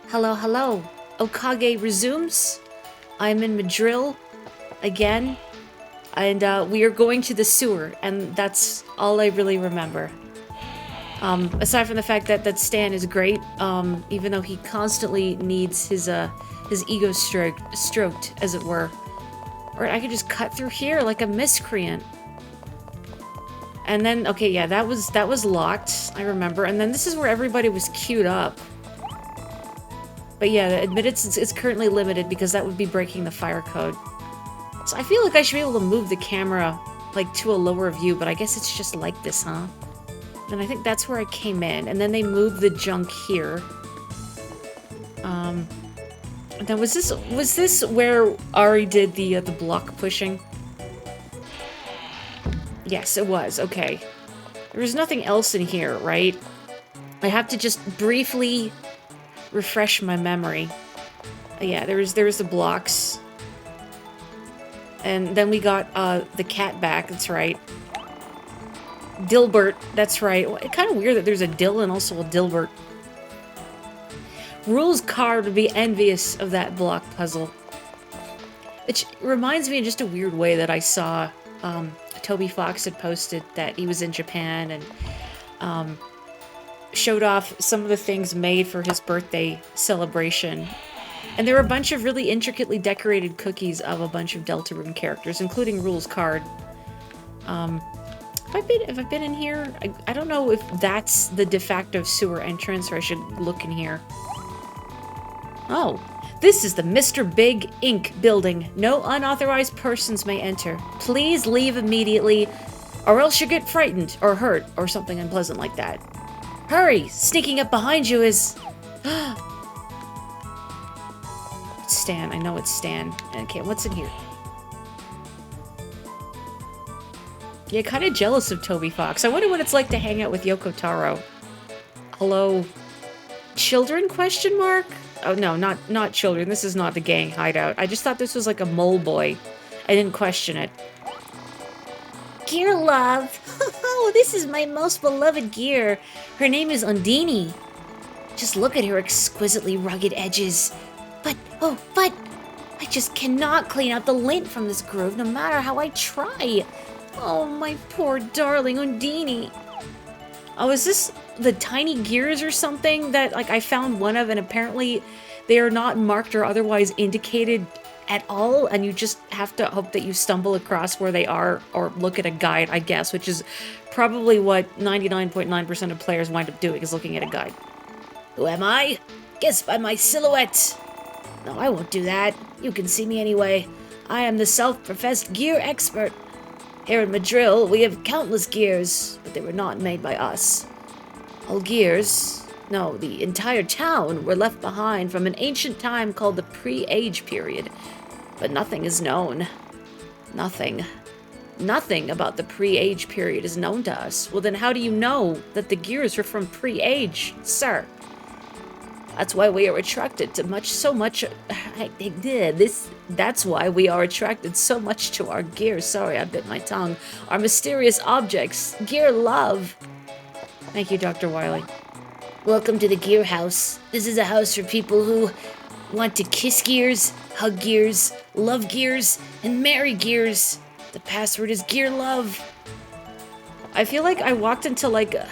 Hello, hello. Okage resumes. I'm in Madril again, and we are going to the sewer, and that's all I really remember. Aside from the fact that Stan is great, even though he constantly needs his ego stroked, as it were. Or I could just cut through here like a miscreant. And then, okay, yeah, that was locked, I remember. And then this is where everybody was queued up. But yeah, admit it's currently limited because that would be breaking the fire code. So I feel like I should be able to move the camera, like, to a lower view, but I guess it's just like this, huh? And I think that's where I came in, and then they moved the junk here. Then was this where Ari did the block pushing? Yes, it was. Okay. There was nothing else in here, right? I have to just briefly refresh my memory. Yeah, there was the blocks. And then we got the cat back, that's right. Dilbert, that's right. It's kind of weird that there's a Dill and also a Dilbert. Rules card would be envious of that block puzzle. It reminds me in just a weird way that I saw Toby Fox had posted that he was in Japan and showed off some of the things made for his birthday celebration. And there were a bunch of really intricately decorated cookies of a bunch of Deltarune characters, including Rules card. Have I been in here? I don't know if that's the de facto sewer entrance, or I should look in here. Oh, this is the Mr. Big Inc. building. No unauthorized persons may enter. Please leave immediately, or else you'll get frightened or hurt or something unpleasant like that. Hurry! Sneaking up behind you is... It's Stan. I know it's Stan. Okay, what's in here? Yeah, kind of jealous of Toby Fox. I wonder what it's like to hang out with Yoko Taro. Hello? Children, question mark? Oh, no, not children. This is not the gang hideout. I just thought this was like a mole boy. I didn't question it. Gear love. Oh, this is my most beloved gear. Her name is Undini. Just look at her exquisitely rugged edges. But I just cannot clean out the lint from this groove no matter how I try. Oh, my poor darling Undini. Oh, is this the tiny gears or something that, like, I found one of, and apparently they are not marked or otherwise indicated at all, and you just have to hope that you stumble across where they are or look at a guide, I guess, which is probably what 99.9% of players wind up doing, is looking at a guide. Who am I? Guess by my silhouette. No, I won't do that. You can see me anyway. I am the self-professed gear expert. Here in Madril, we have countless gears, but they were not made by us. All gears, no, the entire town, were left behind from an ancient time called the Pre-Age period. But nothing is known. Nothing. Nothing about the Pre-Age period is known to us. Well, then how do you know that the gears are from Pre-Age, sir? That's why we are attracted to that's why we are attracted so much to our gear. Sorry, I bit my tongue. Our mysterious objects. Gear love. Thank you, Dr. Wiley. Welcome to the Gear House. This is a house for people who want to kiss gears, hug gears, love gears, and marry gears. The password is gear love. I feel like I walked into like a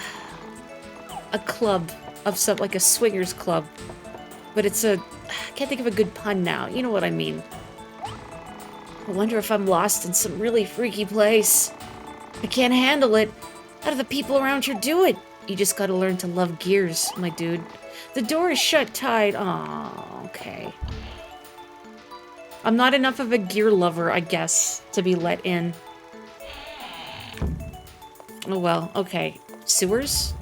club of some, like a swingers club, but I can't think of a good pun now. You know what I mean. I wonder if I'm lost in some really freaky place. I can't handle it. How do the people around here do it? You just gotta learn to love gears, my dude. The door is shut tight. Oh, okay. I'm not enough of a gear lover, I guess, to be let in. Oh well, okay. Sewers?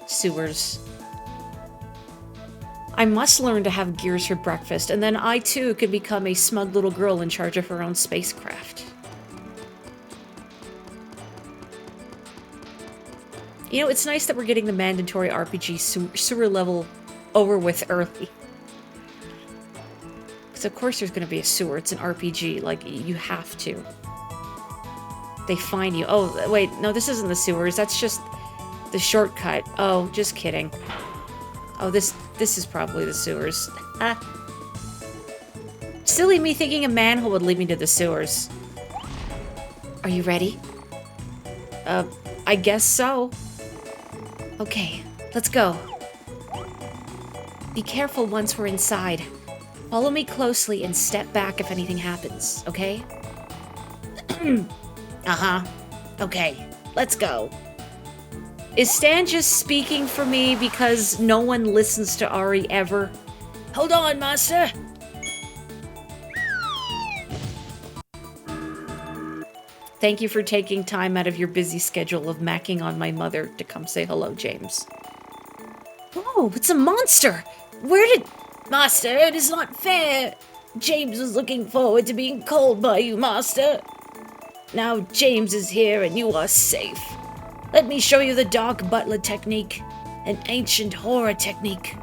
Sewers. I must learn to have gears for breakfast, and then I too could become a smug little girl in charge of her own spacecraft. You know, it's nice that we're getting the mandatory RPG sewer level over with early. Because of course there's going to be a sewer. It's an RPG. Like, you have to. They fine you. Oh, wait. No, this isn't the sewers. That's just the shortcut. Oh, just kidding. Oh, this is probably the sewers. Silly me thinking a manhole would lead me to the sewers. Are you ready? I guess so. Okay, let's go. Be careful once we're inside. Follow me closely and step back if anything happens, okay? Uh-huh. Okay, let's go. Is Stan just speaking for me because no one listens to Ari ever? Hold on, master! Thank you for taking time out of your busy schedule of macking on my mother to come say hello, James. Oh, it's a monster! Where did... Master, it is not fair! James was looking forward to being called by you, master. Now James is here and you are safe. Let me show you the dark butler technique, an ancient horror technique.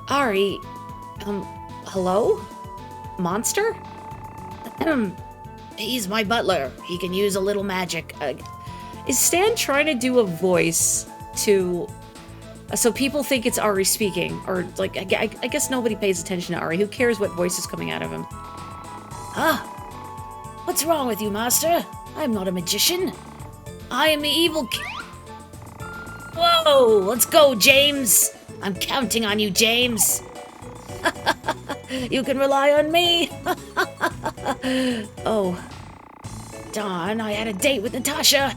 Ari, hello? Monster? He's my butler. He can use a little magic. Is Stan trying to do a voice to... so people think it's Ari speaking, or like, I guess nobody pays attention to Ari. Who cares what voice is coming out of him? What's wrong with you, master? I'm not a magician. I am the evil Whoa, let's go, James. I'm counting on you, James. You can rely on me. Oh, darn, I had a date with Natasha.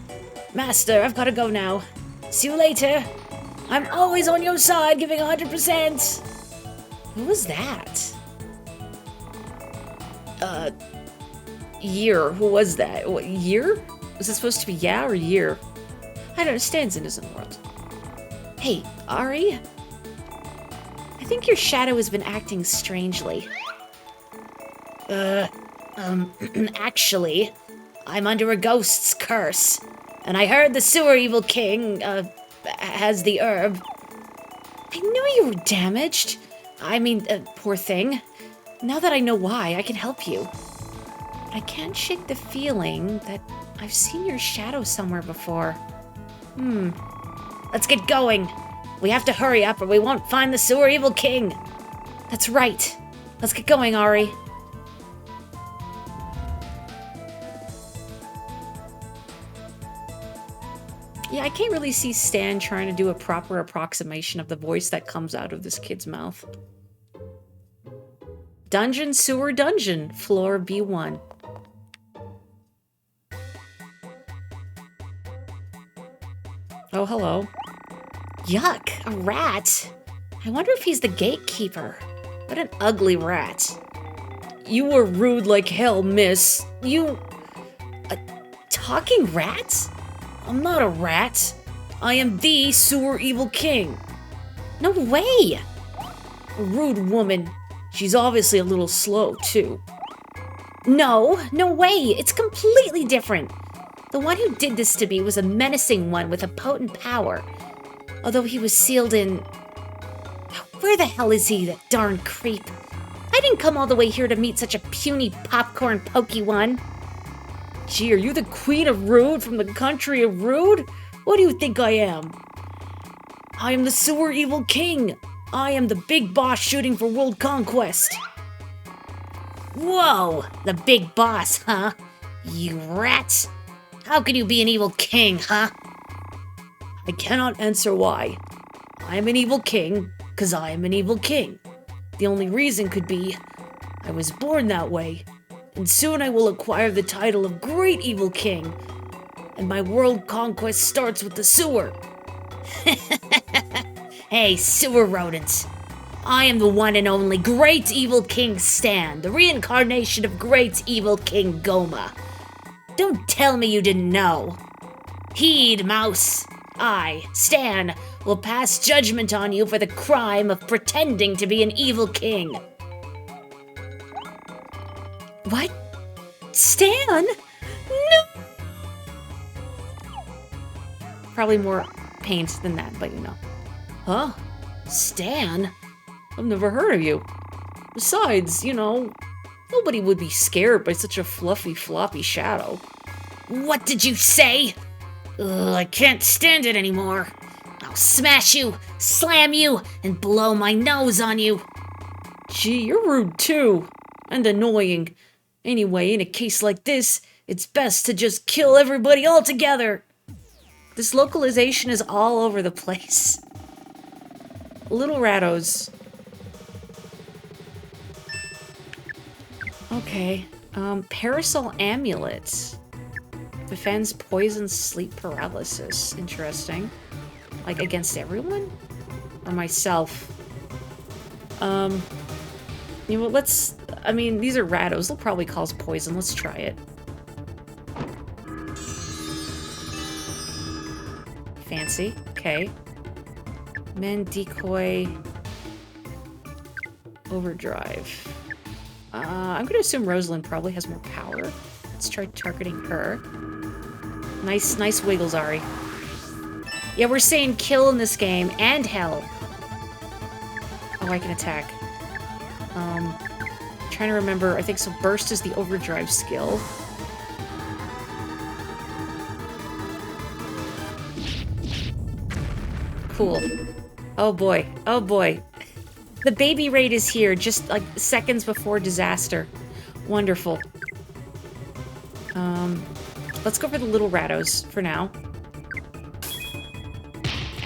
Master, I've got to go now. See you later. I'm always on your side, giving 100%. Who was that? Year. Who was that? What, Year? Was it supposed to be yeah or year? I don't understand in his own world. Hey, Ari? I think your shadow has been acting strangely. Actually, I'm under a ghost's curse. And I heard the sewer evil king, has the herb. I knew you were damaged. I mean, poor thing. Now that I know why, I can help you. But I can't shake the feeling that I've seen your shadow somewhere before. Let's get going. We have to hurry up or we won't find the sewer evil king. That's right. Let's get going, Ari. Yeah, I can't really see Stan trying to do a proper approximation of the voice that comes out of this kid's mouth. Dungeon, sewer, dungeon. Floor B1. Oh, hello. Yuck, a rat. I wonder if he's the gatekeeper. What an ugly rat. You were rude like hell, miss. You... a talking rat? I'm not a rat. I am the sewer evil king. No way! A rude woman. She's obviously a little slow, too. No way! It's completely different. The one who did this to me was a menacing one with a potent power. Although he was sealed in... Where the hell is he, that darn creep? I didn't come all the way here to meet such a puny popcorn pokey one. Gee, are you the Queen of Rude from the country of Rude? What do you think I am? I am the sewer evil king. I am the big boss shooting for world conquest. Whoa, the big boss, huh? You rats. How can you be an evil king, huh? I cannot answer why. I am an evil king, because I am an evil king. The only reason could be, I was born that way, and soon I will acquire the title of Great Evil King, and my world conquest starts with the sewer. Hey, sewer rodents. I am the one and only Great Evil King Stan, the reincarnation of Great Evil King Goma. Don't tell me you didn't know. Heed, mouse. I, Stan, will pass judgment on you for the crime of pretending to be an evil king. What? Stan? No! Probably more paint than that, but you know. Huh? Stan? I've never heard of you. Besides, you know, nobody would be scared by such a fluffy, floppy shadow. What did you say? Ugh, I can't stand it anymore. I'll Smash you, slam you, and blow my nose on you. Gee, you're rude too. And annoying. Anyway, in a case like this, it's best to just kill everybody altogether. This localization is all over the place. Little Rattos. Okay. Parasol Amulet. Defends poison sleep paralysis. Interesting. Like, against everyone? Or myself? You know, let's... I mean, these are Rattos. They'll probably cause poison. Let's try it. Fancy. Okay. Men, decoy... Overdrive. I'm gonna assume Rosalind probably has more power. Let's try targeting her. Nice wiggles, Ari. Yeah, we're saying kill in this game, and hell. Oh, I can attack. Trying to remember, I think so burst is the overdrive skill. Cool. Oh boy, oh boy. The baby raid is here, just like seconds before disaster. Wonderful. Let's go for the little Rattos for now.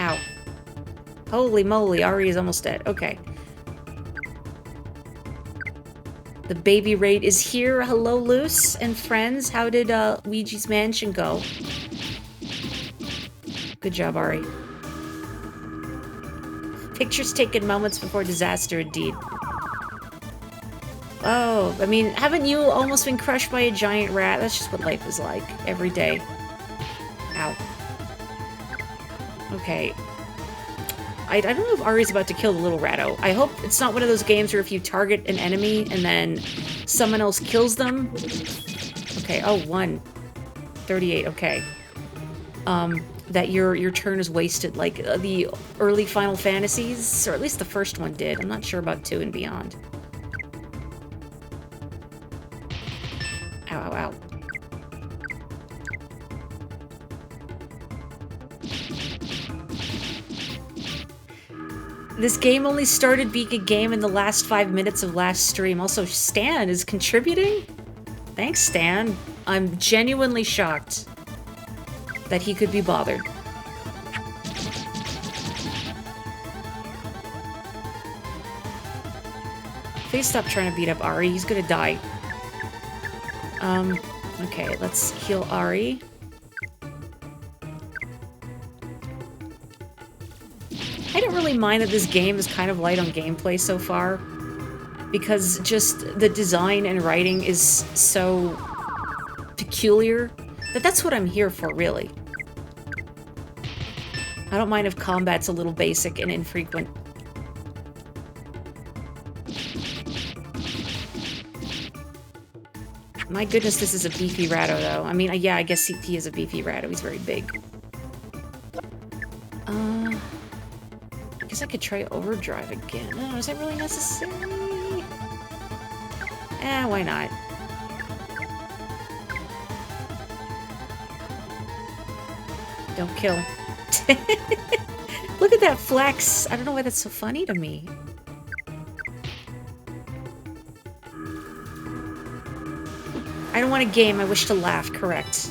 Ow. Holy moly, Ari is almost dead. Okay. The baby raid is here. Hello, Luce and friends. How did Luigi's Mansion go? Good job, Ari. Pictures taken moments before disaster, indeed. Oh, I mean, haven't you almost been crushed by a giant rat? That's just what life is like, every day. Ow. Okay. I don't know if Ari's about to kill the little Ratto. I hope it's not one of those games where if you target an enemy and then someone else kills them. Okay, oh, 138, okay. That your turn is wasted, like the early Final Fantasies, or at least the first one did. I'm not sure about 2 and beyond. Ow, ow, ow. This game only started being a game in the last 5 minutes of last stream. Also, Stan is contributing? Thanks, Stan. I'm genuinely shocked that he could be bothered. Please stop trying to beat up Ari. He's gonna die. Okay, let's heal Ari. I don't really mind that this game is kind of light on gameplay so far, because just the design and writing is so peculiar that that's what I'm here for, really. I don't mind if combat's a little basic and infrequent. My goodness, this is a beefy Ratto, though. I mean, yeah, I guess he is a beefy Ratto. He's very big. I guess I could try Overdrive again. Oh, is that really necessary? Eh, why not? Don't kill. Look at that flex. I don't know why that's so funny to me. I don't want a game, I wish to laugh, correct.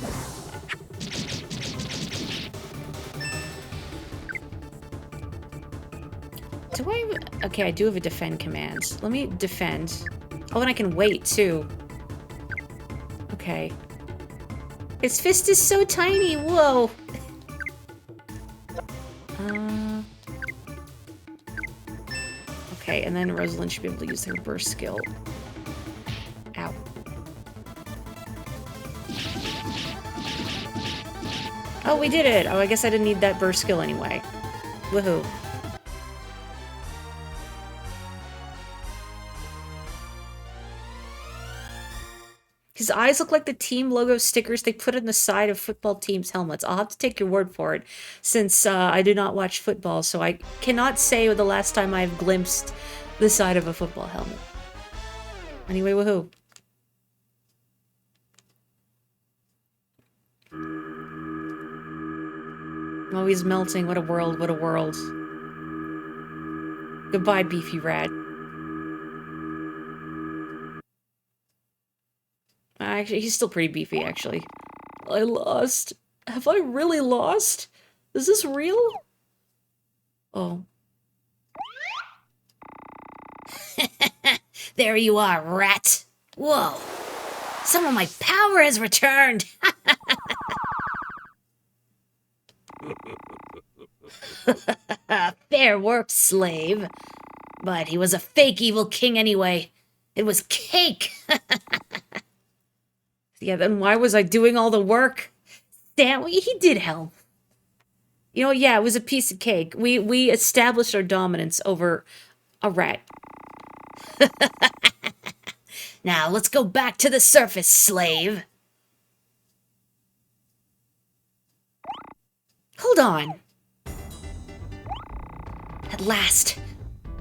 Do I have... Okay, I do have a defend command. Let me defend. Oh, and I can wait, too. Okay. His fist is so tiny, whoa! Okay, and then Rosalind should be able to use her burst skill. Ow. Oh, we did it! Oh, I guess I didn't need that burst skill anyway. Woohoo. His eyes look like the team logo stickers they put on the side of football teams' helmets. I'll have to take your word for it, since I do not watch football, so I cannot say the last time I've glimpsed the side of a football helmet. Anyway, woohoo. Oh, he's melting. What a world, what a world. Goodbye, beefy rat. Actually, he's still pretty beefy, actually. I lost. Have I really lost? Is this real? Oh. There you are, rat. Whoa. Some of my power has returned. Fair work, slave. But he was a fake evil king anyway. It was cake. Yeah, then why was I doing all the work? Damn, he did help. You know, yeah, it was a piece of cake. We established our dominance over a rat. Now, let's go back to the surface, slave. Hold on. At last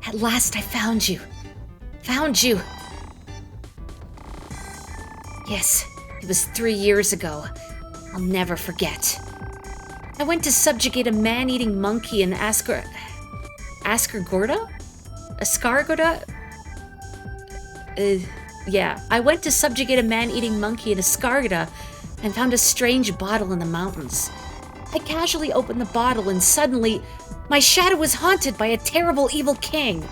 I found you. Found you. Yes, it was 3 years ago. I'll never forget. I went to subjugate a man-eating monkey in Ascargorda? Ascargorda? Yeah. I went to subjugate a man-eating monkey in Ascargorda and found a strange bottle in the mountains. I casually opened the bottle and suddenly, my shadow was haunted by a terrible evil king.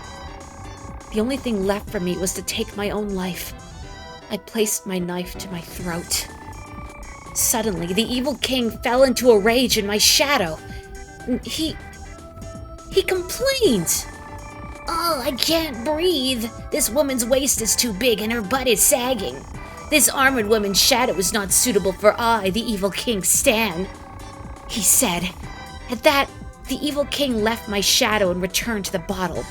The only thing left for me was to take my own life. I placed my knife to my throat. Suddenly, the evil king fell into a rage in my shadow. He complained. Oh, I can't breathe. This woman's waist is too big and her butt is sagging. This armored woman's shadow is not suitable for I, the evil king, Stan. He said. At that, the evil king left my shadow and returned to the bottle.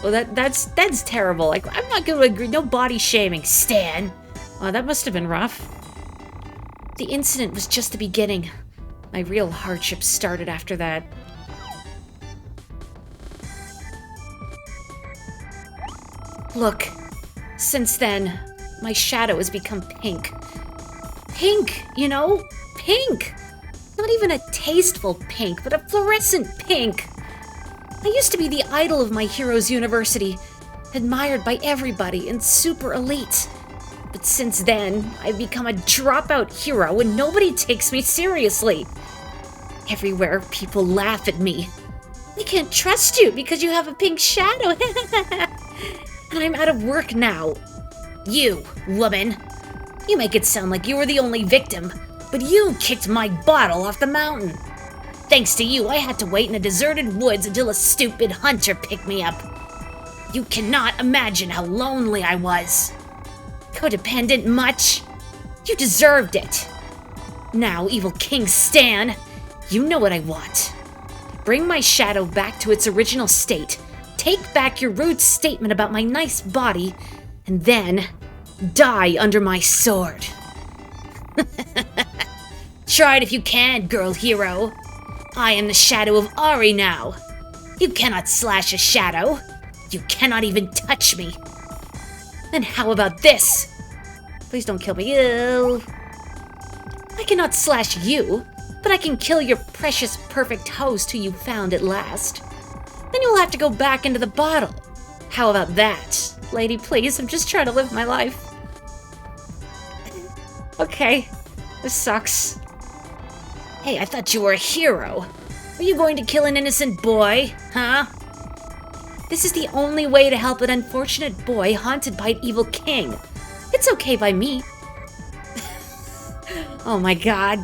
Well, that's terrible. Like, I'm not going to agree. No body shaming, Stan. Oh, that must have been rough. The incident was just the beginning. My real hardship started after that. Look, since then, my shadow has become pink. Pink, you know? Pink! Not even a tasteful pink, but a fluorescent pink. I used to be the idol of my heroes' university, admired by everybody and super elite. But since then, I've become a dropout hero and nobody takes me seriously. Everywhere, people laugh at me. We can't trust you because you have a pink shadow. And I'm out of work now. You, woman. You make it sound like you were the only victim, but you kicked my bottle off the mountain. Thanks to you, I had to wait in the deserted woods until a stupid hunter picked me up. You cannot imagine how lonely I was. Codependent much? You deserved it. Now, evil King Stan, you know what I want. Bring my shadow back to its original state, take back your rude statement about my nice body, and then die under my sword. Try it if you can, girl hero. I am the shadow of Ari now. You cannot slash a shadow. You cannot even touch me. Then how about this? Please don't kill me. Ew. I cannot slash you, but I can kill your precious perfect host who you found at last. Then you'll have to go back into the bottle. How about that? Lady, please, I'm just trying to live my life. Okay, this sucks. Hey, I thought you were a hero. Are you going to kill an innocent boy, huh? This is the only way to help an unfortunate boy haunted by an evil king. It's okay by me. Oh my god.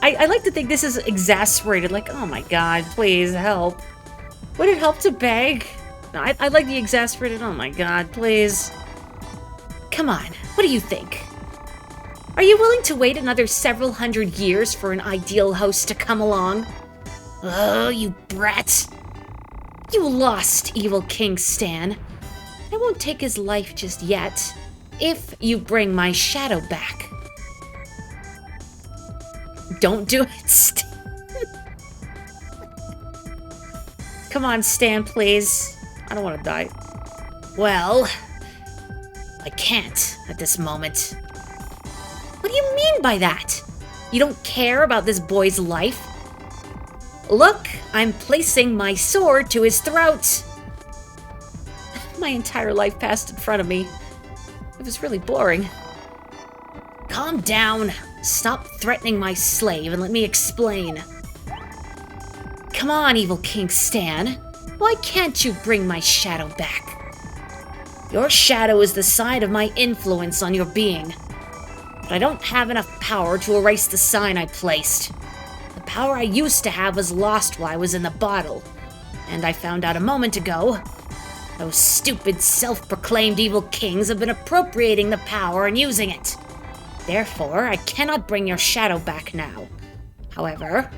I like to think this is exasperated, like, oh my god, please help. Would it help to beg? No, I like the exasperated, oh my god, please. Come on, what do you think? Are you willing to wait another several hundred years for an ideal host to come along? Oh, you brat. You lost, evil King Stan. I won't take his life just yet, if you bring my shadow back. Don't do it, Stan. Come on, Stan, please. I don't want to die. Well, I can't at this moment. What do you mean by that? You don't care about this boy's life? Look, I'm placing my sword to his throat. My entire life passed in front of me. It was really boring. Calm down. Stop threatening my slave and let me explain. Come on, Evil King Stan. Why can't you bring my shadow back? Your shadow is the sign of my influence on your being. But I don't have enough power to erase the sign I placed. The power I used to have was lost while I was in the bottle. And I found out a moment ago, those stupid self-proclaimed evil kings have been appropriating the power and using it. Therefore, I cannot bring your shadow back now. However,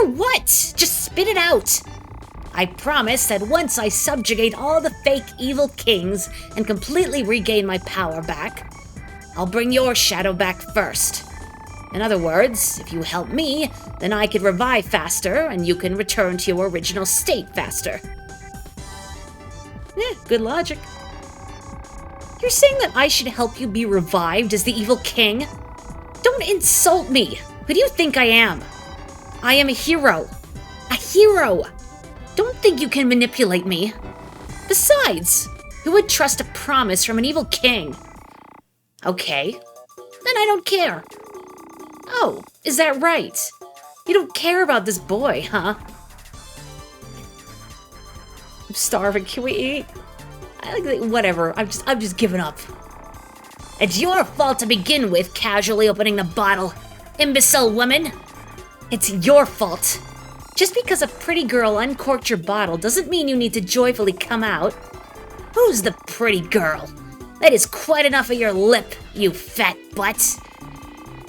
what? Just spit it out. I promise that once I subjugate all the fake evil kings and completely regain my power back, I'll bring your shadow back first. In other words, if you help me, then I can revive faster and you can return to your original state faster. Good logic. You're saying that I should help you be revived as the evil king? Don't insult me! Who do you think I am? I am a hero. A hero! Don't think you can manipulate me. Besides, who would trust a promise from an evil king? Okay, then I don't care. Oh, is that right? You don't care about this boy, huh? I'm starving. Can we eat? Whatever. I'm just giving up. It's your fault to begin with, casually opening the bottle. Imbecile woman. It's your fault. Just because a pretty girl uncorked your bottle doesn't mean you need to joyfully come out. Who's the pretty girl? That is quite enough of your lip, you fat butt.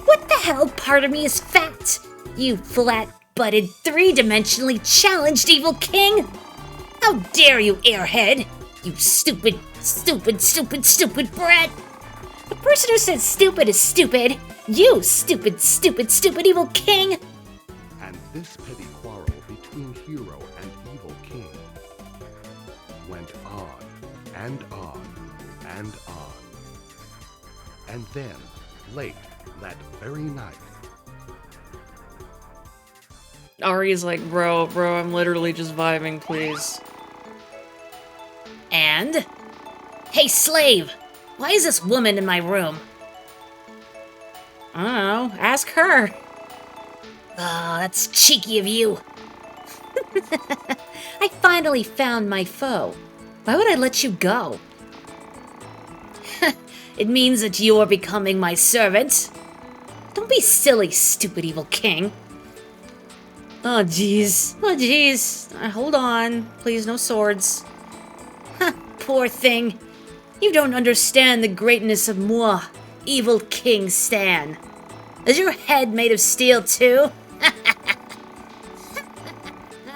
What the hell part of me is fat? You flat-butted, three-dimensionally challenged evil king? How dare you, airhead? You stupid brat! The person who said stupid is stupid. You stupid evil king! And this petty quarrel between hero and evil king went on and on and on. And then, late that very night, Ari's like, bro, I'm literally just vibing, please. And? Hey, slave! Why is this woman in my room? I don't know. Ask her. Oh, that's cheeky of you. I finally found my foe. Why would I let you go? It means that you're becoming my servant. Don't be silly, stupid evil king. Oh, jeez. Hold on. Please, no swords. Poor thing. You don't understand the greatness of moi, evil King Stan. Is your head made of steel too?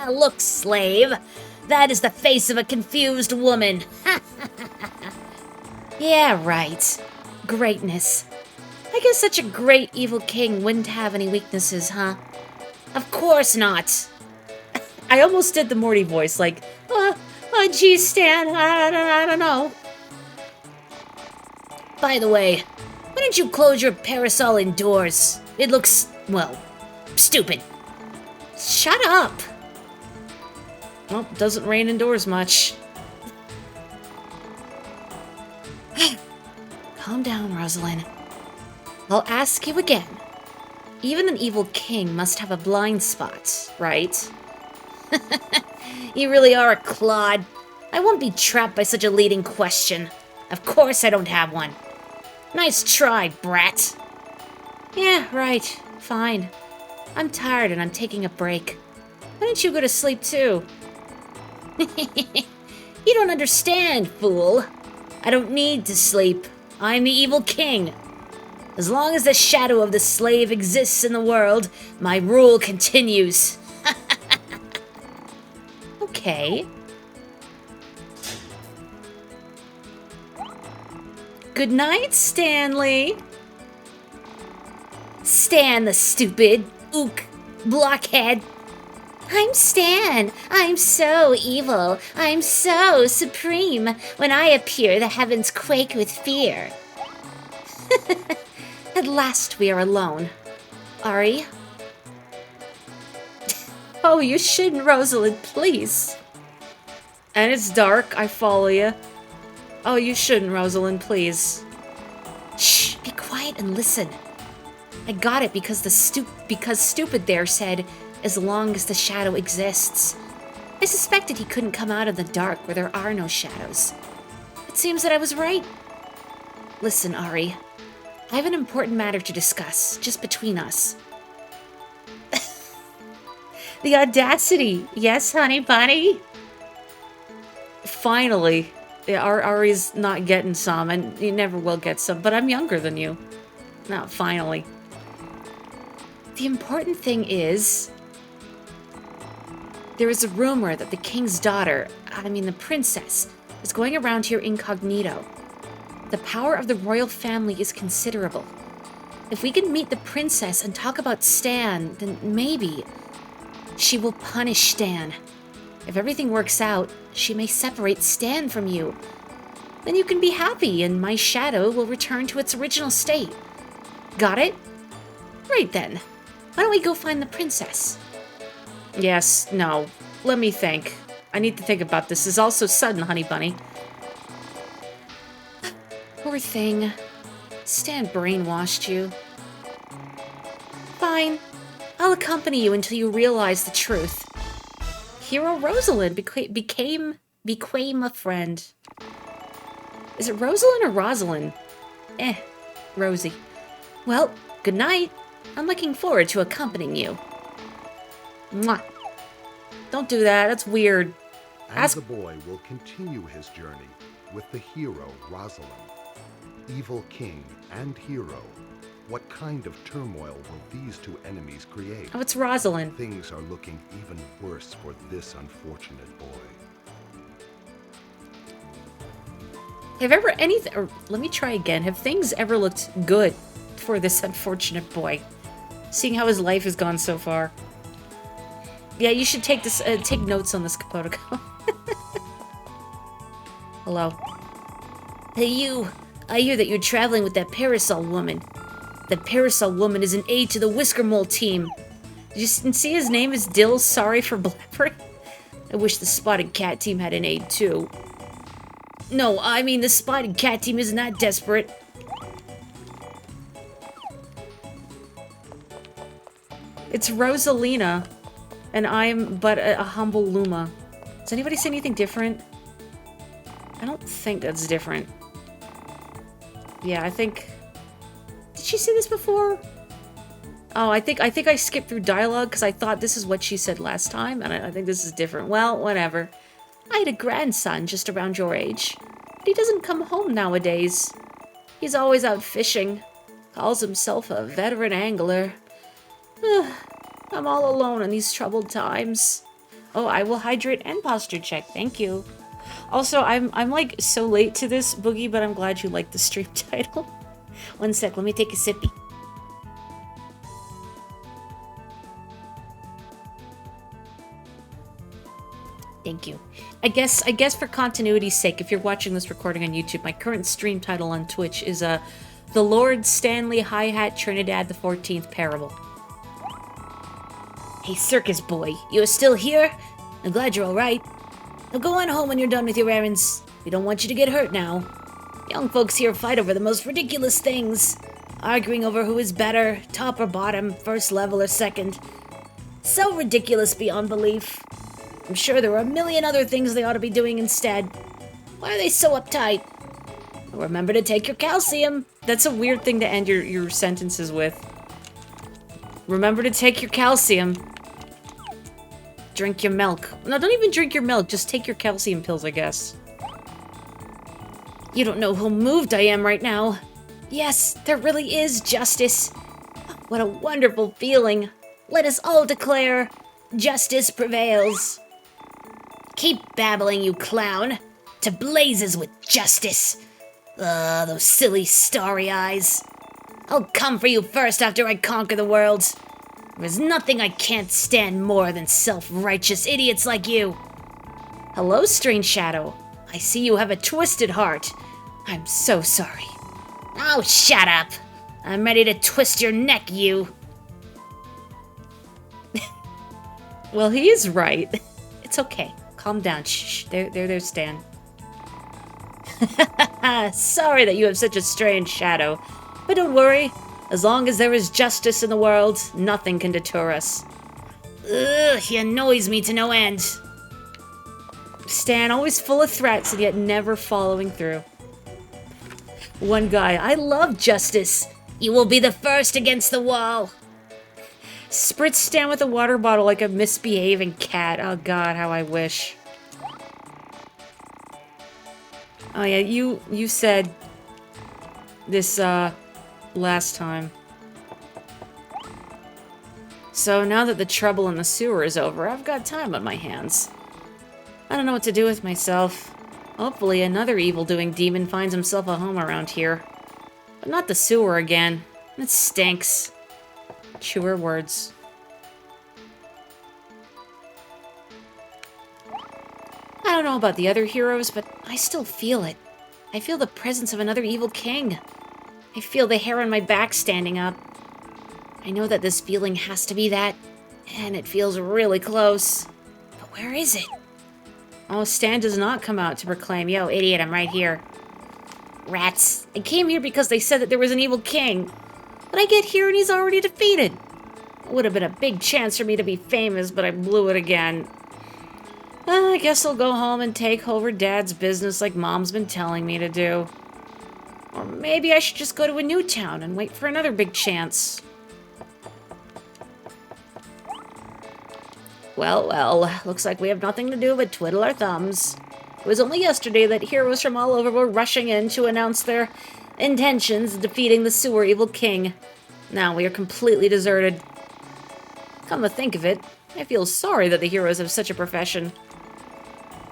Look, slave. That is the face of a confused woman. Yeah, right. Greatness. I guess such a great evil king wouldn't have any weaknesses, huh? Of course not. I almost did the Morty voice, like, geez, Stan, I don't know. By the way, why don't you close your parasol indoors? It looks, well, stupid. Shut up. Well, doesn't rain indoors much. Calm down, Rosalind. I'll ask you again. Even an evil king must have a blind spot, right? You really are a clod. I won't be trapped by such a leading question. Of course I don't have one. Nice try, brat. Yeah, right. Fine. I'm tired and I'm taking a break. Why don't you go to sleep too? You don't understand, fool. I don't need to sleep. I'm the evil king. As long as the shadow of the slave exists in the world, my rule continues. Okay. Good night, Stanley. Stan the stupid, ook, blockhead. I'm Stan. I'm so evil. I'm so supreme. When I appear, the heavens quake with fear. At last we are alone. Ari? Oh, you shouldn't, Rosalind, please. And it's dark, I follow you. Oh, you shouldn't, Rosalind, please. Shh, be quiet and listen. I got it because because Stupid there said, as long as the shadow exists. I suspected he couldn't come out of the dark where there are no shadows. It seems that I was right. Listen, Ari. I have an important matter to discuss, just between us. The audacity. Yes, honey bunny. Finally. Yeah, Ari's not getting some, and you never will get some, but I'm younger than you. No, finally. The important thing is... There is a rumor that the king's daughter, the princess, is going around here incognito. The power of the royal family is considerable. If we can meet the princess and talk about Stan, then maybe she will punish Stan. If everything works out, she may separate Stan from you. Then you can be happy and my shadow will return to its original state. Got it? Right then. Why don't we go find the princess? Yes, no. Let me think. I need to think about this. This is also sudden, honey bunny. Poor thing. Stan brainwashed you. Fine. I'll accompany you until you realize the truth. Hero Rosalind became a friend. Is it Rosalind or Rosalind? Rosie. Well, good night. I'm looking forward to accompanying you. Mwah. Don't do that, that's weird. And the boy will continue his journey with the hero Rosalind. Evil king and hero. What kind of turmoil will these two enemies create? Oh, it's Rosalind. Things are looking even worse for this unfortunate boy. Let me try again. Have things ever looked good for this unfortunate boy? Seeing how his life has gone so far. Yeah, you should take notes on this, Kapotoko. Hello. Hey, you. I hear that you're traveling with that Parasol woman. That Parasol woman is an aide to the Whisker Mole team. Did you see his name is Dill? Sorry for blabbering. I wish the Spotted Cat team had an aide, too. No, I mean the Spotted Cat team isn't that desperate. It's Rosalina, and I'm but a humble Luma. Does anybody say anything different? I don't think that's different. Yeah, I think... Did she say this before? Oh, I think I skipped through dialogue because I thought this is what she said last time, and I think this is different. Well, whatever. I had a grandson just around your age, but he doesn't come home nowadays. He's always out fishing. Calls himself a veteran angler. I'm all alone in these troubled times. Oh, I will hydrate and posture check. Thank you. Also, I'm like so late to this, Boogie, but I'm glad you liked the stream title. One sec, let me take a sippy. Thank you. I guess for continuity's sake, if you're watching this recording on YouTube, my current stream title on Twitch is The Lord Stanley Hi-Hat Trinidad the 14th Parable. Hey, circus boy, you are still here? I'm glad you're alright. Now go on home when you're done with your errands. We don't want you to get hurt now. Young folks here fight over the most ridiculous things. Arguing over who is better, top or bottom, first level or second. So ridiculous beyond belief. I'm sure there are a million other things they ought to be doing instead. Why are they so uptight? Remember to take your calcium. That's a weird thing to end your sentences with. Remember to take your calcium. Drink your milk. No, don't even drink your milk. Just take your calcium pills, I guess. You don't know how moved I am right now. Yes, there really is justice. What a wonderful feeling. Let us all declare, justice prevails. Keep babbling, you clown. To blazes with justice. Those silly starry eyes. I'll come for you first after I conquer the world. There's nothing I can't stand more than self-righteous idiots like you. Hello, strange shadow. I see you have a twisted heart. I'm so sorry. Oh, shut up. I'm ready to twist your neck, you. Well, he is right. It's okay. Calm down. Shh. There, Stan. Sorry that you have such a strange shadow. But don't worry. As long as there is justice in the world, nothing can deter us. Ugh, he annoys me to no end. Stan, always full of threats and yet never following through. One guy, I love justice. You will be the first against the wall. Spritz Stan with a water bottle like a misbehaving cat. Oh god, how I wish. Oh yeah, you said this last time. So now that the trouble in the sewer is over, I've got time on my hands. I don't know what to do with myself. Hopefully another evil-doing demon finds himself a home around here. But not the sewer again. It stinks. Truer words. I don't know about the other heroes, but I still feel it. I feel the presence of another evil king. I feel the hair on my back standing up. I know that this feeling has to be that, and it feels really close. But where is it? Oh, Stan does not come out to proclaim, yo, idiot, I'm right here. Rats. I came here because they said that there was an evil king. But I get here and he's already defeated. It would have been a big chance for me to be famous, but I blew it again. I guess I'll go home and take over Dad's business like Mom's been telling me to do. Or maybe I should just go to a new town and wait for another big chance. Well, looks like we have nothing to do but twiddle our thumbs. It was only yesterday that heroes from all over were rushing in to announce their intentions of defeating the sewer evil king. Now we are completely deserted. Come to think of it, I feel sorry that the heroes have such a profession.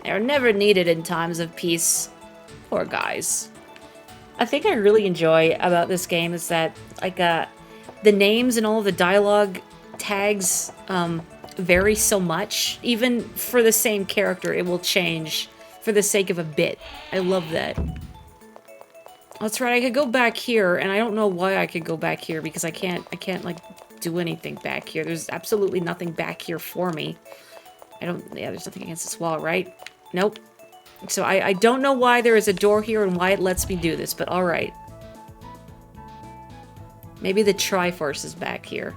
They are never needed in times of peace. Poor guys. I think I really enjoy about this game is that, like, the names and all the dialogue tags, vary so much. Even for the same character, it will change for the sake of a bit. I love that. That's right, I could go back here, and I don't know why I could go back here, because I can't, like, do anything back here. There's absolutely nothing back here for me. Yeah, there's nothing against this wall, right? Nope. So I don't know why there is a door here and why it lets me do this, but alright. Maybe the Triforce is back here.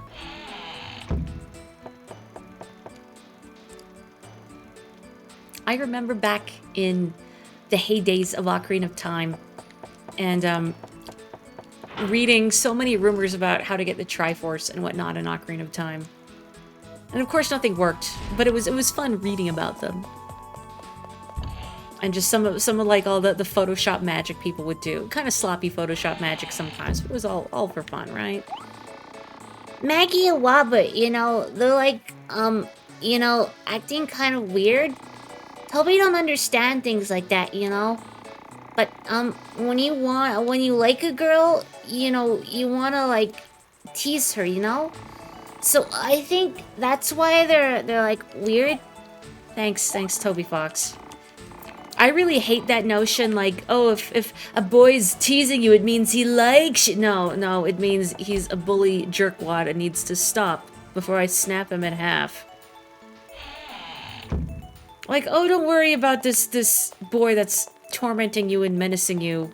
I remember back in the heydays of Ocarina of Time, and reading so many rumors about how to get the Triforce and whatnot in Ocarina of Time. And of course nothing worked, but it was fun reading about them. And just some of like all the Photoshop magic people would do. Kind of sloppy Photoshop magic sometimes, but it was all for fun, right? Maggie and Wobber, you know, they're like, you know, acting kind of weird. Toby don't understand things like that, you know? But, when you like a girl, you know, you wanna, like, tease her, you know? So I think that's why they're like, weird. Thanks, Toby Fox. I really hate that notion, like, oh, if a boy's teasing you, it means he likes you. No, it means he's a bully jerkwad and needs to stop before I snap him in half. Like, oh, don't worry about this boy that's tormenting you and menacing you.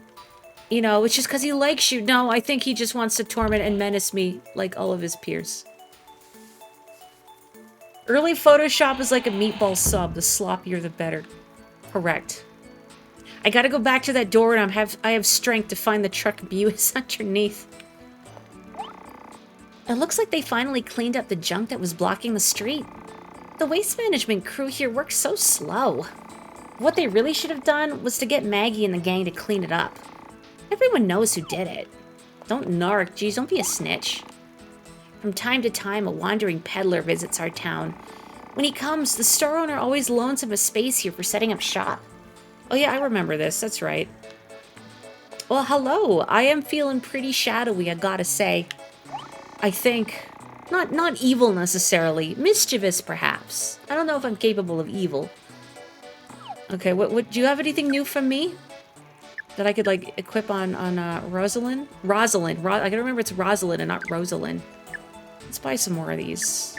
You know, it's just because he likes you. No, I think he just wants to torment and menace me like all of his peers. Early Photoshop is like a meatball sub. The sloppier, the better. Correct. I gotta go back to that door and I have strength to find the truck Bewis underneath. It looks like they finally cleaned up the junk that was blocking the street. The waste management crew here works so slow. What they really should have done was to get Maggie and the gang to clean it up. Everyone knows who did it. Don't narc, geez, don't be a snitch. From time to time, a wandering peddler visits our town. When he comes, the store owner always loans him a space here for setting up shop. Oh yeah, I remember this, that's right. Well, hello, I am feeling pretty shadowy, I gotta say. I think. Not evil necessarily, mischievous perhaps. I don't know if I'm capable of evil. Okay, what do you have anything new from me? that I could, like, equip on Rosalind? Rosalind. I gotta remember it's Rosalind and not Rosalind. Let's buy some more of these.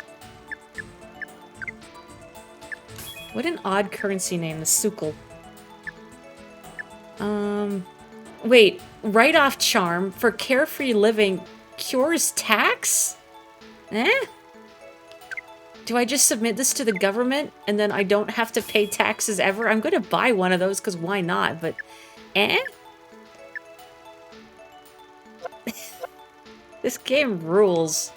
What an odd currency name, the Sukal. Wait. Write-off charm for carefree living cures tax? Eh? Do I just submit this to the government and then I don't have to pay taxes ever? I'm gonna buy one of those because why not, but... Eh? This game rules.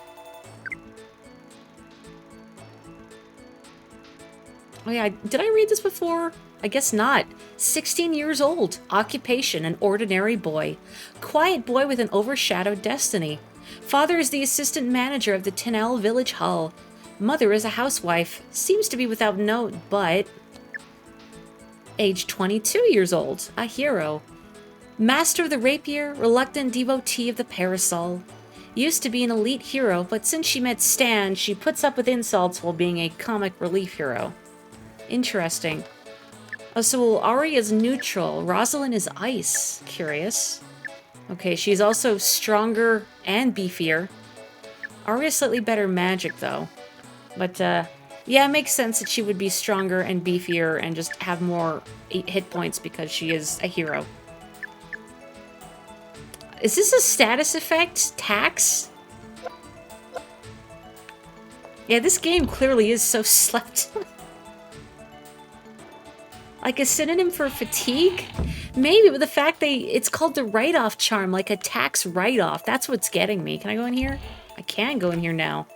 Oh yeah, did I read this before? I guess not. 16 years old. Occupation, an ordinary boy. Quiet boy with an overshadowed destiny. Father is the assistant manager of the Tinel Village Hall. Mother is a housewife. Seems to be without note, but... Age 22 years old. A hero. Master of the rapier, reluctant devotee of the parasol. Used to be an elite hero, but since she met Stan, she puts up with insults while being a comic relief hero. Interesting. Oh, so Ari is neutral. Rosalind is ice. Curious. Okay, she's also stronger and beefier. Ari has slightly better magic, though. But, yeah, it makes sense that she would be stronger and beefier and just have more hit points because she is a hero. Is this a status effect? Tax? Yeah, this game clearly is so slept. Like a synonym for fatigue? Maybe, but the fact it's called the write-off charm, like a tax write-off. That's what's getting me. Can I go in here? I can go in here now.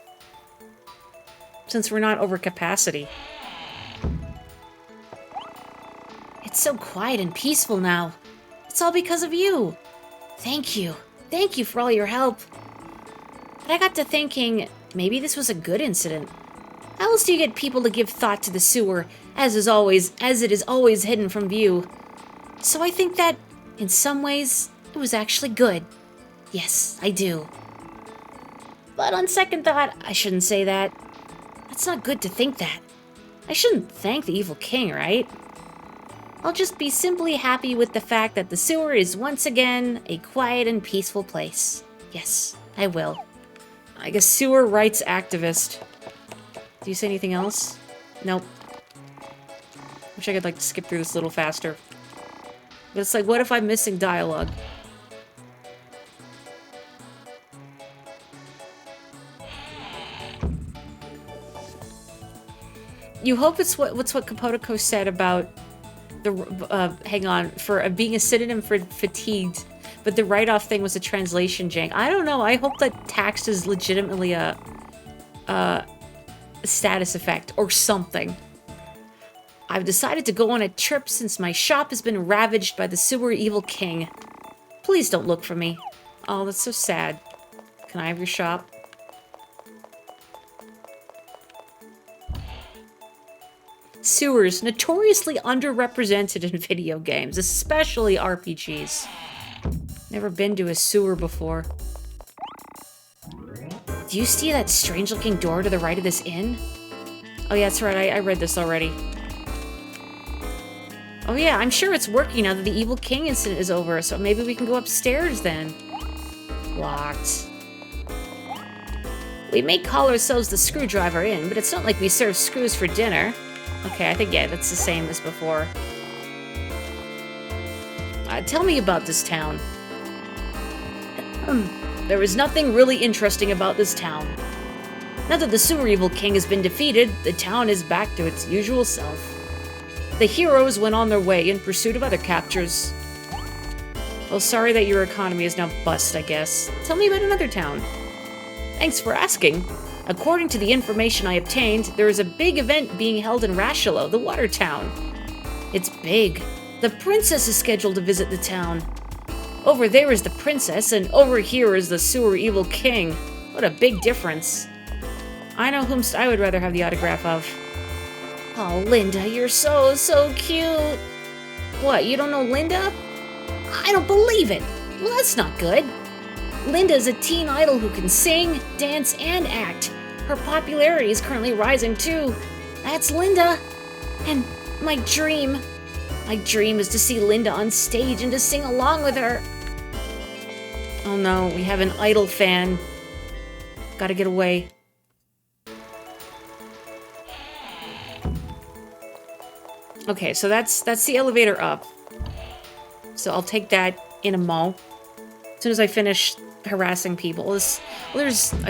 Since we're not over capacity. It's so quiet and peaceful now. It's all because of you. Thank you. Thank you for all your help. But I got to thinking, maybe this was a good incident. How else do you get people to give thought to the sewer, as it is always hidden from view? So I think that, in some ways, it was actually good. Yes, I do. But on second thought, I shouldn't say that. It's not good to think that. I shouldn't thank the evil king, right? I'll just be simply happy with the fact that the sewer is once again a quiet and peaceful place. Yes, I will. Like a sewer rights activist. Do you say anything else? Nope. Wish I could, like, skip through this a little faster. But it's like, what if I'm missing dialogue? You hope it's what's what Kapotoko said about the, hang on, for being a synonym for fatigued, but the write-off thing was a translation jank. I don't know, I hope that taxed is legitimately a status effect or something. I've decided to go on a trip since my shop has been ravaged by the sewer evil king. Please don't look for me. Oh, that's so sad. Can I have your shop? Sewers, notoriously underrepresented in video games, especially RPGs. Never been to a sewer before. Do you see that strange-looking door to the right of this inn? Oh yeah, that's right, I read this already. Oh yeah, I'm sure it's working now that the evil king incident is over, so maybe we can go upstairs then. Locked. We may call ourselves the Screwdriver Inn, but it's not like we serve screws for dinner. Okay, I think, yeah, that's the same as before. Tell me about this town. There is nothing really interesting about this town. Now that the sewer evil king has been defeated, the town is back to its usual self. The heroes went on their way in pursuit of other captures. Well, sorry that your economy is now bust, I guess. Tell me about another town. Thanks for asking. According to the information I obtained, there is a big event being held in Rashalo, the water town. It's big. The princess is scheduled to visit the town. Over there is the princess, and over here is the sewer evil king. What a big difference. I know whom I would rather have the autograph of. Oh, Linda, you're so cute. What, you don't know Linda? I don't believe it. Well, that's not good. Linda is a teen idol who can sing, dance, and act. Her popularity is currently rising, too. That's Linda. And my dream. My dream is to see Linda on stage and to sing along with her. Oh no, we have an idol fan. Gotta get away. Okay, so that's the elevator up. So I'll take that in a mo. As soon as I finish harassing people. I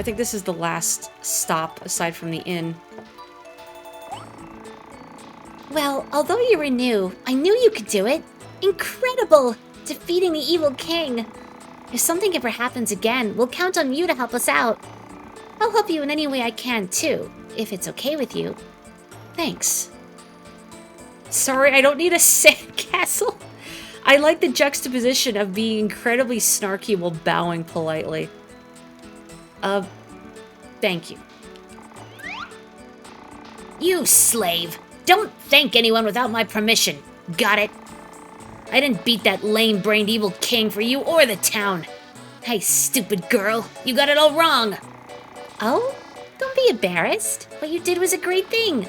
think this is the last stop aside from the inn. Well, although you were new, I knew you could do it. Incredible! Defeating the evil king. If something ever happens again, we'll count on you to help us out. I'll help you in any way I can, too, if it's okay with you. Thanks. Sorry, I don't need a sandcastle. I like the juxtaposition of being incredibly snarky while bowing politely. Thank you. You slave! Don't thank anyone without my permission. Got it? I didn't beat that lame-brained evil king for you or the town. Hey, stupid girl, you got it all wrong. Oh? Don't be embarrassed. What you did was a great thing.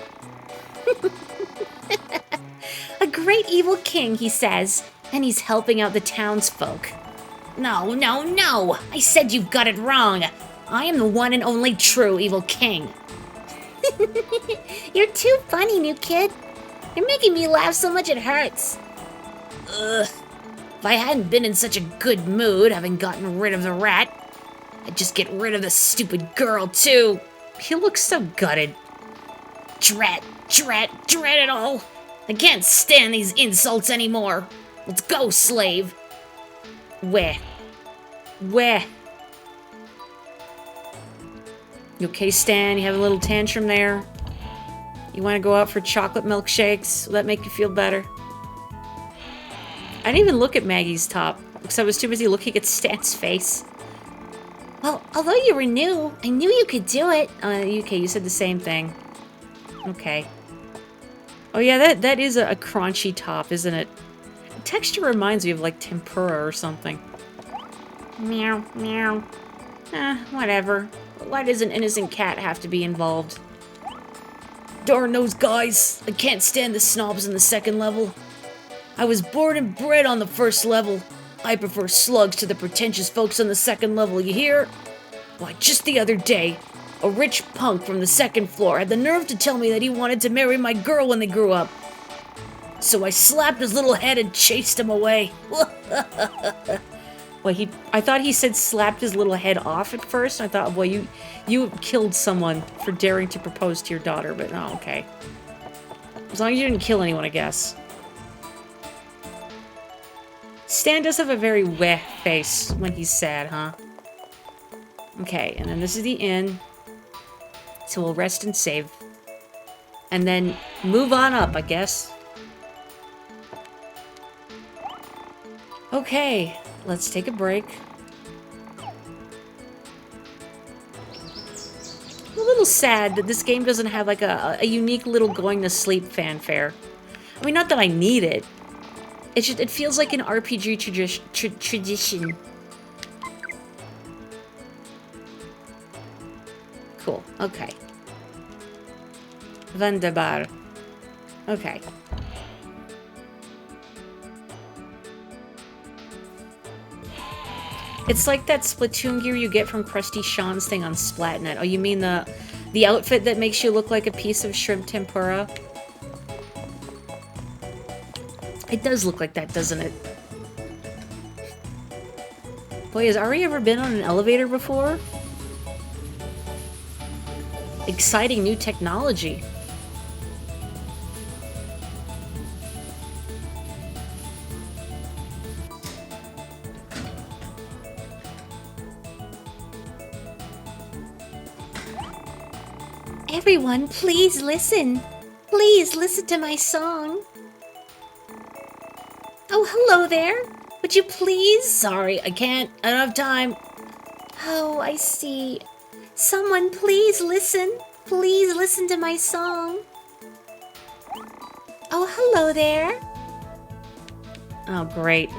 A great evil king, he says, and he's helping out the townsfolk. No, no, no! I said you got it wrong. I am the one and only true evil king. You're too funny, new kid. You're making me laugh so much it hurts. Ugh. If I hadn't been in such a good mood, having gotten rid of the rat, I'd just get rid of the stupid girl, too. He looks so gutted. Drat it all. I can't stand these insults anymore. Let's go, slave. Where? You okay, Stan? You have a little tantrum there? You want to go out for chocolate milkshakes? Will that make you feel better? I didn't even look at Maggie's top, because I was too busy looking at Stan's face. Well, although you were new, I knew you could do it. Okay, you said the same thing. Okay. Oh yeah, that is a crunchy top, isn't it? The texture reminds me of like tempura or something. Meow, meow. Whatever. Why does an innocent cat have to be involved? Darn those guys. I can't stand the snobs in the second level. I was born and bred on the first level. I prefer slugs to the pretentious folks on the second level, you hear? Why, just the other day, a rich punk from the second floor had the nerve to tell me that he wanted to marry my girl when they grew up. So I slapped his little head and chased him away. Well, I thought he said slapped his little head off at first. I thought, well, you killed someone for daring to propose to your daughter, but oh, okay. As long as you didn't kill anyone, I guess. Stan does have a very weh face when he's sad, huh? Okay, and then this is the inn. So we'll rest and save. And then move on up, I guess. Okay, let's take a break. I'm a little sad that this game doesn't have like a unique little going to sleep fanfare. I mean, not that I need it. It feels like an RPG tradition. Cool, okay. Wunderbar. Okay. It's like that Splatoon gear you get from Krusty Sean's thing on Splatnet. Oh, you mean the outfit that makes you look like a piece of shrimp tempura? It does look like that, doesn't it? Boy, has Ari ever been on an elevator before? Exciting new technology. Everyone, please listen. Please listen to my song. Oh, hello there. Would you please? Sorry, I can't. I don't have time. Oh, I see. Someone, please listen. Please listen to my song. Oh, hello there. Oh, great.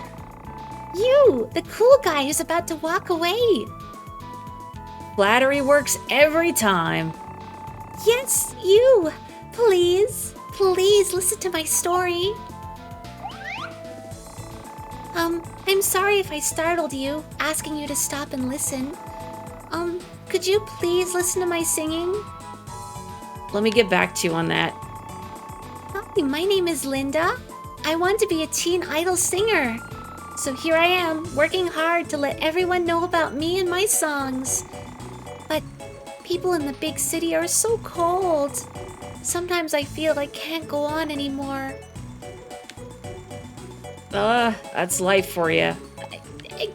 You, the cool guy who's about to walk away. Flattery works every time. Yes, you. Please, please listen to my story. I'm sorry if I startled you, asking you to stop and listen. Could you please listen to my singing? Let me get back to you on that. Hi, my name is Linda. I want to be a teen idol singer. So here I am, working hard to let everyone know about me and my songs. But people in the big city are so cold. Sometimes I feel I can't go on anymore. That's life for you.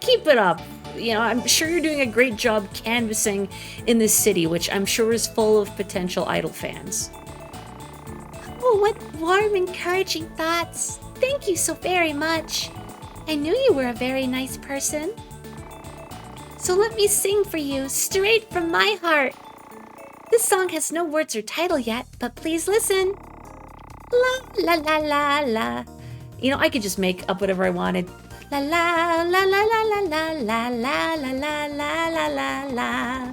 Keep it up. You know, I'm sure you're doing a great job canvassing in this city, which I'm sure is full of potential idol fans. Oh, what warm, encouraging thoughts. Thank you so very much. I knew you were a very nice person. So let me sing for you, straight from my heart. This song has no words or title yet, but please listen. La la la la la. You know, I could just make up whatever I wanted. La la la la la la la la la la la la la la la.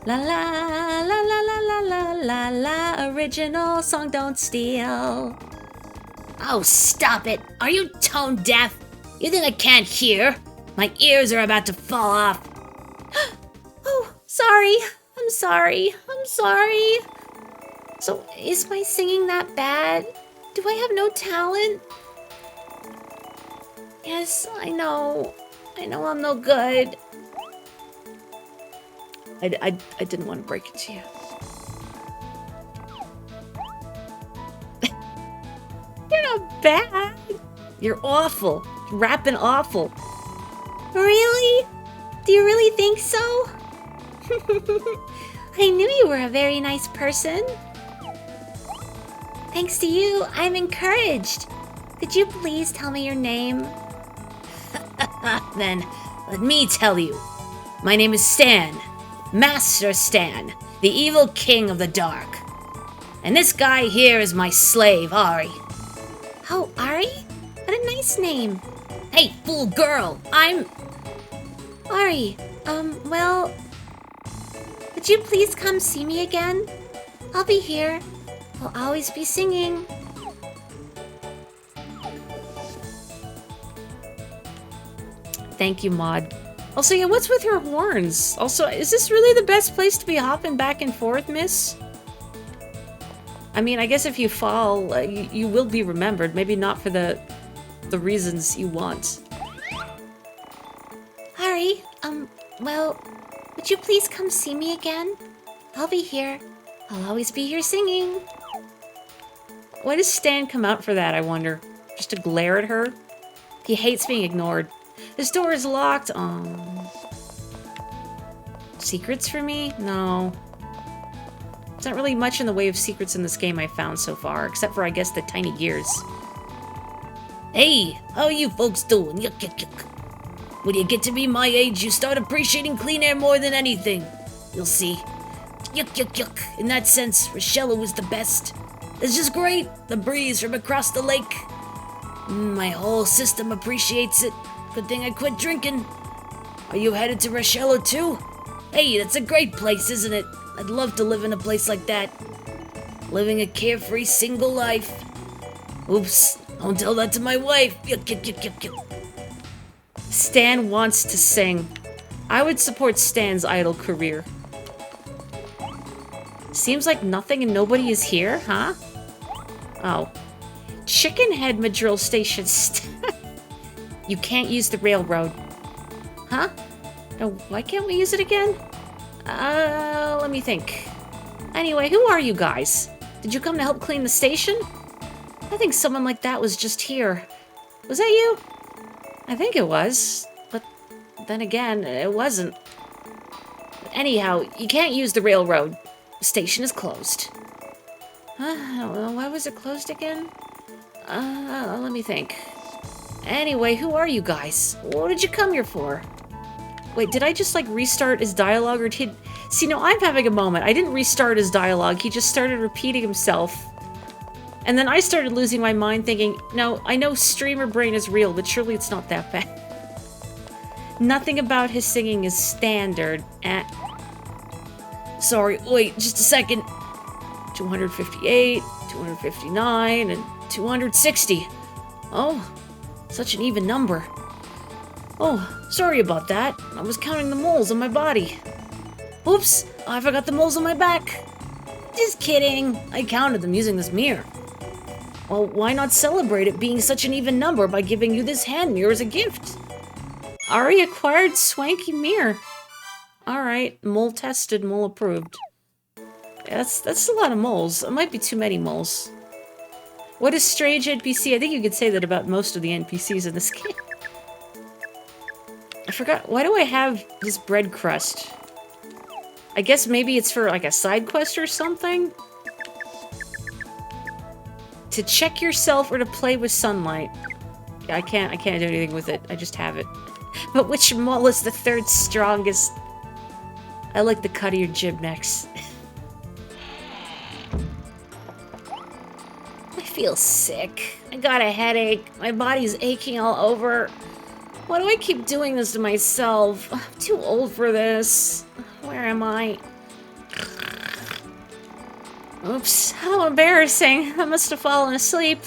La la la la la la la la. Original song, don't steal. Oh, stop it. Are you tone deaf? You think I can't hear? My ears are about to fall off. Oh, sorry. I'm sorry. I'm sorry. So, is my singing that bad? Do I have no talent? Yes, I know. I know I'm no good. I didn't want to break it to you. You're not bad. You're awful. You're rapping awful. Really? Do you really think so? I knew you were a very nice person. Thanks to you, I'm encouraged. Could you please tell me your name? Then, let me tell you. My name is Stan. Master Stan, the evil king of the dark. And this guy here is my slave, Ari. Oh, Ari? What a nice name. Hey, fool girl, I'm... Ari, well... Would you please come see me again? I'll be here. I'll always be singing. Thank you, Maud. Also, yeah, what's with her horns? Also, is this really the best place to be hopping back and forth, miss? I mean, I guess if you fall, you will be remembered. Maybe not for the reasons you want. Ari, well, would you please come see me again? I'll be here. I'll always be here singing. Why does Stan come out for that, I wonder? Just to glare at her? He hates being ignored. This door is locked. Secrets for me? No. There's not really much in the way of secrets in this game I've found so far, except for, I guess, the tiny gears. Hey, how you folks doing? Yuck, yuck, yuck. When you get to be my age, you start appreciating clean air more than anything. You'll see. Yuck, yuck, yuck. In that sense, Rochelle was the best. It's just great. The breeze from across the lake. My whole system appreciates it. Good thing I quit drinking. Are you headed to Rochelle too? Hey, that's a great place, isn't it? I'd love to live in a place like that. Living a carefree single life. Oops, don't tell that to my wife. Yuck, yuck, yuck, yuck, yuck. Stan wants to sing. I would support Stan's idol career. Seems like nothing and nobody is here, huh? Oh. Chicken Head Madrill Station. You can't use the railroad. Huh? No, why can't we use it again? Let me think. Anyway, who are you guys? Did you come to help clean the station? I think someone like that was just here. Was that you? I think it was. But then again, it wasn't. Anyhow, you can't use the railroad. The station is closed. Why was it closed again? Let me think. Anyway, who are you guys? What did you come here for? Wait, did I just, like, restart his dialogue, or did... See, no, I'm having a moment. I didn't restart his dialogue. He just started repeating himself. And then I started losing my mind thinking, no, I know streamer brain is real, but surely it's not that bad. Nothing about his singing is standard. Sorry, wait, just a second. 258, 259, and 260. Oh, such an even number. Oh, sorry about that. I was counting the moles on my body. Oops, I forgot the moles on my back. Just kidding. I counted them using this mirror. Well, why not celebrate it being such an even number by giving you this hand mirror as a gift? Ari acquired swanky mirror. Alright, mole tested, mole approved. Yeah, that's a lot of moles. It might be too many moles. What a strange NPC. I think you could say that about most of the NPCs in this game. I forgot. Why do I have this bread crust? I guess maybe it's for like a side quest or something? To check yourself or to play with sunlight. Yeah, I can't do anything with it. I just have it. But which mole is the third strongest? I like the cut of your jib necks. I feel sick. I got a headache. My body's aching all over. Why do I keep doing this to myself? I'm too old for this. Where am I? Oops, how embarrassing. I must have fallen asleep.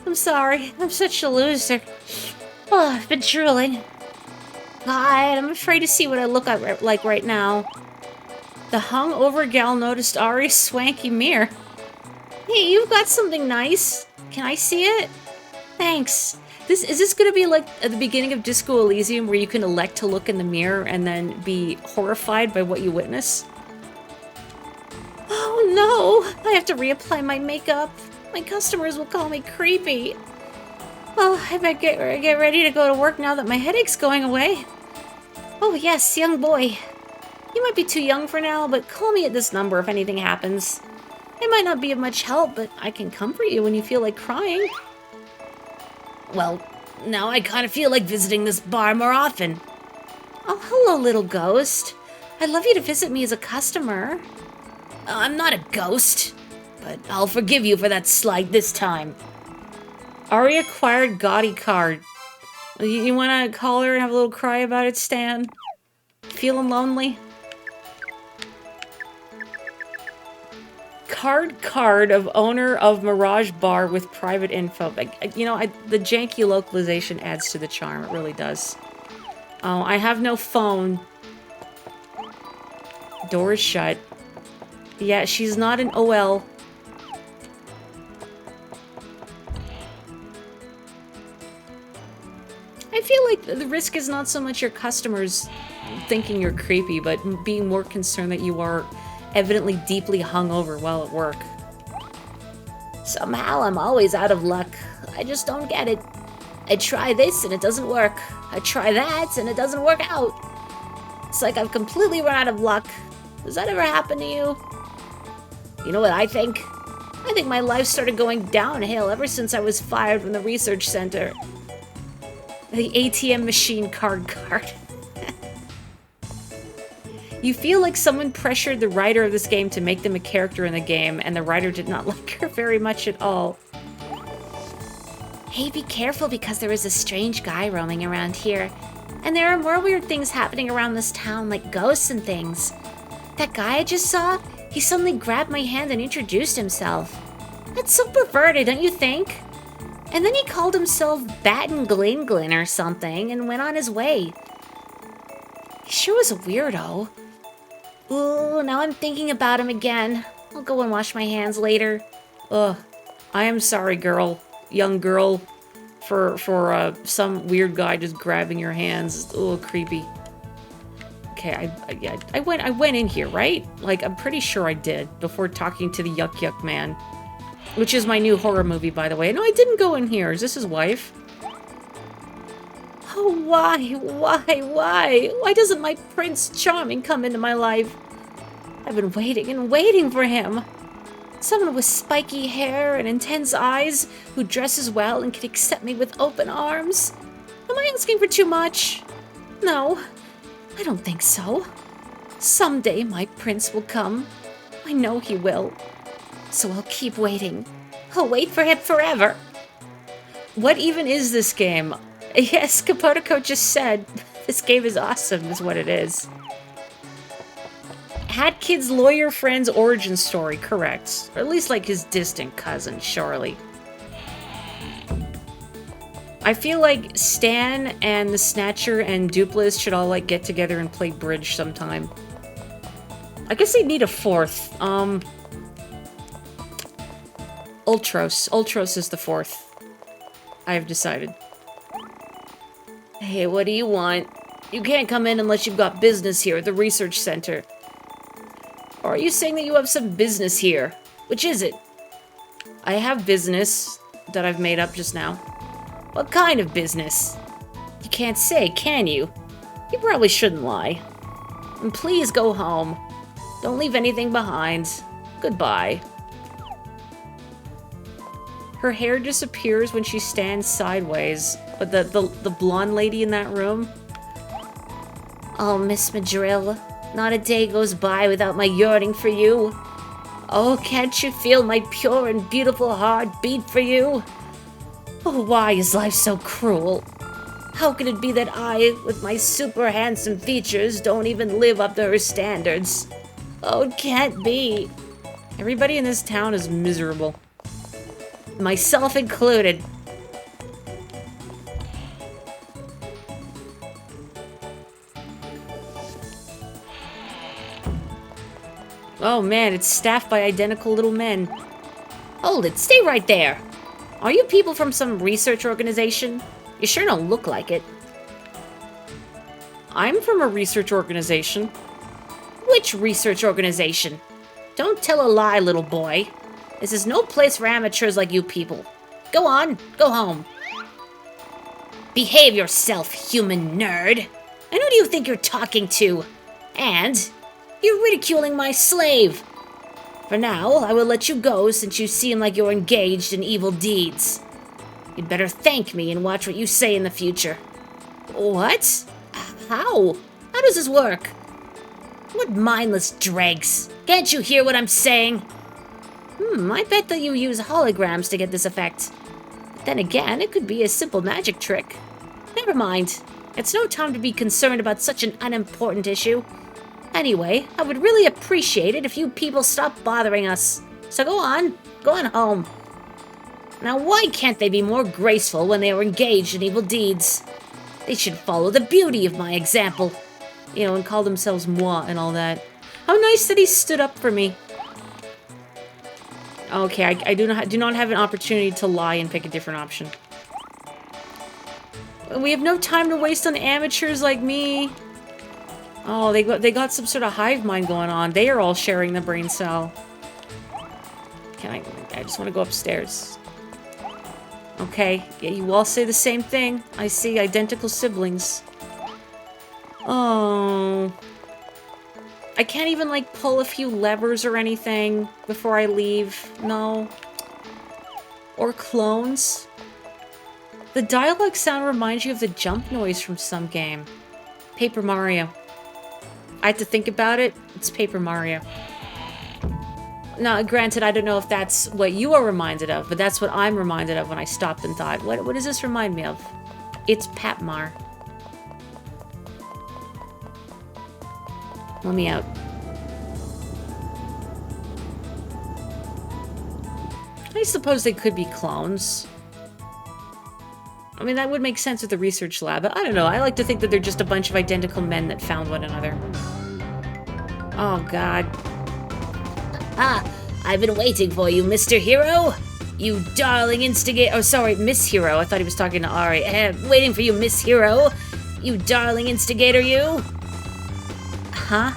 I'm sorry. I'm such a loser. Oh, I've been drooling. God, I'm afraid to see what I look like right now. The hungover gal noticed Ari's swanky mirror. Hey, you've got something nice. Can I see it? Thanks. Is this going to be like at the beginning of Disco Elysium where you can elect to look in the mirror and then be horrified by what you witness? Oh no! I have to reapply my makeup. My customers will call me creepy. Well, I better get ready to go to work now that my headache's going away. Oh yes, young boy. You might be too young for now, but call me at this number if anything happens. It might not be of much help, but I can comfort you when you feel like crying. Well, now I kind of feel like visiting this bar more often. Oh, hello, little ghost. I'd love you to visit me as a customer. I'm not a ghost, but I'll forgive you for that slight this time. Ari acquired gaudy card. You want to call her and have a little cry about it, Stan? Feeling lonely? Card of owner of Mirage Bar with private info. You know, the janky localization adds to the charm. It really does. Oh, I have no phone. Door is shut. Yeah, she's not an OL. I feel like the risk is not so much your customers thinking you're creepy, but being more concerned that you are evidently deeply hungover while at work. Somehow I'm always out of luck. I just don't get it. I try this and it doesn't work. I try that and it doesn't work out. It's like I've completely run out of luck. Does that ever happen to you? You know what I think? I think my life started going downhill ever since I was fired from the research center. The ATM machine card. You feel like someone pressured the writer of this game to make them a character in the game, and the writer did not like her very much at all. Hey, be careful because there is a strange guy roaming around here. And there are more weird things happening around this town, like ghosts and things. That guy I just saw, he suddenly grabbed my hand and introduced himself. That's so perverted, don't you think? And then he called himself Batten Glinglin or something and went on his way. He sure was a weirdo. Ooh, now I'm thinking about him again. I'll go and wash my hands later. Ugh, I am sorry, young girl, for some weird guy just grabbing your hands. It's a little creepy. Okay, I went in here, right? Like, I'm pretty sure I did before talking to the Yuck Yuck Man, which is my new horror movie, by the way. No, I didn't go in here. Is this his wife? Oh, why? Why doesn't my Prince Charming come into my life? I've been waiting and waiting for him. Someone with spiky hair and intense eyes who dresses well and can accept me with open arms. Am I asking for too much? No, I don't think so. Someday my prince will come. I know he will. So I'll keep waiting. I'll wait for him forever. What even is this game? Yes, Kapotiko just said, this game is awesome, is what it is. Had Kid's lawyer friend's origin story, correct. Or at least like his distant cousin, surely. I feel like Stan and the Snatcher and Dupless should all, like, get together and play bridge sometime. I guess they'd need a fourth. Ultros. Ultros is the fourth. I have decided. Hey, what do you want? You can't come in unless you've got business here at the research center. Or are you saying that you have some business here? Which is it? I have business that I've made up just now. What kind of business? You can't say, can you? You probably shouldn't lie. And please go home. Don't leave anything behind. Goodbye. Her hair disappears when she stands sideways. But the blonde lady in that room... Oh, Miss Madrill, not a day goes by without my yearning for you. Oh, can't you feel my pure and beautiful heart beat for you? Oh, why is life so cruel? How can it be that I, with my super handsome features, don't even live up to her standards? Oh, it can't be. Everybody in this town is miserable. Myself included. Oh man, it's staffed by identical little men. Hold it, stay right there. Are you people from some research organization? You sure don't look like it. I'm from a research organization. Which research organization? Don't tell a lie, little boy. This is no place for amateurs like you people. Go on, go home. Behave yourself, human nerd. And who do you think you're talking to? And you're ridiculing my slave. For now, I will let you go since you seem like you're engaged in evil deeds. You'd better thank me and watch what you say in the future. What? How? How does this work? What mindless dregs. Can't you hear what I'm saying? I bet that you use holograms to get this effect. But then again, it could be a simple magic trick. Never mind. It's no time to be concerned about such an unimportant issue. Anyway, I would really appreciate it if you people stopped bothering us. So go on home. Now why can't they be more graceful when they are engaged in evil deeds? They should follow the beauty of my example. You know, and call themselves moi and all that. How nice that he stood up for me. Okay, I do not have an opportunity to lie and pick a different option. We have no time to waste on amateurs like me. Oh, they got some sort of hive mind going on. They are all sharing the brain cell. I just want to go upstairs. Okay, yeah, you all say the same thing. I see identical siblings. Oh. I can't even, like, pull a few levers or anything before I leave. No. Or clones. The dialogue sound reminds you of the jump noise from some game. Paper Mario. I had to think about it. It's Paper Mario. Now, granted, I don't know if that's what you are reminded of, but that's what I'm reminded of when I stopped and thought, what does this remind me of? It's Patmar. Let me out. I suppose they could be clones. I mean, that would make sense with the research lab, but I don't know. I like to think that they're just a bunch of identical men that found one another. Oh, God. Ah, I've been waiting for you, Mr. Hero. You darling instigator. Oh, sorry, Miss Hero. I thought he was talking to Ari. Waiting for you, Miss Hero. You darling instigator, you. Huh?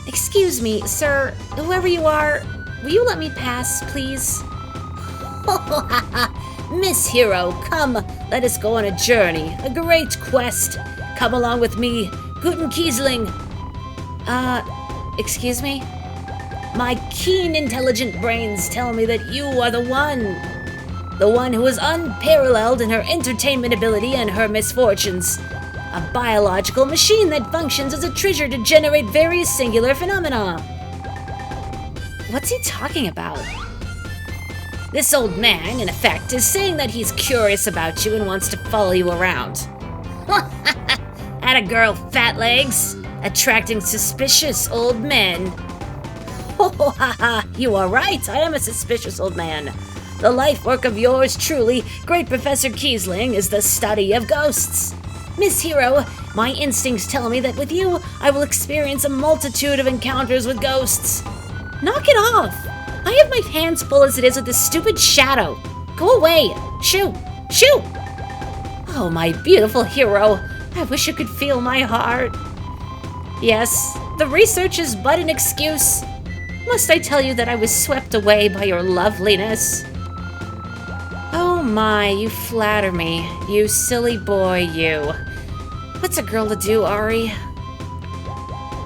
Excuse me, sir. Whoever you are, will you let me pass, please? Miss Hero, come, let us go on a journey, a great quest. Come along with me, Guten Kiesling. Excuse me? My keen, intelligent brains tell me that you are the one who is unparalleled in her entertainment ability and her misfortunes. A biological machine that functions as a trigger to generate various singular phenomena. What's he talking about? This old man, in effect, is saying that he's curious about you and wants to follow you around. Atta girl, fat legs, attracting suspicious old men. You are right, I am a suspicious old man. The life work of yours truly, great Professor Kiesling, is the study of ghosts. Miss Hero, my instincts tell me that with you, I will experience a multitude of encounters with ghosts. Knock it off! I have my hands full as it is with this stupid shadow. Go away! Shoo! Shoo! Oh, my beautiful hero. I wish you could feel my heart. Yes, the research is but an excuse. Must I tell you that I was swept away by your loveliness? Oh my, you flatter me. You silly boy, you. What's a girl to do, Ari?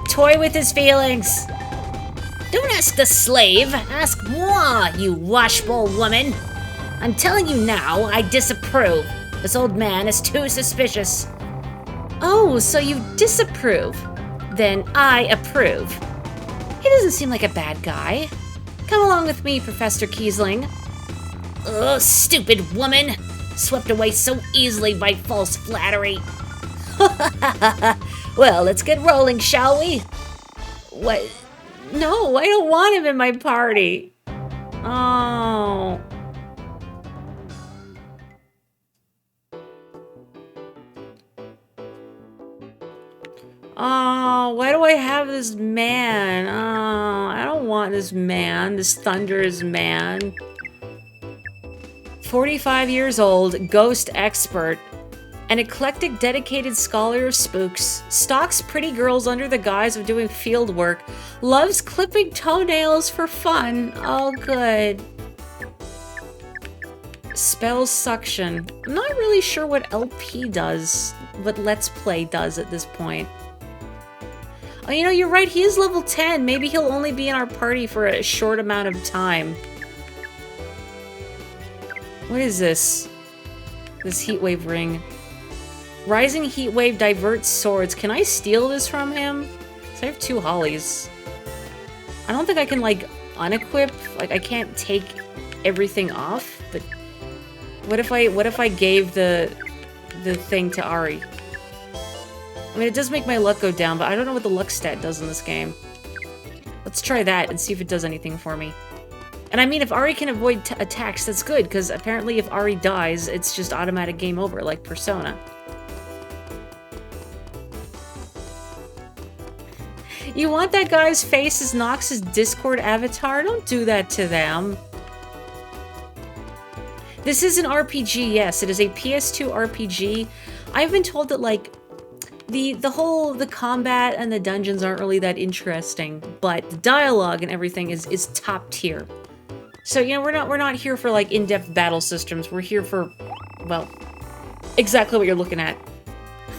Toy with his feelings. Don't ask the slave, ask moi, you washbowl woman. I'm telling you now, I disapprove. This old man is too suspicious. Oh, so you disapprove? Then I approve. He doesn't seem like a bad guy. Come along with me, Professor Kiesling. Ugh, stupid woman! Swept away so easily by false flattery. Well, let's get rolling, shall we? What? No, I don't want him in my party. Oh. Oh, why do I have this man? Oh, I don't want this man, this thunderous man. 45 years old, ghost expert, an eclectic dedicated scholar of spooks, stalks pretty girls under the guise of doing field work, loves clipping toenails for fun. Oh, good. Spell suction. I'm not really sure what LP does, what Let's Play does at this point. Oh, you know, you're right, he is level 10. Maybe he'll only be in our party for a short amount of time. What is this? This heatwave ring. Rising heatwave diverts swords. Can I steal this from him? 'Cause I have 2 hollies. I don't think I can, like, unequip. Like, I can't take everything off, but what if I gave the thing to Ari? I mean, it does make my luck go down, but I don't know what the luck stat does in this game. Let's try that and see if it does anything for me. And I mean, if Ari can avoid attacks, that's good, because apparently if Ari dies, it's just automatic game over, like Persona. You want that guy's face as Nox's Discord avatar? Don't do that to them. This is an RPG, yes. It is a PS2 RPG. I've been told that, like, the combat and the dungeons aren't really that interesting, but the dialogue and everything is top tier. So, you know, we're not here for, like, in-depth battle systems. We're here for, well, exactly what you're looking at.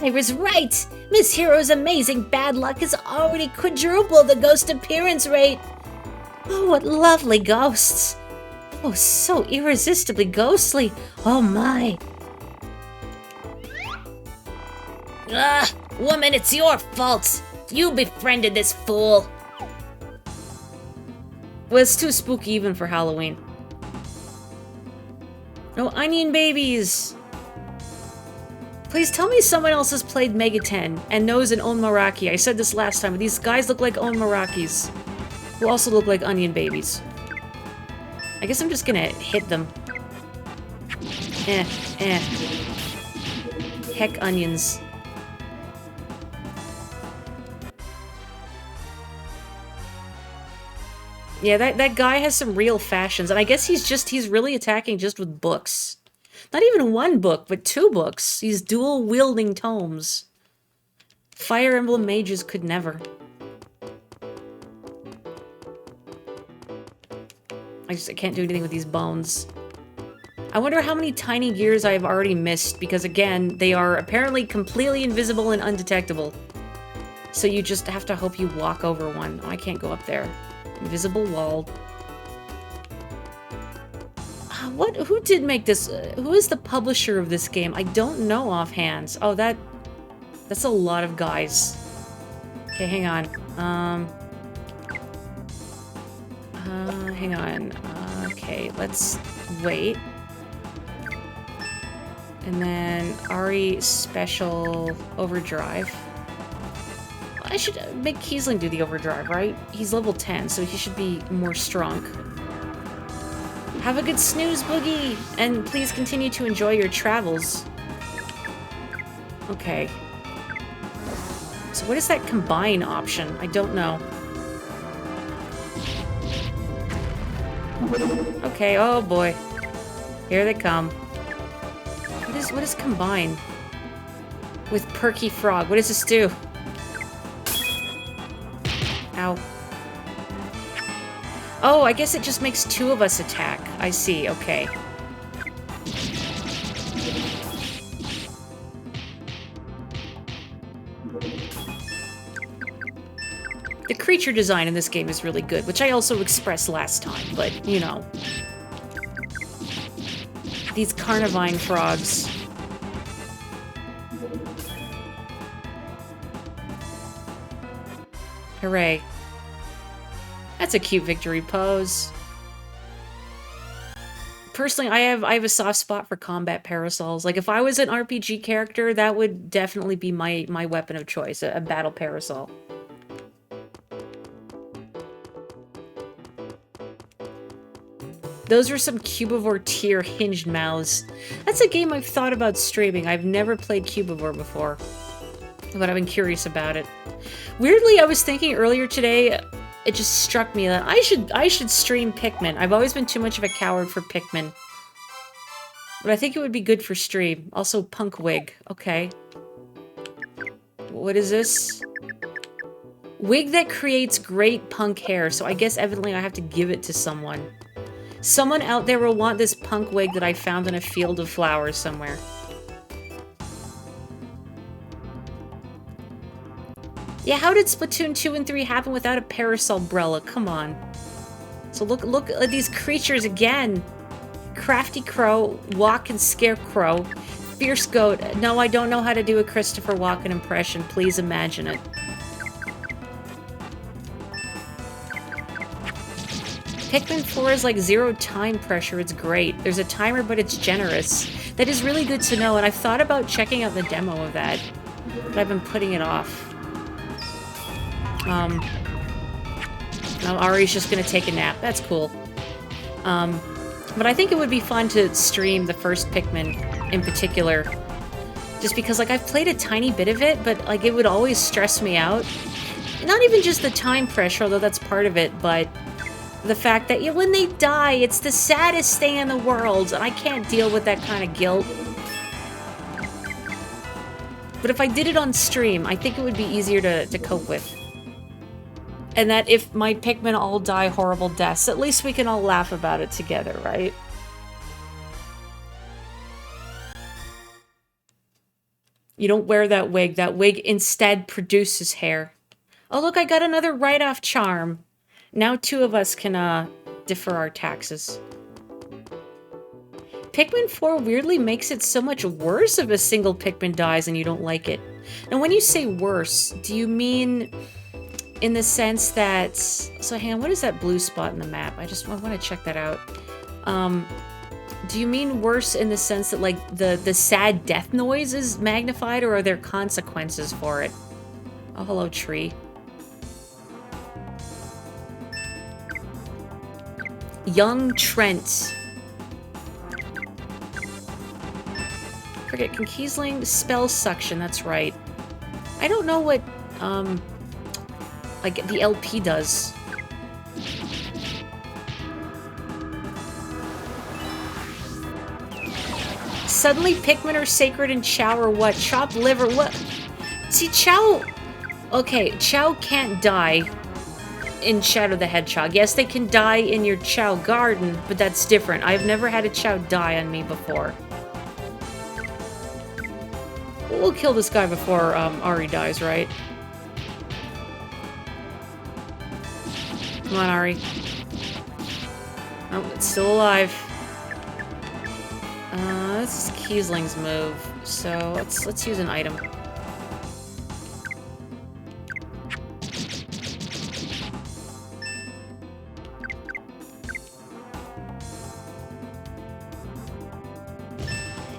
I was right! Miss Hero's amazing bad luck has already quadrupled the ghost appearance rate! Oh, what lovely ghosts! Oh, so irresistibly ghostly! Oh my! Ah, woman, it's your fault! You befriended this fool! Well, it's too spooky even for Halloween. No onion babies! Please tell me someone else has played Mega 10 and knows an Onmaraki. I said this last time, but these guys look like Onmarakis, who also look like onion babies. I guess I'm just gonna hit them. Heck onions. Yeah, that guy has some real fashions, and I guess he's really attacking just with books. Not even 1 book, but 2 books. These dual-wielding tomes. Fire Emblem mages could never. I can't do anything with these bones. I wonder how many tiny gears I've already missed, because again, they are apparently completely invisible and undetectable. So you just have to hope you walk over one. Oh, I can't go up there. Invisible wall. Who did make this? Who is the publisher of this game? I don't know offhand. Oh, that's a lot of guys. Okay, hang on. Hang on. Okay, let's wait. And then Ari Special Overdrive. I should make Kiesling do the overdrive, right? He's level 10, so he should be more strong. Have a good snooze, Boogie, and please continue to enjoy your travels. Okay. So what is that combine option? I don't know. Okay, oh boy. Here they come. What is combine? With Perky Frog. What does this do? Ow. Oh, I guess it just makes 2 of us attack. I see, okay. The creature design in this game is really good, which I also expressed last time, but, you know. These Carnivine frogs. Hooray. That's a cute victory pose. Personally, I have a soft spot for combat parasols. Like, if I was an RPG character, that would definitely be my weapon of choice, a battle parasol. Those are some Cubivore tier hinged mouths. That's a game I've thought about streaming. I've never played Cubivore before, but I've been curious about it. Weirdly, I was thinking earlier today, it just struck me that I should stream Pikmin. I've always been too much of a coward for Pikmin, but I think it would be good for stream. Also, Punk Wig. Okay. What is this? Wig that creates great punk hair, so I guess evidently I have to give it to someone. Someone out there will want this punk wig that I found in a field of flowers somewhere. Yeah, how did Splatoon 2 and 3 happen without a parasol umbrella? Come on. So look at these creatures again. Crafty Crow, Walking Scarecrow, Fierce Goat. No, I don't know how to do a Christopher Walken impression. Please imagine it. Pikmin 4 is like 0 time pressure. It's great. There's a timer, but it's generous. That is really good to know, and I've thought about checking out the demo of that, but I've been putting it off. Now Ari's just gonna take a nap. That's cool. But I think it would be fun to stream the first Pikmin in particular, just because, like, I've played a tiny bit of it, but, like, it would always stress me out. Not even just the time pressure, although that's part of it, but the fact that, when they die, it's the saddest thing in the world, and I can't deal with that kind of guilt. But if I did it on stream, I think it would be easier to cope with. And that if my Pikmin all die horrible deaths, at least we can all laugh about it together, right? You don't wear that wig. That wig instead produces hair. Oh, look, I got another write-off charm. Now 2 of us can, defer our taxes. Pikmin 4 weirdly makes it so much worse if a single Pikmin dies and you don't like it. And when you say worse, do you mean in the sense that... So hang on, what is that blue spot in the map? I want to check that out. Do you mean worse in the sense that, like, the sad death noise is magnified, or are there consequences for it? Oh, hello, tree. Young Trent. Forget, can Kiesling spell suction, that's right. I don't know what, like, the LP does. Suddenly Pikmin are sacred and Chow or what? Chopped liver, what? See, Chow... Okay, Chow can't die in Shadow the Hedgehog. Yes, they can die in your Chow garden, but that's different. I've never had a Chow die on me before. We'll kill this guy before Ari dies, right? Come on, Ari. Oh, it's still alive. This is Kiesling's move, so let's use an item.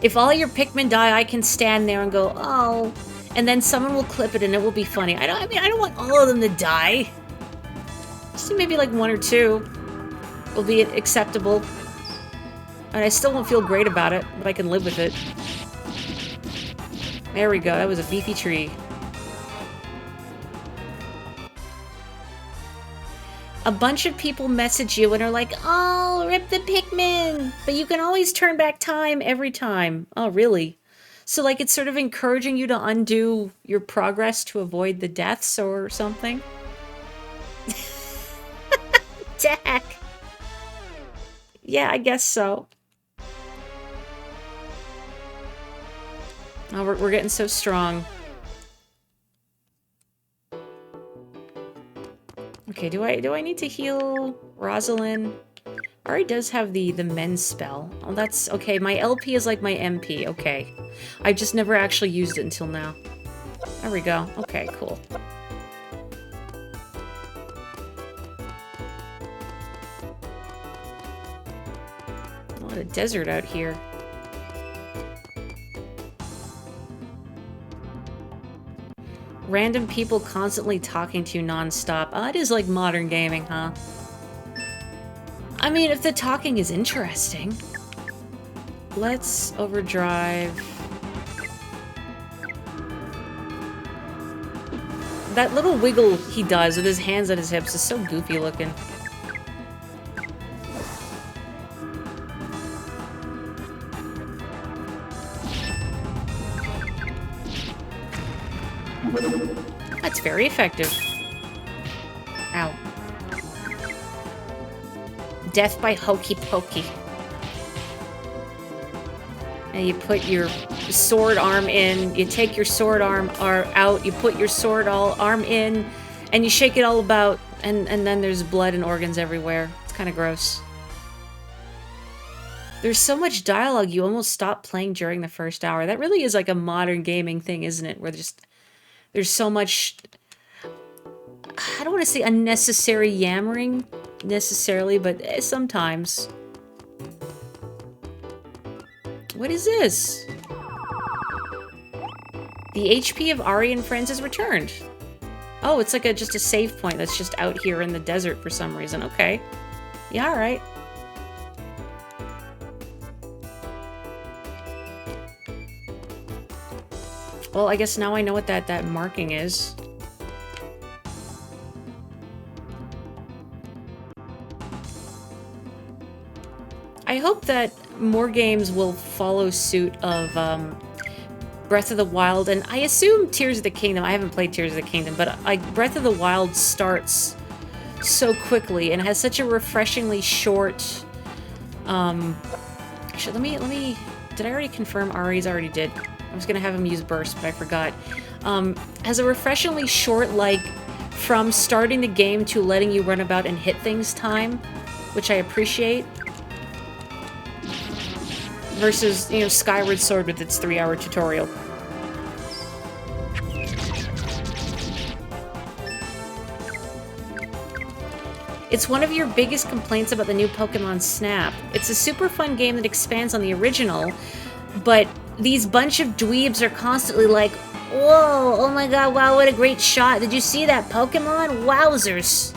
If all your Pikmin die, I can stand there and go, oh, and then someone will clip it and it will be funny. I don't want all of them to die. Just maybe like 1 or 2 will be acceptable. And I still won't feel great about it, but I can live with it. There we go, that was a beefy tree. A bunch of people message you and are like, oh, rip the Pikmin! But you can always turn back time every time. Oh, really? So, like, it's sort of encouraging you to undo your progress to avoid the deaths or something? Dak! Yeah, I guess so. Oh, we're getting so strong. Okay, do I need to heal Rosalind? Ari does have the men's spell. Oh, that's okay. My LP is like my MP. Okay. I've just never actually used it until now. There we go. Okay, cool. A lot of desert out here. Random people constantly talking to you non-stop. Oh, it is like modern gaming, huh? I mean, if the talking is interesting. Let's overdrive. That little wiggle he does with his hands on his hips is so goofy looking. That's very effective. Ow. Death by hokey pokey. And you put your sword arm in, you take your sword arm out, you put your sword arm in, and you shake it all about, and then there's blood and organs everywhere. It's kind of gross. There's so much dialogue you almost stop playing during the first hour. That really is like a modern gaming thing, isn't it? Where there's so much, I don't want to say unnecessary yammering, necessarily, but sometimes. What is this? The HP of Ari and friends is returned. Oh, it's like just a save point that's just out here in the desert for some reason. Okay. Yeah, alright. Well, I guess now I know what that marking is. I hope that more games will follow suit of Breath of the Wild, and I assume Tears of the Kingdom. I haven't played Tears of the Kingdom, but Breath of the Wild starts so quickly and has such a refreshingly short. Actually, let me. Did I already confirm Ari's already did? I was gonna have him use burst, but I forgot. Has a refreshingly short, like, from starting the game to letting you run about and hit things time, which I appreciate. Versus, you know, Skyward Sword with its 3-hour tutorial. It's one of your biggest complaints about the new Pokemon Snap. It's a super fun game that expands on the original, but these bunch of dweebs are constantly like, whoa, oh my god, wow, what a great shot. Did you see that Pokemon? Wowzers.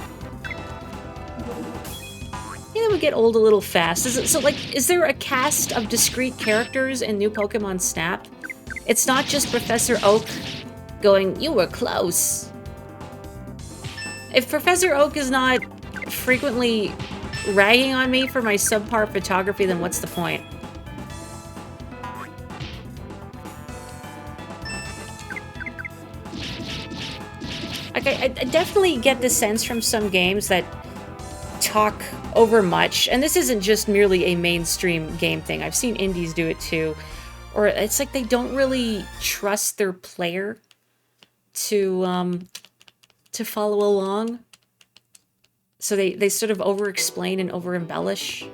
Yeah, that would get old a little fast. Is there a cast of discrete characters in new Pokemon Snap? It's not just Professor Oak going, you were close. If Professor Oak is not frequently ragging on me for my subpar photography, then what's the point? I definitely get the sense from some games that talk over much, and this isn't just merely a mainstream game thing. I've seen indies do it too, or it's like they don't really trust their player to follow along, so they sort of over-explain and over-embellish.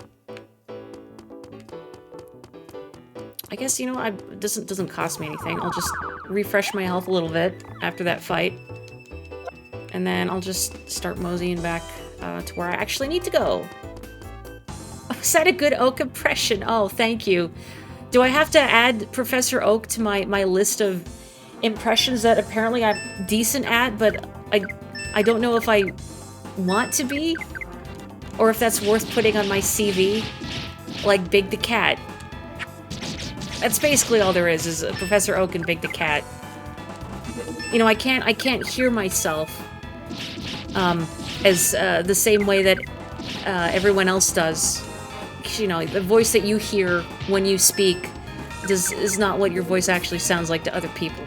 I guess, you know, it doesn't cost me anything. I'll just refresh my health a little bit after that fight. And then I'll just start moseying back to where I actually need to go. Was that a good Oak impression? Oh, thank you. Do I have to add Professor Oak to my list of impressions that apparently I'm decent at, but I don't know if I want to be? Or if that's worth putting on my CV? like Big the Cat. That's basically all there is Professor Oak and Big the Cat. You know, I can't hear myself as the same way that everyone else does. You know, the voice that you hear when you speak is not what your voice actually sounds like to other people.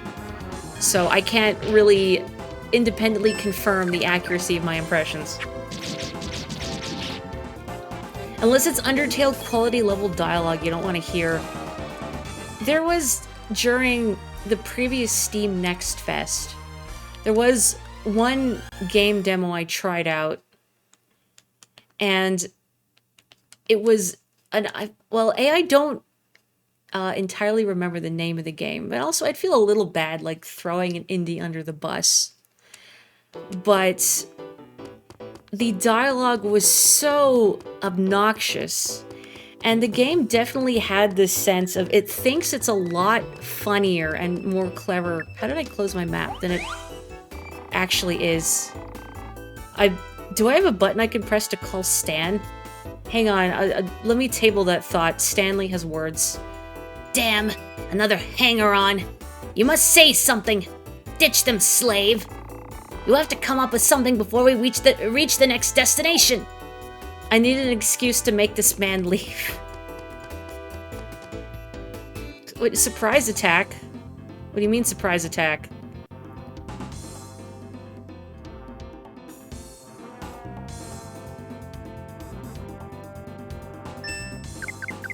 So I can't really independently confirm the accuracy of my impressions. Unless it's Undertale quality level dialogue you don't want to hear. There was, during the previous Steam Next Fest, there was one game demo I tried out, and it was I don't entirely remember the name of the game, but also I'd feel a little bad like throwing an indie under the bus. But the dialogue was so obnoxious, and the game definitely had this sense of it thinks it's a lot funnier and more clever. How did I close my map? Than it actually is. Do I have a button I can press to call Stan? Hang on, let me table that thought. Stanley has words. Damn, another hanger-on. You must say something. Ditch them, slave. You have to come up with something before we reach the next destination. I need an excuse to make this man leave. What, surprise attack? What do you mean surprise attack?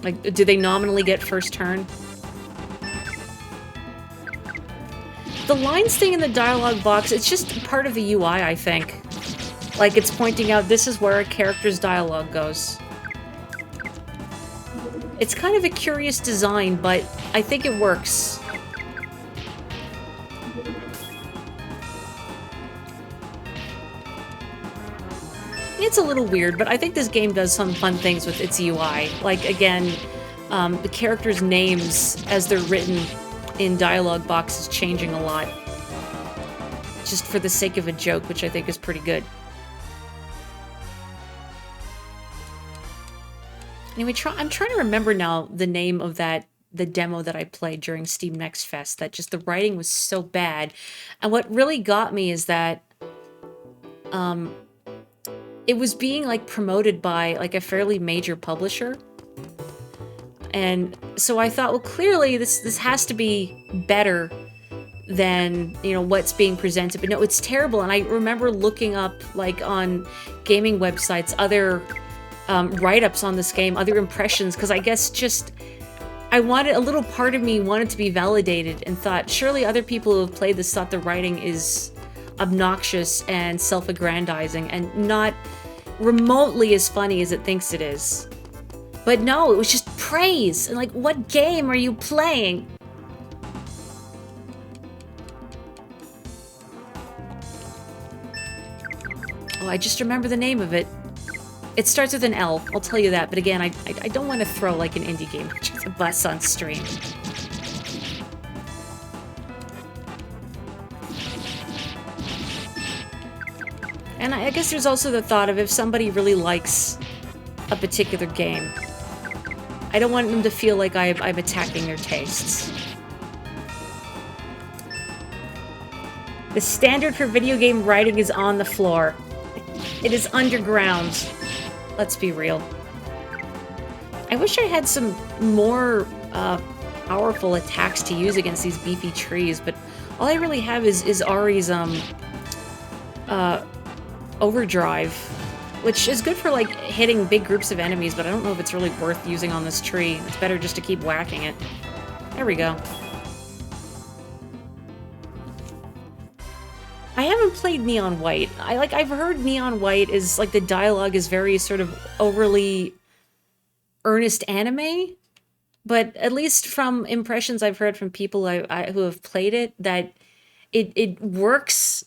Like, do they nominally get first turn? The lines thing in the dialogue box, it's just part of the UI, I think. Like, it's pointing out this is where a character's dialogue goes. It's kind of a curious design, but I think it works. It's a little weird, but I think this game does some fun things with its UI. Like, again, the characters' names, as they're written in dialogue boxes, changing a lot. Just for the sake of a joke, which I think is pretty good. Anyway, I'm trying to remember now the name of the demo that I played during Steam Next Fest, that just the writing was so bad. And what really got me is that it was being like promoted by like a fairly major publisher. And so I thought, well, clearly this has to be better than, you know, what's being presented. But no, it's terrible. And I remember looking up, like, on gaming websites, other write-ups on this game, other impressions, because I guess just a little part of me wanted to be validated and thought, surely other people who have played this thought the writing is obnoxious and self-aggrandizing and not remotely as funny as it thinks it is. But no, it was just praise. And like, what game are you playing? Oh, I just remember the name of it. It starts with an L, I'll tell you that. But again, I don't want to throw like an indie game, which is a bus on stream. And I guess there's also the thought of if somebody really likes a particular game, I don't want them to feel like I'm attacking their tastes. The standard for video game writing is on the floor. It is underground. Let's be real. I wish I had some more powerful attacks to use against these beefy trees, but all I really have is Ari's overdrive, which is good for like hitting big groups of enemies, but I don't know if it's really worth using on this tree. It's better just to keep whacking it. There we go. I haven't played Neon White. I've heard Neon White is like the dialogue is very sort of overly earnest anime, but at least from impressions I've heard from people who have played it, that it works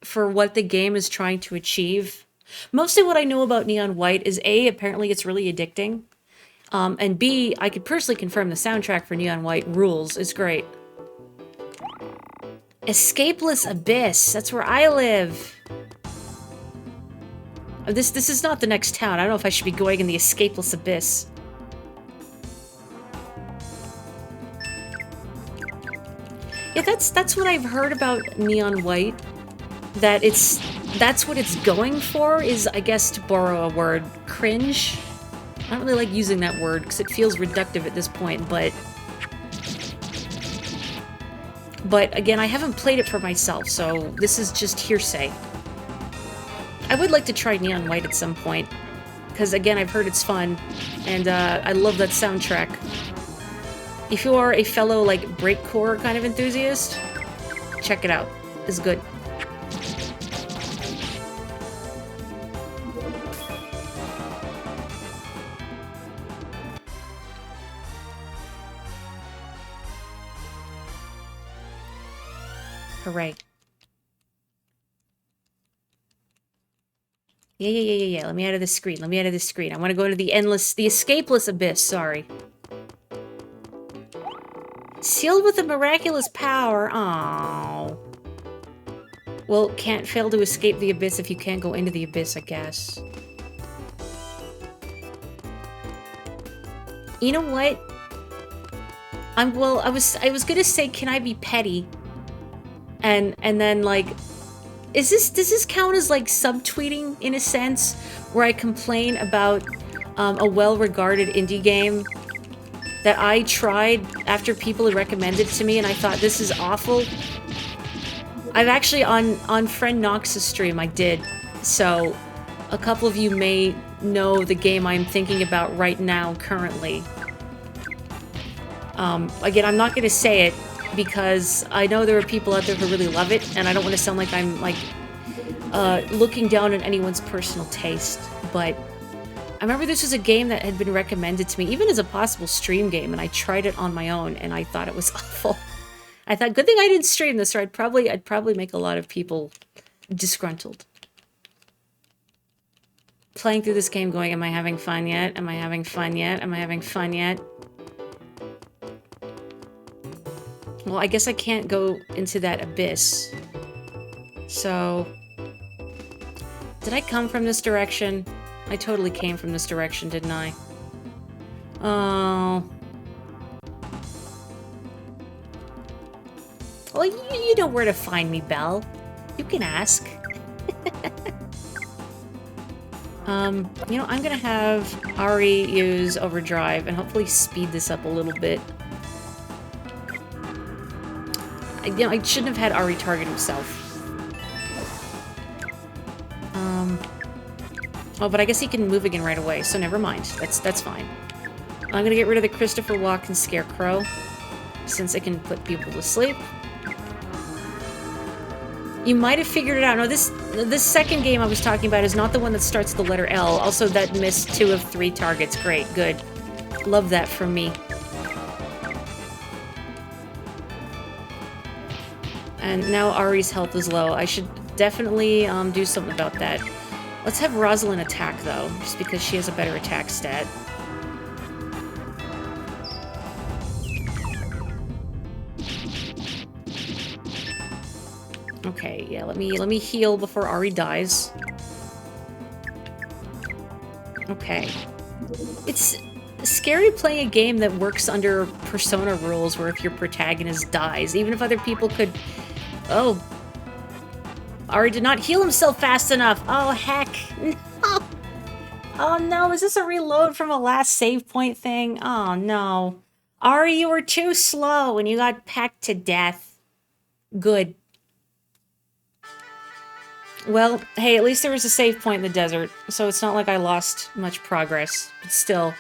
for what the game is trying to achieve. Mostly what I know about Neon White is A, apparently it's really addicting, and B, I could personally confirm the soundtrack for Neon White rules. It's great. Escapeless Abyss, that's where I live. This is not the next town. I don't know if I should be going in the Escapeless Abyss. Yeah, that's what I've heard about Neon White. That's what it's going for, is, I guess, to borrow a word, cringe. I don't really like using that word because it feels reductive at this point, but again, I haven't played it for myself, so this is just hearsay. I would like to try Neon White at some point, because again, I've heard it's fun, and I love that soundtrack. If you are a fellow, like, breakcore kind of enthusiast, check it out. It's good. Hooray. Yeah. Let me out of this screen. Let me out of this screen. I want to go to the escapeless abyss, sorry. Sealed with a miraculous power. Aww. Well, can't fail to escape the abyss if you can't go into the abyss, I guess. You know what? I was gonna say, can I be petty? And then, like, does this count as, like, subtweeting, in a sense? Where I complain about a well-regarded indie game that I tried after people had recommended it to me, and I thought, this is awful. I've actually, on Friend Nox's stream, I did. So, a couple of you may know the game I'm thinking about right now, currently. Again, I'm not gonna say it, because I know there are people out there who really love it, and I don't want to sound like I'm, like, looking down on anyone's personal taste, but I remember this was a game that had been recommended to me, even as a possible stream game, and I tried it on my own, and I thought it was awful. I thought, good thing I didn't stream this, or I'd probably make a lot of people disgruntled. Playing through this game going, am I having fun yet? Am I having fun yet? Am I having fun yet? Well, I guess I can't go into that abyss. So, did I come from this direction? I totally came from this direction, didn't I? Oh. Well, you know where to find me, Belle. You can ask. You know, I'm gonna have Ari use Overdrive and hopefully speed this up a little bit. You know, I shouldn't have had Ari target himself. Oh, but I guess he can move again right away, so never mind. That's fine. I'm gonna get rid of the Christopher Walken Scarecrow, since it can put people to sleep. You might have figured it out. No, this second game I was talking about is not the one that starts with the letter L. Also, that missed 2 of 3 targets. Great, good. Love that from me. And now Ari's health is low. I should definitely do something about that. Let's have Rosalind attack, though, just because she has a better attack stat. Okay, yeah, let me heal before Ari dies. Okay. It's scary playing a game that works under Persona rules, where if your protagonist dies, even if other people could... Oh. Ari did not heal himself fast enough. Oh, heck. No. Oh, no. Is this a reload from a last save point thing? Oh, no. Ari, you were too slow and you got pecked to death. Good. Well, hey, at least there was a save point in the desert, so it's not like I lost much progress. But still,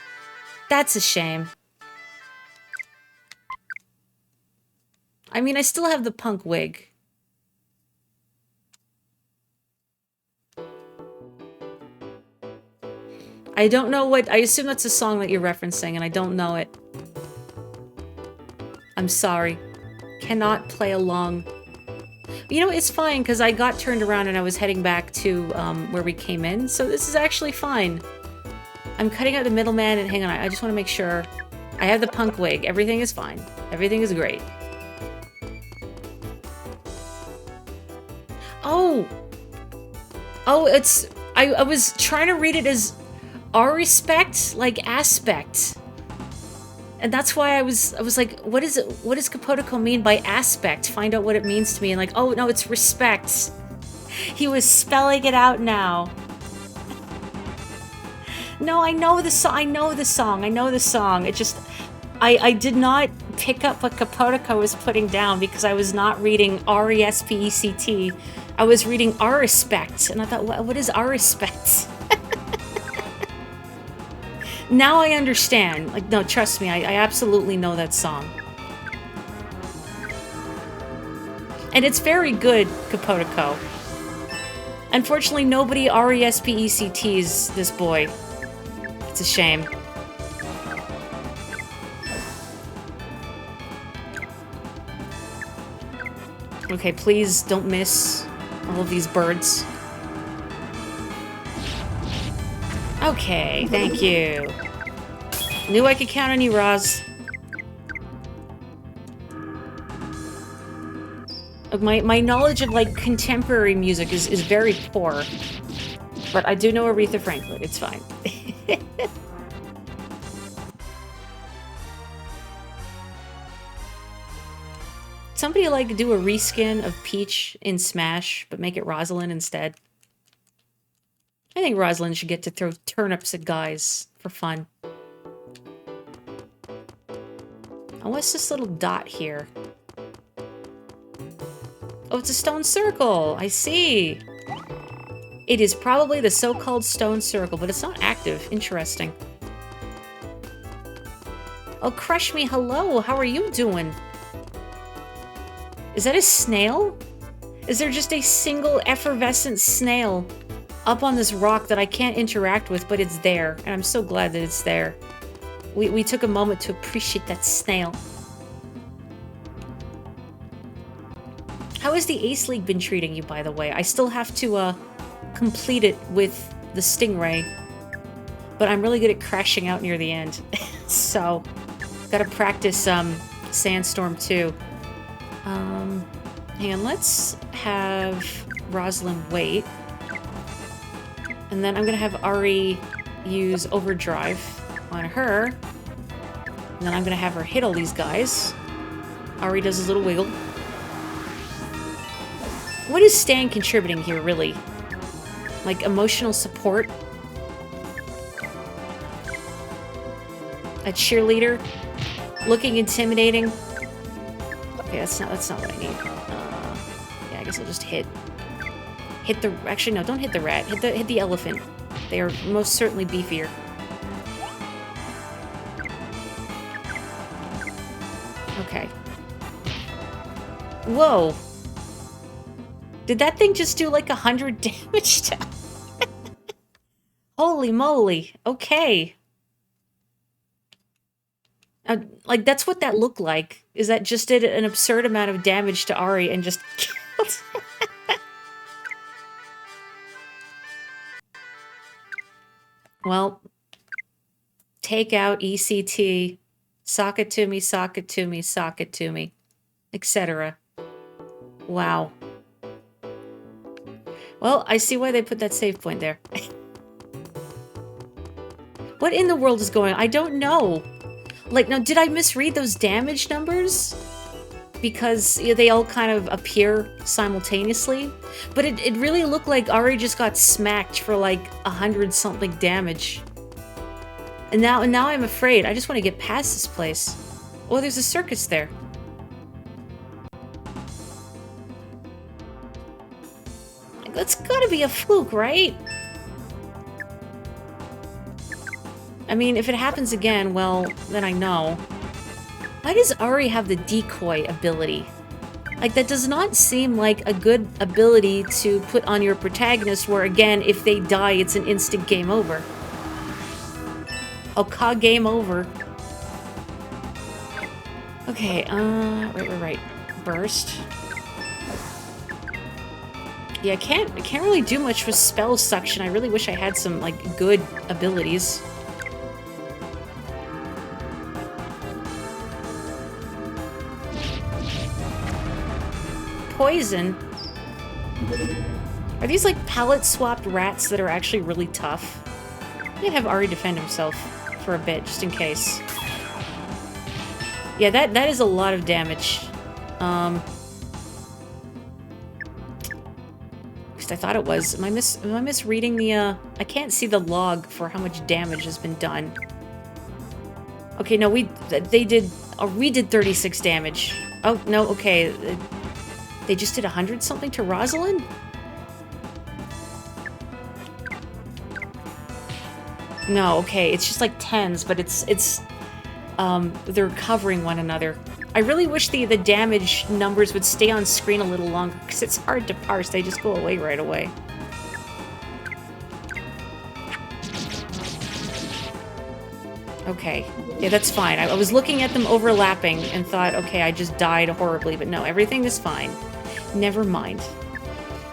that's a shame. I mean, I still have the punk wig. I don't know what... I assume that's a song that you're referencing, and I don't know it. I'm sorry. Cannot play along. You know, it's fine, because I got turned around and I was heading back to where we came in, so this is actually fine. I'm cutting out the middleman, and hang on, I just want to make sure. I have the punk wig. Everything is fine. Everything is great. Oh! Oh, it's... I was trying to read it as... respect, like aspect. And that's why I was like, what is it? What does Kapotoko mean by aspect? Find out what it means to me. And like, oh no, it's respect. He was spelling it out now. No, I know the song. I know the song. I know the song. It just, I did not pick up what Kapotoko was putting down because I was not reading R-E-S-P-E-C-T. I was reading R-Respect. And I thought, what is R-Respect? Now I understand. Like, no, trust me, I absolutely know that song. And it's very good, Kapotoko. Unfortunately, nobody R-E-S-P-E-C-T's this boy. It's a shame. Okay, please don't miss all of these birds. Okay, thank you. Knew I could count on you, Roz. My knowledge of, like, contemporary music is very poor. But I do know Aretha Franklin, it's fine. Somebody, like, do a reskin of Peach in Smash, but make it Rosalind instead. I think Rosalind should get to throw turnips at guys for fun. Oh, what's this little dot here? Oh, it's a stone circle! I see! It is probably the so-called stone circle, but it's not active. Interesting. Oh, Crush Me, hello! How are you doing? Is that a snail? Is there just a single effervescent snail up on this rock that I can't interact with, but it's there, and I'm so glad that it's there. We took a moment to appreciate that snail. How has the Ace League been treating you, by the way? I still have to, complete it with the Stingray, but I'm really good at crashing out near the end. So, gotta practice, Sandstorm too. Hang on, let's have Rosalind wait. And then I'm gonna have Ari use Overdrive on her. And then I'm gonna have her hit all these guys. Ari does his little wiggle. What is Stan contributing here, really? Like, emotional support? A cheerleader? Looking intimidating? Okay, that's not what I need. Yeah, I guess I'll just hit the... Actually, no, don't hit the rat. Hit the elephant. They are most certainly beefier. Okay. Whoa. Did that thing just do like 100 damage to... Holy moly. Okay. Like, that's what that looked like. Is that just did an absurd amount of damage to Ari and just killed... Well, take out ECT, sock it to me, sock it to me, sock it to me, etc. Wow. Well, I see why they put that save point there. What in the world is going on? I don't know. Like, now, did I misread those damage numbers? Because they all kind of appear simultaneously. But it really looked like Ari just got smacked for like 100-something damage. And now I'm afraid. I just want to get past this place. Oh, there's a circus there. That's gotta be a fluke, right? I mean, if it happens again, well, then I know. Why does Ari have the decoy ability? Like, that does not seem like a good ability to put on your protagonist where, again, if they die, it's an instant game over. Okage game over. Okay, right. Burst. Yeah, I can't really do much with spell suction. I really wish I had some, like, good abilities. Poison? Are these, like, palette-swapped rats that are actually really tough? I'm gonna have Ari defend himself for a bit, just in case. Yeah, that is a lot of damage. At least I thought it was. Am I misreading the, I can't see the log for how much damage has been done. Okay, no, we did 36 damage. Oh, no, okay. They just did 100 something to Rosalind? No, okay, it's just like tens, but they're covering one another. I really wish the damage numbers would stay on screen a little longer, because it's hard to parse. They just go away right away. Okay. Yeah, that's fine. I was looking at them overlapping and thought, okay, I just died horribly, but no, everything is fine. Never mind.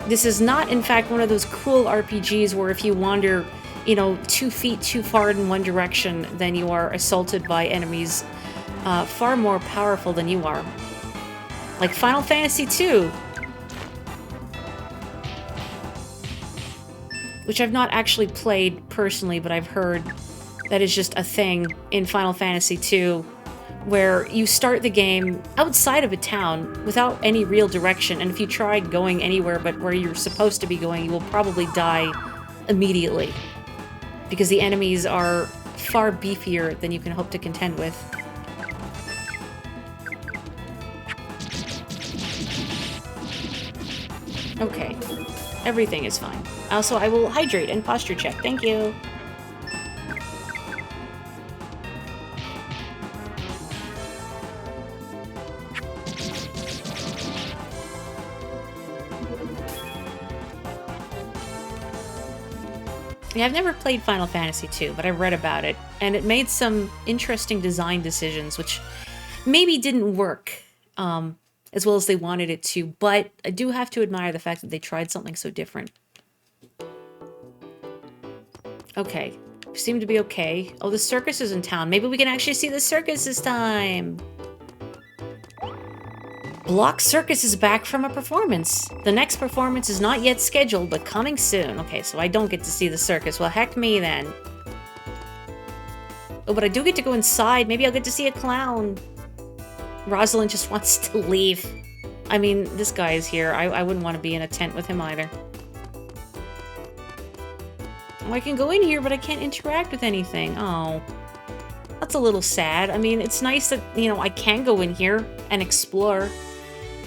This is not, in fact, one of those cool RPGs where if you wander, you know, 2 feet too far in one direction, then you are assaulted by enemies far more powerful than you are. Like Final Fantasy II. Which I've not actually played personally, but I've heard that is just a thing in Final Fantasy II, where you start the game outside of a town without any real direction, and if you try going anywhere but where you're supposed to be going, you will probably die immediately. Because the enemies are far beefier than you can hope to contend with. Okay. Everything is fine. Also, I will hydrate and posture check. Thank you. Yeah, I've never played Final Fantasy II, but I've read about it, and it made some interesting design decisions, which maybe didn't work as well as they wanted it to, but I do have to admire the fact that they tried something so different. Okay, we seem to be okay. Oh, the circus is in town. Maybe we can actually see the circus this time. Block Circus is back from a performance. The next performance is not yet scheduled, but coming soon. Okay, so I don't get to see the circus. Well, heck me then. Oh, but I do get to go inside. Maybe I'll get to see a clown. Rosalind just wants to leave. I mean, this guy is here. I wouldn't want to be in a tent with him either. Oh, I can go in here, but I can't interact with anything. Oh. That's a little sad. I mean, it's nice that, you know, I can go in here and explore.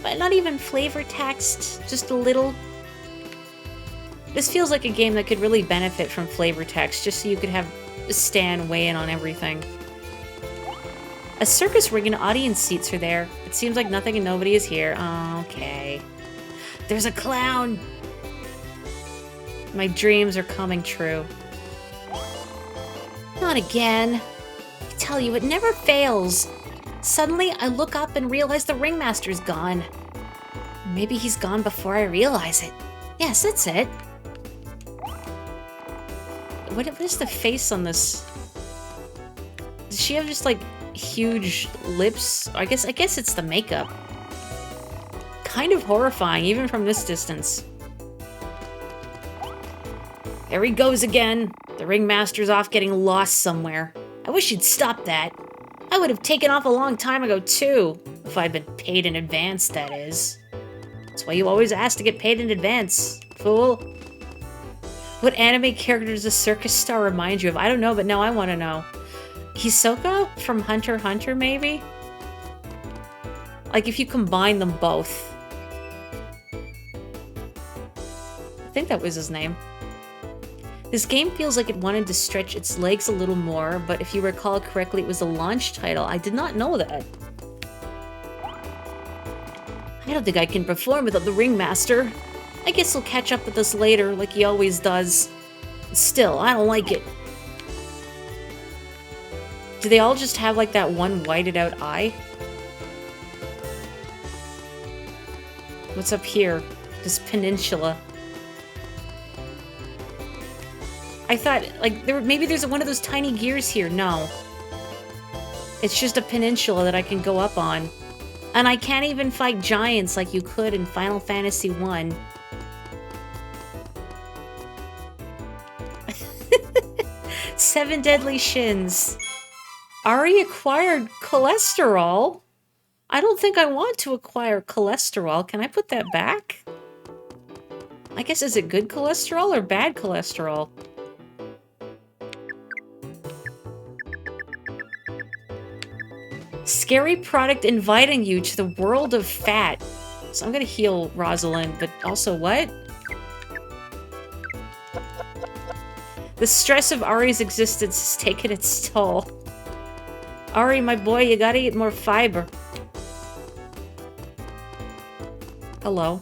But not even flavor text, just a little. This feels like a game that could really benefit from flavor text, just so you could have Stan weigh in on everything. A circus ring and audience seats are there. It seems like nothing and nobody is here. Oh, okay. There's a clown! My dreams are coming true. Not again. I tell you, it never fails. Suddenly, I look up and realize the ringmaster's gone. Maybe he's gone before I realize it. Yes, that's it. What is the face on this? Does she have just, like, huge lips? I guess it's the makeup. Kind of horrifying, even from this distance. There he goes again. The ringmaster's off getting lost somewhere. I wish he'd stop that. I would have taken off a long time ago, too. If I'd been paid in advance, that is. That's why you always ask to get paid in advance, fool. What anime character does a circus star remind you of? I don't know, but now I want to know. Hisoka from Hunter x Hunter, maybe? Like, if you combine them both. I think that was his name. This game feels like it wanted to stretch its legs a little more, but if you recall correctly, it was a launch title. I did not know that. I don't think I can perform without the ringmaster. I guess he'll catch up with us later, like he always does. Still, I don't like it. Do they all just have, like, that one whited out eye? What's up here? This peninsula. I thought, like, maybe there's one of those tiny gears here. No. It's just a peninsula that I can go up on. And I can't even fight giants like you could in Final Fantasy I. Seven deadly shins. Ari acquired cholesterol. I don't think I want to acquire cholesterol. Can I put that back? I guess, is it good cholesterol or bad cholesterol? Scary product inviting you to the world of fat. So I'm gonna heal Rosalind, but also what? The stress of Ari's existence has taken its toll. Ari, my boy, you gotta eat more fiber. Hello.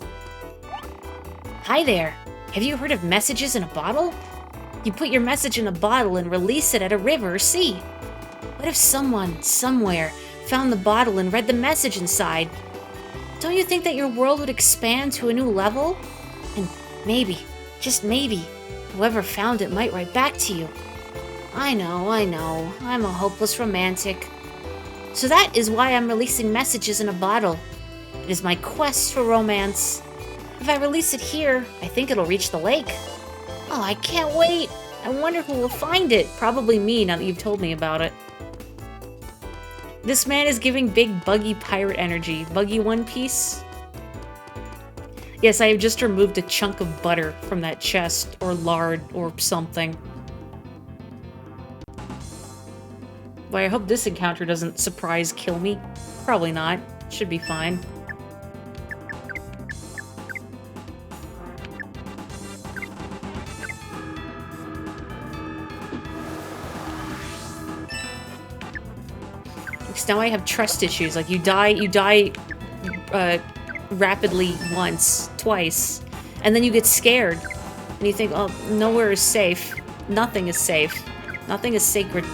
Hi there. Have you heard of messages in a bottle? You put your message in a bottle and release it at a river or sea. What if someone, somewhere, found the bottle and read the message inside? Don't you think that your world would expand to a new level? And maybe, just maybe, whoever found it might write back to you. I know, I'm a hopeless romantic. So that is why I'm releasing messages in a bottle. It is my quest for romance. If I release it here, I think it'll reach the lake. Oh, I can't wait. I wonder who will find it. Probably me, now that you've told me about it. This man is giving big buggy pirate energy. Buggy One Piece? Yes, I have just removed a chunk of butter from that chest, or lard, or something. But I hope this encounter doesn't surprise kill me. Probably not. Should be fine. Now I have trust issues. Like, you die rapidly once, twice, and then you get scared. And you think, oh, nowhere is safe. Nothing is safe. Nothing is sacred.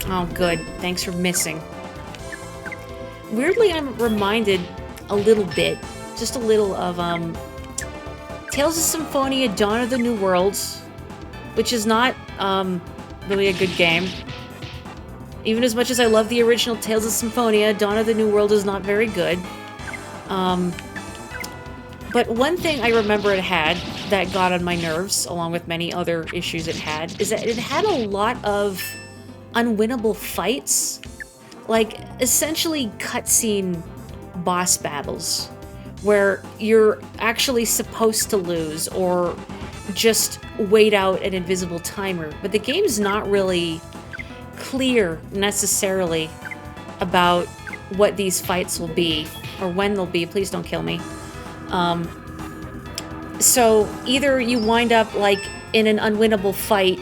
Oh, good. Thanks for missing. Weirdly, I'm reminded a little bit, just a little, of, Tales of Symphonia, Dawn of the New Worlds, which is not, really a good game. Even as much as I love the original Tales of Symphonia, Dawn of the New World is not very good. But one thing I remember it had that got on my nerves, along with many other issues it had, is that it had a lot of unwinnable fights. Like, essentially cutscene boss battles, where you're actually supposed to lose, or just wait out an invisible timer. But the game's not really clear, necessarily, about what these fights will be, or when they'll be. Please don't kill me. So either you wind up, like, in an unwinnable fight,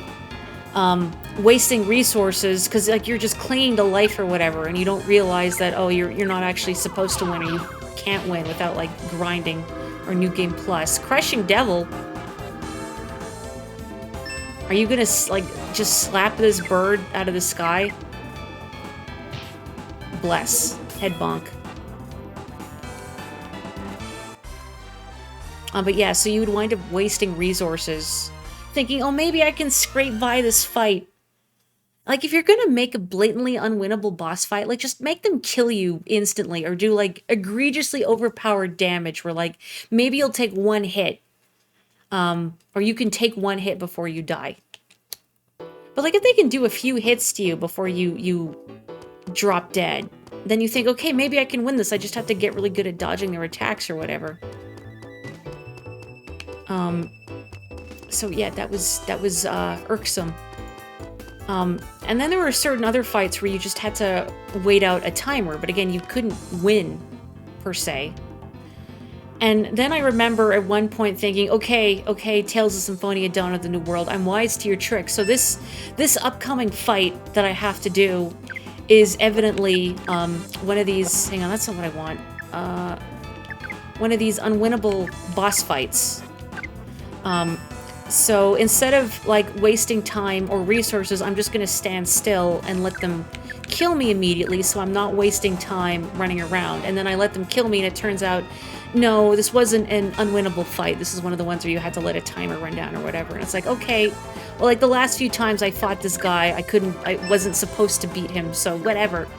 wasting resources, because, like, you're just clinging to life or whatever, and you don't realize that, oh, you're not actually supposed to win, or you can't win without, like, grinding, or New Game Plus. Crushing Devil? Are you gonna, like, just slap this bird out of the sky? Bless. Head bonk. But yeah, so you would wind up wasting resources, thinking, oh, maybe I can scrape by this fight. Like, if you're gonna make a blatantly unwinnable boss fight, like, just make them kill you instantly, or do, like, egregiously overpowered damage, where, like, maybe you'll take one hit. Or you can take one hit before you die. But, like, if they can do a few hits to you before you drop dead, then you think, okay, maybe I can win this, I just have to get really good at dodging their attacks or whatever. So yeah, that was irksome. And then there were certain other fights where you just had to wait out a timer, but again, you couldn't win, per se. And then I remember at one point thinking, okay, Tales of Symphonia, Dawn of the New World, I'm wise to your tricks. So this upcoming fight that I have to do is evidently one of these, hang on, that's not what I want. One of these unwinnable boss fights. So instead of, like, wasting time or resources, I'm just gonna stand still and let them kill me immediately, so I'm not wasting time running around. And then I let them kill me, and it turns out, no, this wasn't an unwinnable fight. This is one of the ones where you had to let a timer run down or whatever. And it's like, okay, well, like, the last few times I fought this guy, I wasn't supposed to beat him, so whatever.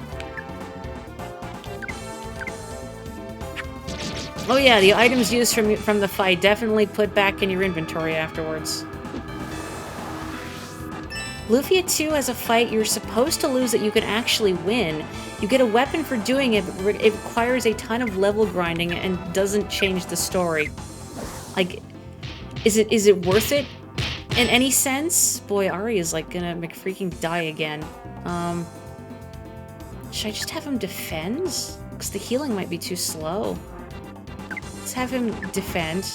Oh yeah, the items used from the fight definitely put back in your inventory afterwards. Lufia 2 has a fight you're supposed to lose that you can actually win. You get a weapon for doing it, but it requires a ton of level grinding and doesn't change the story. Like, is it worth it in any sense? Boy, Ari is like gonna McFreaking die again. Should I just have him defend? Because the healing might be too slow. Let's have him defend.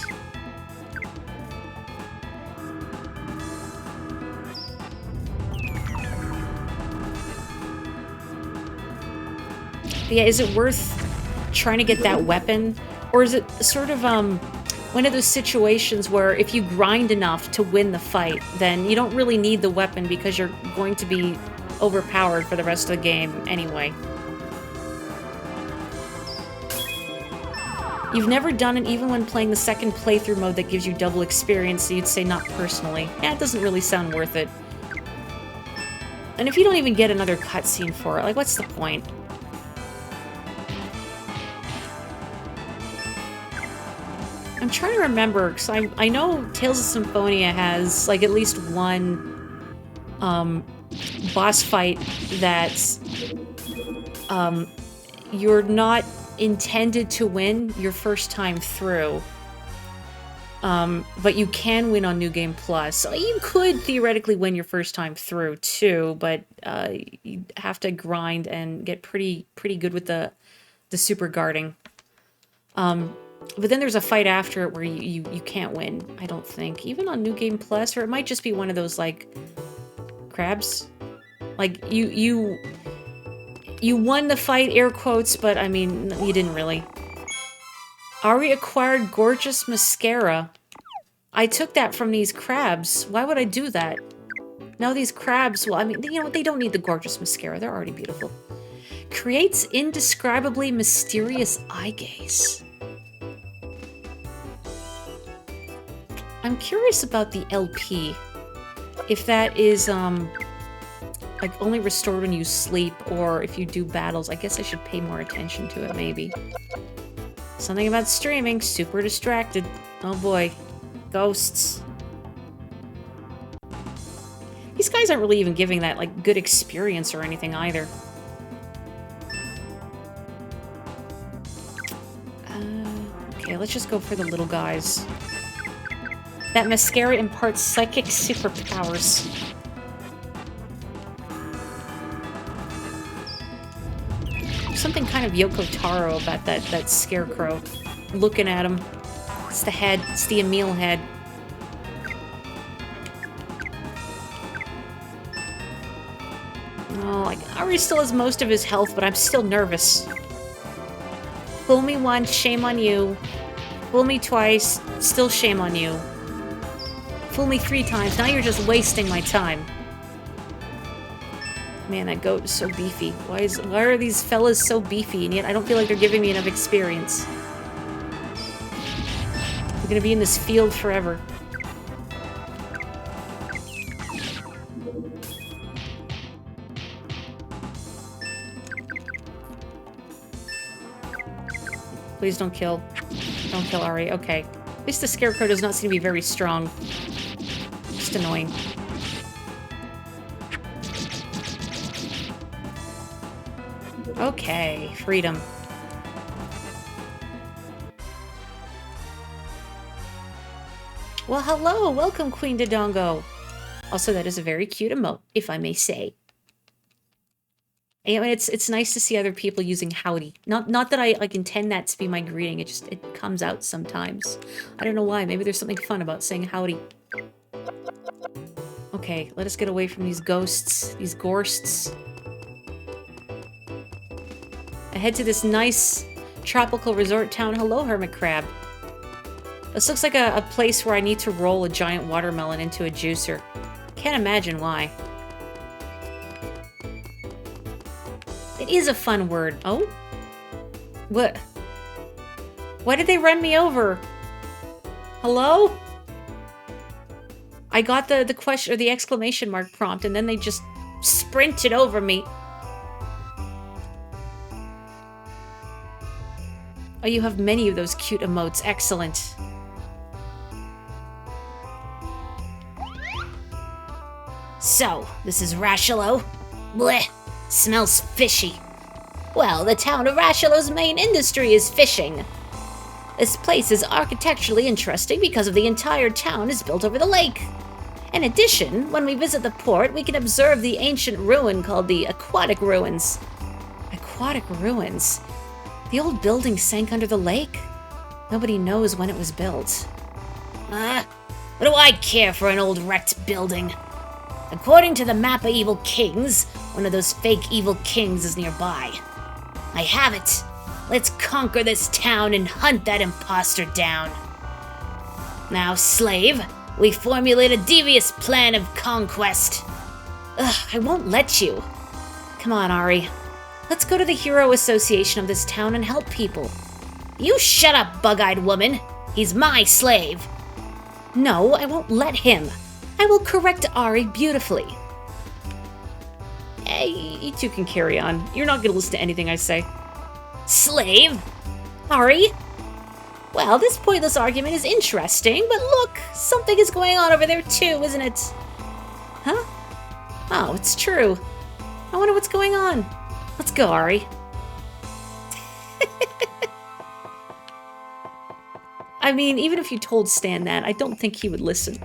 But yeah, is it worth trying to get that weapon? Or is it sort of, one of those situations where if you grind enough to win the fight, then you don't really need the weapon because you're going to be overpowered for the rest of the game anyway. You've never done it even when playing the second playthrough mode that gives you double experience, so you'd say not personally. Yeah, it doesn't really sound worth it. And if you don't even get another cutscene for it, like, what's the point? I'm trying to remember, because I know Tales of Symphonia has, like, at least one, boss fight that's, you're not intended to win your first time through. But you can win on New Game Plus. So you could theoretically win your first time through, too, but, you have to grind and get pretty good with the super guarding. But then there's a fight after it where you can't win, I don't think. Even on New Game Plus, or it might just be one of those, like, crabs. Like, you won the fight, air quotes, but, I mean, you didn't really. Ari acquired gorgeous mascara. I took that from these crabs. Why would I do that? Now these crabs, well, I mean, you know, they don't need the gorgeous mascara. They're already beautiful. Creates indescribably mysterious eye gaze. I'm curious about the LP. If that is, like, only restored when you sleep, or if you do battles. I guess I should pay more attention to it, maybe. Something about streaming. Super distracted. Oh boy. Ghosts. These guys aren't really even giving that, like, good experience or anything, either. Okay, let's just go for the little guys. That mascara imparts psychic superpowers. There's something kind of Yoko Taro about that scarecrow. Looking at him. It's the head. It's the Emil head. Oh, like, Ari still has most of his health, but I'm still nervous. Fool me once, shame on you. Fool me twice, still shame on you. Fool me 3 times, now you're just wasting my time. Man, that goat is so beefy. Why are these fellas so beefy, and yet I don't feel like they're giving me enough experience? I'm gonna be in this field forever. Please don't kill. Don't kill Ari. Okay. At least the scarecrow does not seem to be very strong. Just annoying. Okay. Freedom. Well, hello! Welcome, Queen Dodongo! Also, that is a very cute emote, if I may say. And it's nice to see other people using howdy. Not that I, like, intend that to be my greeting, it comes out sometimes. I don't know why, maybe there's something fun about saying howdy. Okay, let us get away from these ghosts, these gorsts. I head to this nice tropical resort town. Hello, Hermit Crab. This looks like a place where I need to roll a giant watermelon into a juicer. Can't imagine why. It is a fun word. Oh? What? Why did they run me over? Hello? I got the question, or the exclamation mark prompt, and then they just sprinted over me. Oh, you have many of those cute emotes. Excellent. So, this is Rashalo? Bleh, smells fishy. Well, the town of Rashalo's main industry is fishing. This place is architecturally interesting because of the entire town is built over the lake. In addition, when we visit the port, we can observe the ancient ruin called the Aquatic Ruins. Aquatic ruins? The old building sank under the lake? Nobody knows when it was built. What do I care for an old wrecked building? According to the map of evil kings, one of those fake evil kings is nearby. I have it. Let's conquer this town and hunt that imposter down. Now, slave, we formulate a devious plan of conquest. I won't let you. Come on, Ari. Let's go to the Hero Association of this town and help people. You shut up, bug-eyed woman. He's my slave. No, I won't let him. I will correct Ari beautifully. Hey, you two can carry on. You're not going to listen to anything I say. Slave? Ari? Well, this pointless argument is interesting, but look, something is going on over there too, isn't it? Huh? Oh, it's true. I wonder what's going on. Let's go, Ari. I mean, even if you told Stan that, I don't think he would listen.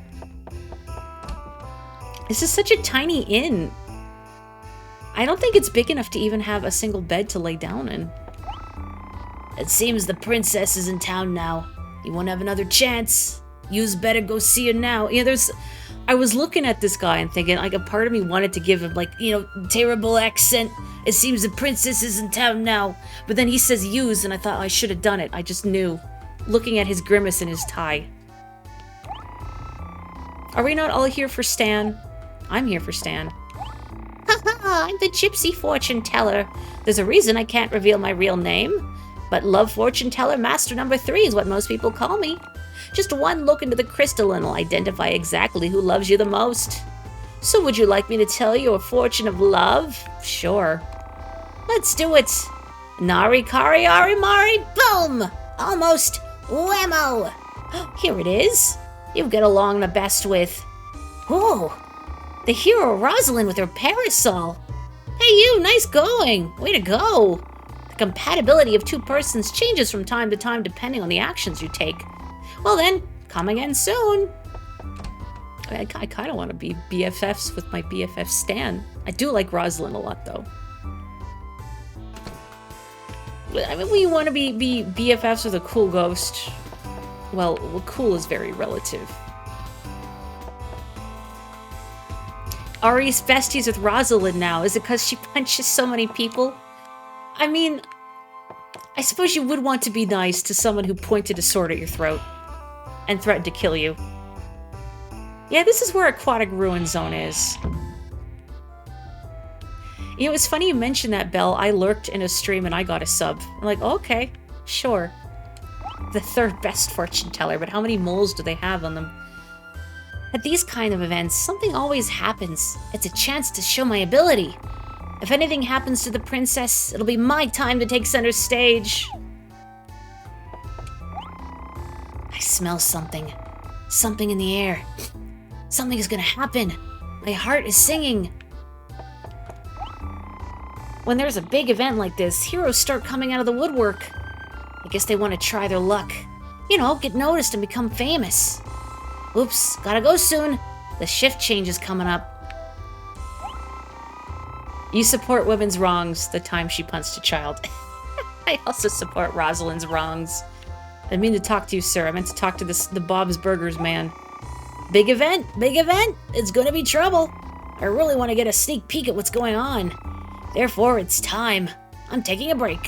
This is such a tiny inn. I don't think it's big enough to even have a single bed to lay down in. It seems the princess is in town now. You won't have another chance. You's better go see her now. Yeah, I was looking at this guy and thinking, like, a part of me wanted to give him, like, terrible accent. It seems the princess is in town now. But then he says use, and I thought I should have done it. I just knew. Looking at his grimace and his tie. Are we not all here for Stan? I'm here for Stan. Haha, I'm the gypsy fortune teller. There's a reason I can't reveal my real name. But Love Fortune Teller Master Number 3 is what most people call me. Just one look into the crystal and will identify exactly who loves you the most. So would you like me to tell you a fortune of love? Sure. Let's do it. Nari kari ari mari boom! Almost whammo! Here it is. You get along the best with... Whoa! The hero Rosalind with her parasol. Hey you, nice going. Way to go. The compatibility of two persons changes from time to time depending on the actions you take. Well then, come again soon. I kind of want to be BFFs with my BFF Stan. I do like Rosalind a lot though. I mean, we want to be BFFs with a cool ghost. Well, cool is very relative. Ari's besties with Rosalind now. Is it because she punches so many people? I mean, I suppose you would want to be nice to someone who pointed a sword at your throat and threatened to kill you. Yeah, this is where Aquatic Ruin Zone is. You know, it's funny you mentioned that, Belle. I lurked in a stream and I got a sub. I'm like, okay, sure. The third best fortune teller, but how many moles do they have on them? At these kind of events, something always happens. It's a chance to show my ability. If anything happens to the princess, it'll be my time to take center stage. I smell something. Something in the air. Something is gonna happen. My heart is singing. When there's a big event like this, heroes start coming out of the woodwork. I guess they want to try their luck. You know, get noticed and become famous. Oops, gotta go soon. The shift change is coming up. You support women's wrongs the time she punched a child. I also support Rosalind's wrongs. I didn't mean to talk to you, sir. I meant to talk to the Bob's Burgers man. Big event, big event. It's gonna be trouble. I really want to get a sneak peek at what's going on. Therefore, it's time. I'm taking a break.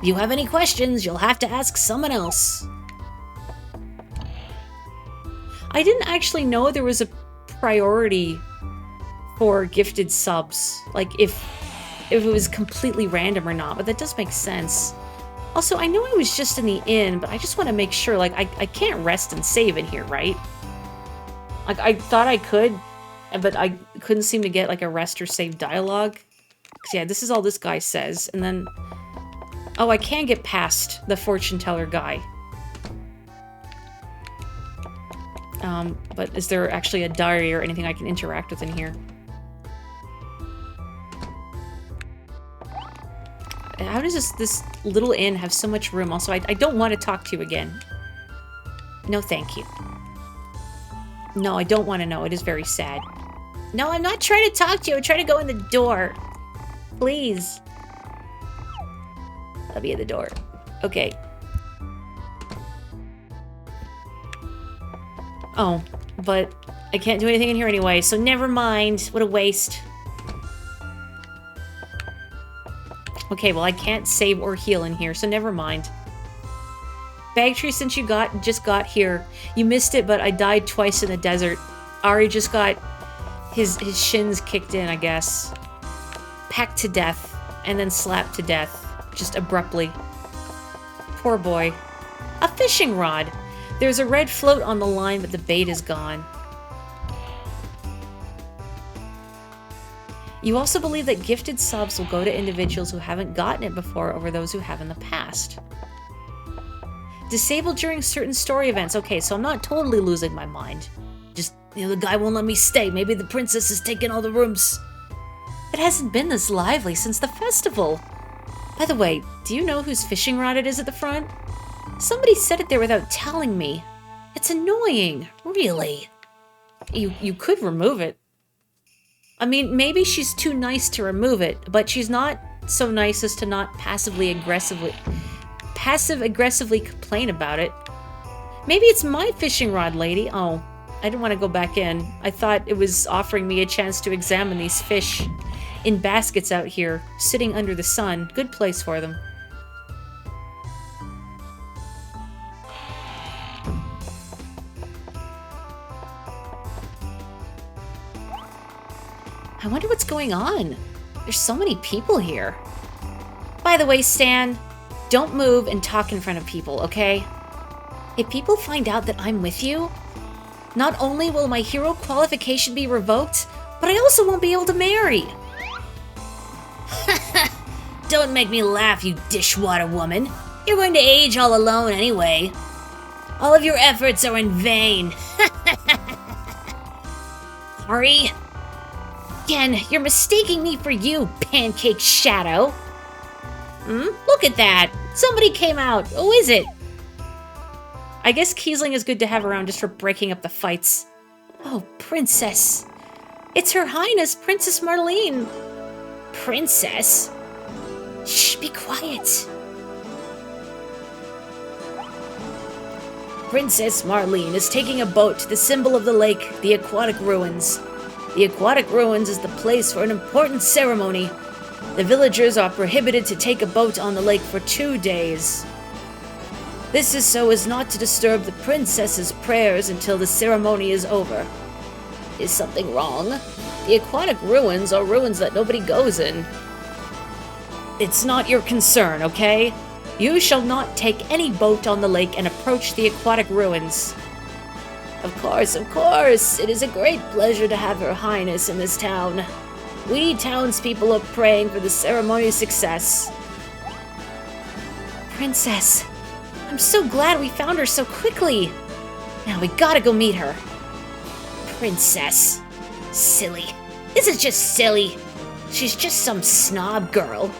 If you have any questions, you'll have to ask someone else. I didn't actually know there was a priority for gifted subs. Like, if it was completely random or not, but that does make sense. Also, I know I was just in the inn, but I just want to make sure, like, I can't rest and save in here, right? Like, I thought I could, but I couldn't seem to get, like, a rest or save dialogue. 'Cause, yeah, this is all this guy says, and then... Oh, I can get past the fortune teller guy. But is there actually a diary or anything I can interact with in here? How does this little inn have so much room? Also, I don't want to talk to you again. No, thank you. No, I don't want to know. It is very sad. No, I'm not trying to talk to you. I'm trying to go in the door. Please. I'll be at the door. Okay. Oh, but I can't do anything in here anyway, so never mind. What a waste. Okay, well, I can't save or heal in here, so never mind. Bagtree, since you just got here, you missed it, but I died twice in the desert. Ari just got his shins kicked in, I guess. Pecked to death, and then slapped to death, just abruptly. Poor boy. A fishing rod. There's a red float on the line, but the bait is gone. You also believe that gifted subs will go to individuals who haven't gotten it before over those who have in the past. Disabled during certain story events. Okay, so I'm not totally losing my mind. Just, the guy won't let me stay. Maybe the princess has taken all the rooms. It hasn't been this lively since the festival. By the way, do you know whose fishing rod it is at the front? Somebody set it there without telling me. It's annoying. Really? You could remove it. I mean, maybe she's too nice to remove it, but she's not so nice as to not passive-aggressively complain about it. Maybe it's my fishing rod, lady. Oh, I didn't want to go back in. I thought it was offering me a chance to examine these fish in baskets out here, sitting under the sun. Good place for them. I wonder what's going on. There's so many people here. By the way, Stan, don't move and talk in front of people, okay? If people find out that I'm with you, not only will my hero qualification be revoked, but I also won't be able to marry. Don't make me laugh, you dishwater woman. You're going to age all alone anyway. All of your efforts are in vain. Ari? Again, you're mistaking me for you, Pancake Shadow. Look at that. Somebody came out. Who is it? I guess Kiesling is good to have around just for breaking up the fights. Oh, Princess. It's Her Highness, Princess Marlene. Princess? Shh, be quiet. Princess Marlene is taking a boat to the symbol of the lake, the Aquatic Ruins. The Aquatic Ruins is the place for an important ceremony. The villagers are prohibited to take a boat on the lake for 2 days. This is so as not to disturb the princess's prayers until the ceremony is over. Is something wrong? The Aquatic Ruins are ruins that nobody goes in. It's not your concern, okay? You shall not take any boat on the lake and approach the Aquatic Ruins. Of course, of course. It is a great pleasure to have Her Highness in this town. We townspeople are praying for the ceremony's success. Princess, I'm so glad we found her so quickly. Now we gotta go meet her. Princess. Silly. This is just silly. She's just some snob girl.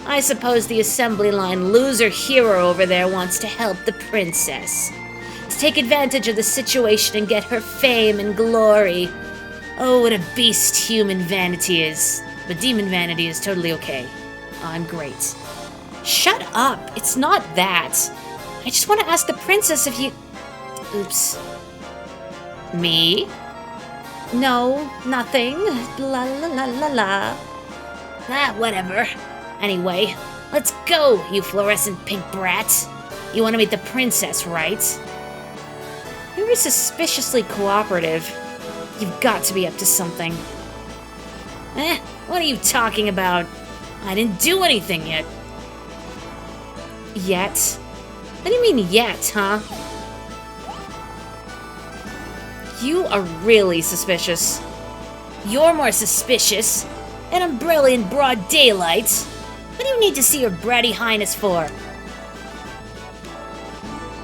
I suppose the assembly line loser hero over there wants to help the princess. To take advantage of the situation and get her fame and glory. Oh, what a beast human vanity is. But demon vanity is totally okay. I'm great. Shut up. It's not that. I just want to ask the princess if you... Oops. Me? No, nothing. La la la la la. Ah, whatever. Anyway, let's go, you fluorescent pink brat. You want to meet the princess, right? You were suspiciously cooperative. You've got to be up to something. What are you talking about? I didn't do anything yet. Yet? What do you mean yet, huh? You are really suspicious. You're more suspicious. An umbrella in broad daylight. What do you need to see Her bratty highness for?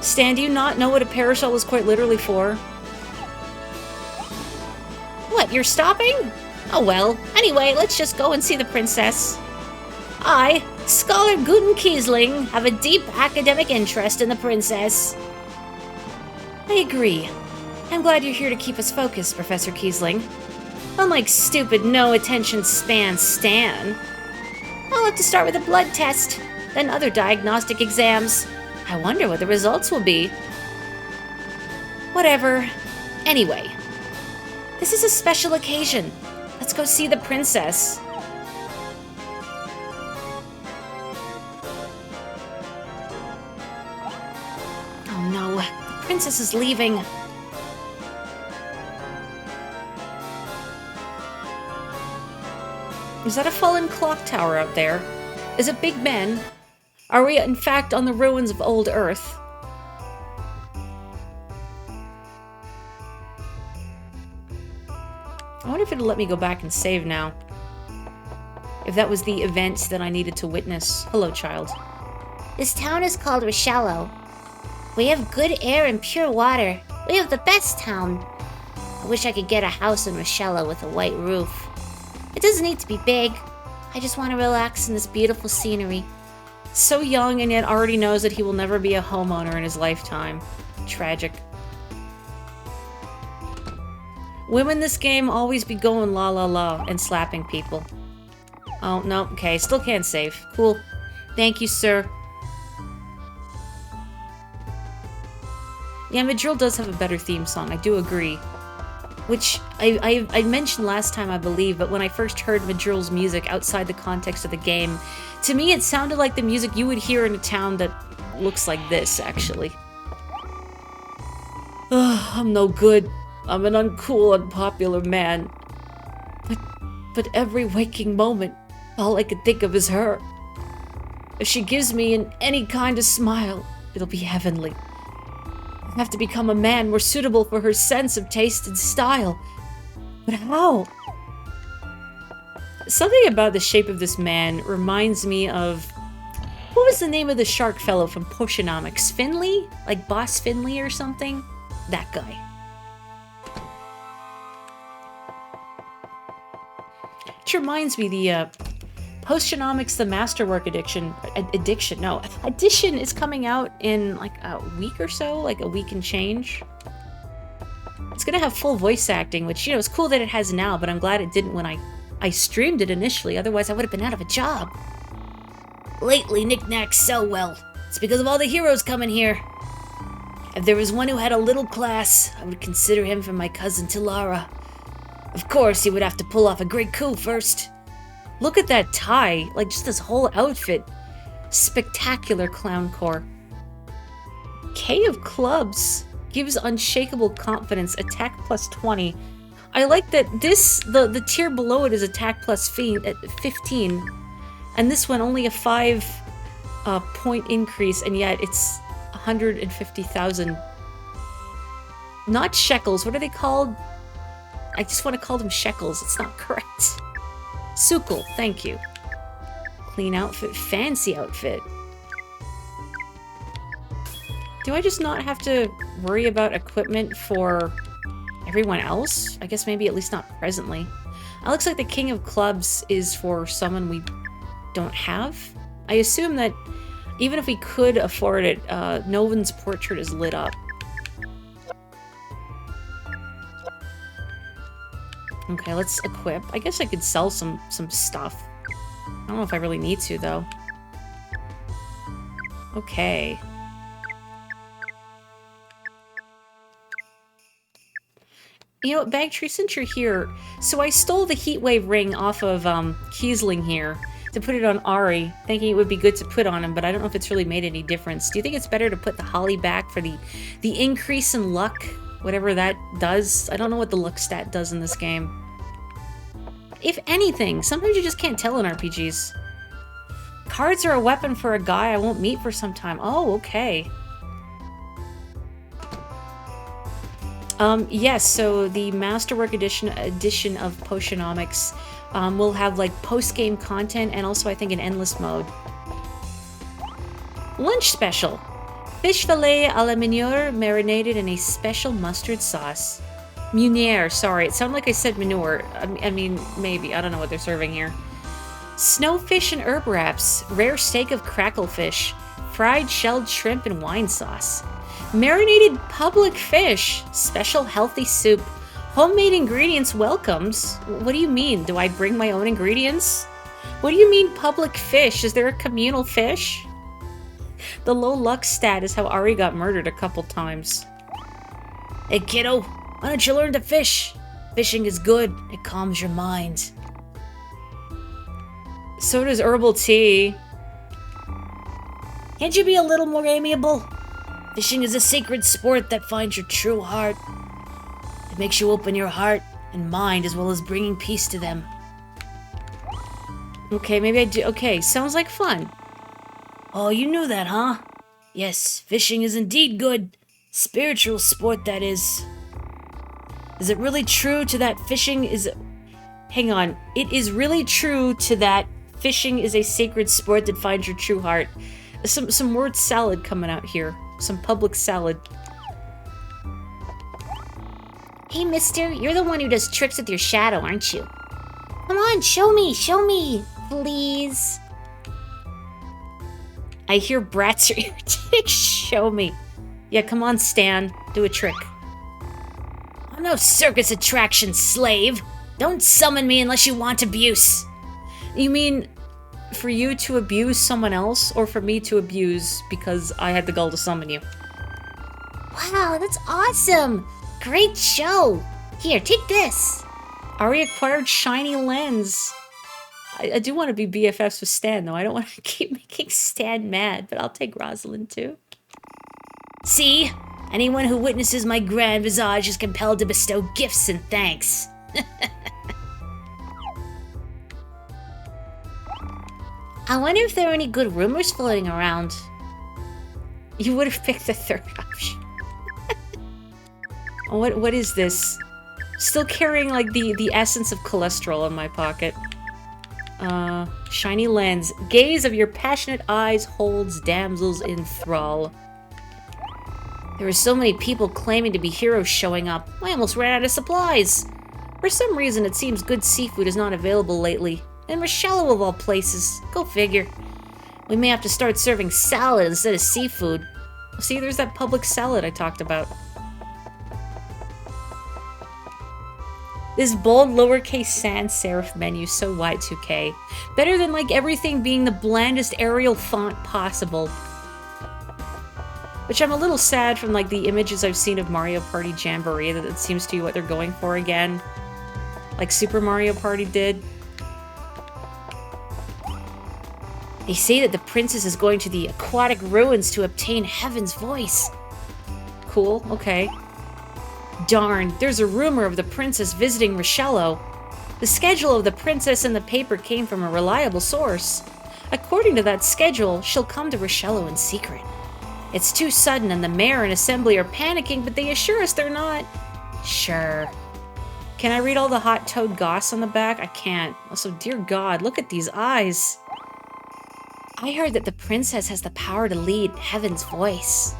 Stan, do you not know what a parasol is quite literally for? What, you're stopping? Oh well. Anyway, let's just go and see the princess. I, Scholar Guten Kiesling, have a deep academic interest in the princess. I agree. I'm glad you're here to keep us focused, Professor Kiesling. Unlike stupid no-attention span Stan. I'll have to start with a blood test, then other diagnostic exams. I wonder what the results will be. Whatever. Anyway, this is a special occasion. Let's go see the princess. Oh no, the princess is leaving. Is that a fallen clock tower up there? Is it Big Ben? Are we in fact on the ruins of old Earth? I wonder if it'll let me go back and save now. If that was the event that I needed to witness. Hello, child. This town is called Rochello. We have good air and pure water. We have the best town. I wish I could get a house in Rochello with a white roof. It doesn't need to be big. I just want to relax in this beautiful scenery. So young and yet already knows that he will never be a homeowner in his lifetime. Tragic. Women in this game always be going la la la and slapping people. Oh, no, okay, still can't save. Cool. Thank you, sir. Yeah, Madrill does have a better theme song, I do agree. Which I mentioned last time, I believe, but when I first heard Madrill's music outside the context of the game, to me it sounded like the music you would hear in a town that looks like this, actually. Ugh, I'm no good. I'm an uncool, unpopular man. But every waking moment, all I can think of is her. If she gives me any kind of smile, it'll be heavenly. I have to become a man more suitable for her sense of taste and style. But how? Something about the shape of this man reminds me of... What was the name of the shark fellow from Potionomics? Finley? Like Boss Finley or something? That guy. Which reminds me, the Potionomics, the Masterwork edition is coming out in like a week or so, like a week and change. It's gonna have full voice acting, which, you know, is cool that it has now, but I'm glad it didn't when I streamed it initially, otherwise I would have been out of a job. Lately, knickknacks sell well. It's because of all the heroes coming here. If there was one who had a little class, I would consider him for my cousin Tilara. Of course, he would have to pull off a great coup first. Look at that tie, like just this whole outfit. Spectacular clown core. K of Clubs gives unshakable confidence, attack plus 20. I like that this, the tier below it is attack plus 15. And this one only a 5 point increase, and yet it's 150,000. Not shekels, what are they called? I just want to call them shekels, it's not correct. Sukul, thank you. Clean outfit, fancy outfit. Do I just not have to worry about equipment for everyone else? I guess maybe at least not presently. It looks like the King of Clubs is for someone we don't have. I assume that even if we could afford it, Novin's portrait is lit up. Okay, let's equip. I guess I could sell some stuff. I don't know if I really need to, though. Okay. You know what, Bagtree, since you're here, so I stole the Heatwave ring off of Kiesling here to put it on Ari, thinking it would be good to put on him, but I don't know if it's really made any difference. Do you think it's better to put the Holly back for the increase in luck? Whatever that does. I don't know what the luck stat does in this game. If anything, sometimes you just can't tell in RPGs. Cards are a weapon for a guy I won't meet for some time. Oh, okay. Yes, so the Masterwork edition of Potionomics will have like post-game content and also I think an endless mode. Lunch special. Fish fillet a la manure marinated in a special mustard sauce. Munier, sorry, it sounded like I said manure. I mean, maybe. I don't know what they're serving here. Snowfish and herb wraps, rare steak of cracklefish, fried shelled shrimp and wine sauce. Marinated public fish, special healthy soup, homemade ingredients welcomes. What do you mean? Do I bring my own ingredients? What do you mean public fish? Is there a communal fish? The low luck stat is how Ari got murdered a couple times. Hey kiddo, why don't you learn to fish? Fishing is good, it calms your mind. So does herbal tea. Can't you be a little more amiable? Fishing is a sacred sport that finds your true heart. It makes you open your heart and mind as well as bringing peace to them. Okay, maybe I do. Okay, sounds like fun. Oh, you knew that, huh? Yes, fishing is indeed good. Spiritual sport, that is. Is it really true to that fishing is... Hang on. It is really true to that fishing is a sacred sport that finds your true heart. Some word salad coming out here. Some public salad. Hey, mister, you're the one who does tricks with your shadow, aren't you? Come on, show me, please. I hear brats are irritating. Show me. Yeah, come on, Stan. Do a trick. I'm no circus attraction slave. Don't summon me unless you want abuse. You mean for you to abuse someone else, or for me to abuse because I had the gall to summon you? Wow, that's awesome. Great show. Here, take this. Ari acquired shiny lens. I do want to be BFFs with Stan, though. I don't want to keep making Stan mad, but I'll take Rosalind, too. See? Anyone who witnesses my grand visage is compelled to bestow gifts and thanks. I wonder if there are any good rumors floating around. You would have picked the third option. What is this? Still carrying, like, the essence of cholesterol in my pocket. Shiny lens. Gaze of your passionate eyes holds damsels in thrall. There were so many people claiming to be heroes showing up. I almost ran out of supplies. For some reason, it seems good seafood is not available lately. And Rochelle of all places. Go figure. We may have to start serving salad instead of seafood. See, there's that public salad I talked about. This bold lowercase sans serif menu, so Y2K. Better than like everything being the blandest Arial font possible. Which I'm a little sad from like the images I've seen of Mario Party Jamboree that it seems to be what they're going for again. Like Super Mario Party did. They say that the princess is going to the aquatic ruins to obtain Heaven's voice. Cool, okay. Darn, there's a rumor of the princess visiting Rochelle. The schedule of the princess in the paper came from a reliable source. According to that schedule, she'll come to Rochelle in secret. It's too sudden and the mayor and assembly are panicking, but they assure us they're not. Sure. Can I read all the hot toad goss on the back? I can't. Also, dear God, look at these eyes. I heard that the princess has the power to lead Heaven's voice.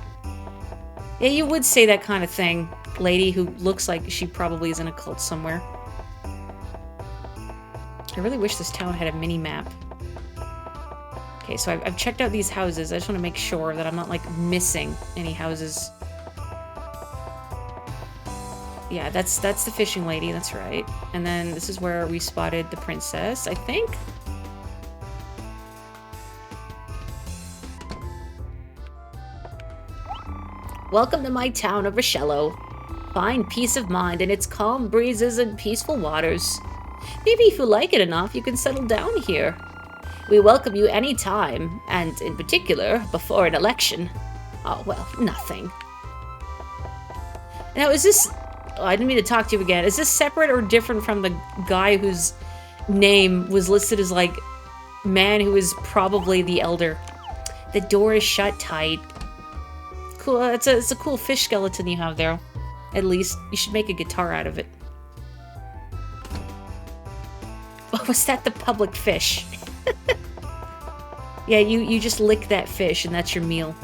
Yeah, you would say that kind of thing, lady who looks like she probably is in a cult somewhere. I really wish this town had a mini-map. Okay, so I've checked out these houses. I just want to make sure that I'm not, like, missing any houses. Yeah, that's the fishing lady, that's right. And then this is where we spotted the princess, I think? Welcome to my town of Rochelle. Find peace of mind in its calm breezes and peaceful waters. Maybe if you like it enough, you can settle down here. We welcome you any time, and in particular, before an election. Oh, well, nothing. Now, is this... Oh, I didn't mean to talk to you again. Is this separate or different from the guy whose name was listed as, like, man who is probably the elder? The door is shut tight. Cool, it's a cool fish skeleton you have there. At least, you should make a guitar out of it. Oh, was that the public fish? Yeah, you just lick that fish and that's your meal.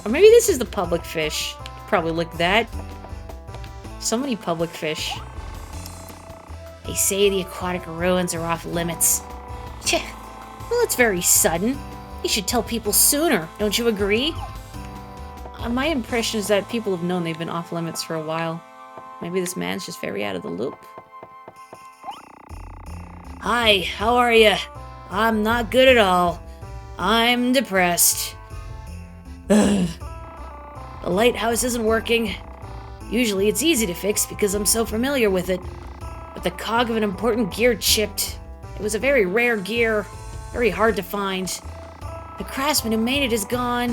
Or maybe this is the public fish. Probably lick that. So many public fish. They say the aquatic ruins are off limits. Tch, well, it's very sudden. You should tell people sooner, don't you agree? My impression is that people have known they've been off limits for a while. Maybe this man's just very out of the loop. Hi, how are ya? I'm not good at all. I'm depressed. Ugh. The lighthouse isn't working. Usually it's easy to fix because I'm so familiar with it. But the cog of an important gear chipped. It was a very rare gear, very hard to find. The craftsman who made it is gone.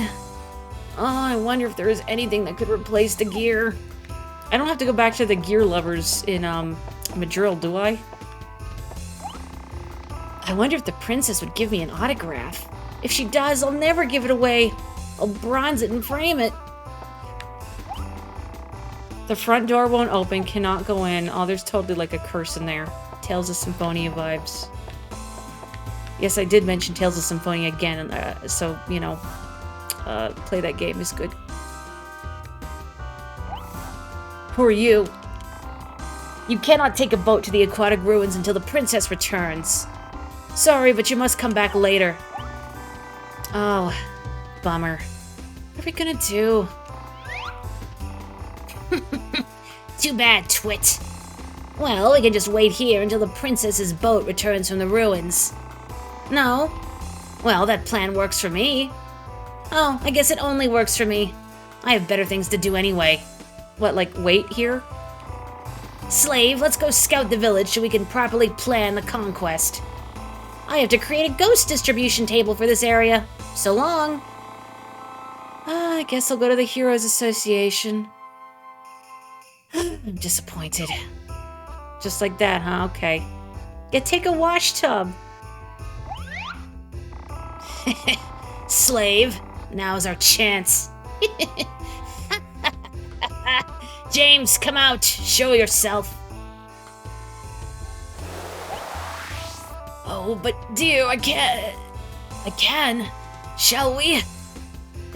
Oh, I wonder if there is anything that could replace the gear. I don't have to go back to the gear lovers in Madrill, do I? I wonder if the princess would give me an autograph. If she does, I'll never give it away. I'll bronze it and frame it. The front door won't open, cannot go in. Oh, there's totally like a curse in there. Tales of Symphonia vibes. Yes, I did mention Tales of Symphonia again, so, you know, play that game is good. Who are you? You cannot take a boat to the aquatic ruins until the princess returns. Sorry, but you must come back later. Oh, bummer. What are we gonna do? Too bad, twit. Well, we can just wait here until the princess's boat returns from the ruins. No? Well, that plan works for me. Oh, I guess it only works for me. I have better things to do anyway. What, like wait here? Slave, let's go scout the village so we can properly plan the conquest. I have to create a ghost distribution table for this area. So long. I guess I'll go to the Heroes Association. I'm disappointed. Just like that, huh? Okay. Yeah, take a wash tub. Slave, now's our chance. James, come out. Show yourself. Oh, but dear, I can't. I can. Shall we?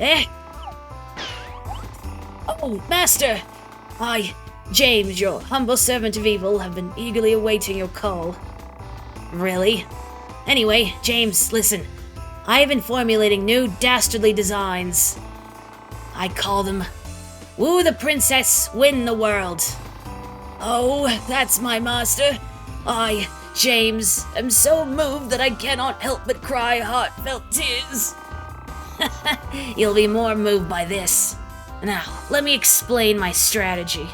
Eh? Oh, master. I, James, your humble servant of evil, have been eagerly awaiting your call. Really? Anyway, James, listen. I have been formulating new dastardly designs. I call them Woo the Princess, Win the World. Oh, that's my master. I, James, am so moved that I cannot help but cry heartfelt tears. You'll be more moved by this. Now, let me explain my strategy.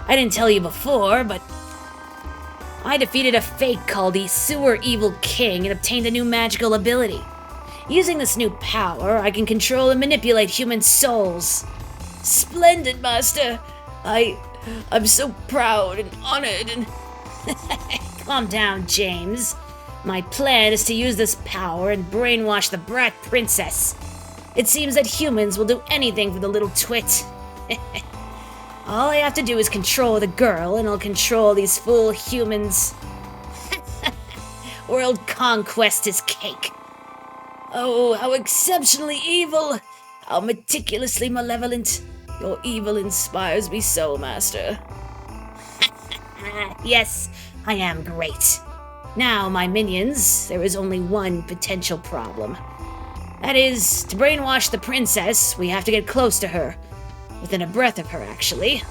I didn't tell you before, but I defeated a fake called the Sewer Evil King and obtained a new magical ability. Using this new power, I can control and manipulate human souls. Splendid, Master! I'm so proud and honored and... Calm down, James. My plan is to use this power and brainwash the brat princess. It seems that humans will do anything for the little twit. All I have to do is control the girl, and I'll control these fool humans. World conquest is cake. Oh, how exceptionally evil! How meticulously malevolent! Your evil inspires me so, Master. Yes, I am great. Now, my minions, there is only one potential problem. That is, to brainwash the princess, we have to get close to her. Within a breath of her, actually.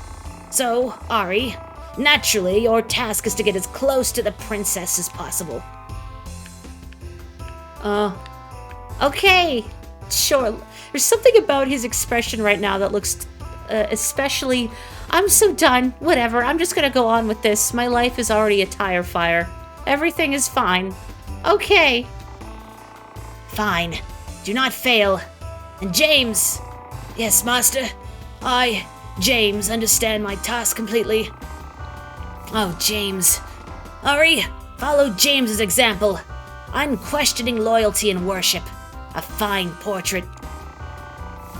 So, Ari, naturally, your task is to get as close to the princess as possible. Okay. Sure. There's something about his expression right now that looks especially... I'm so done. Whatever. I'm just gonna go on with this. My life is already a tire fire. Everything is fine. Okay. Fine. Do not fail. And James! Yes, Master. I, James, understand my task completely. Oh, James. Ari, follow James's example. Unquestioning loyalty and worship. A fine portrait.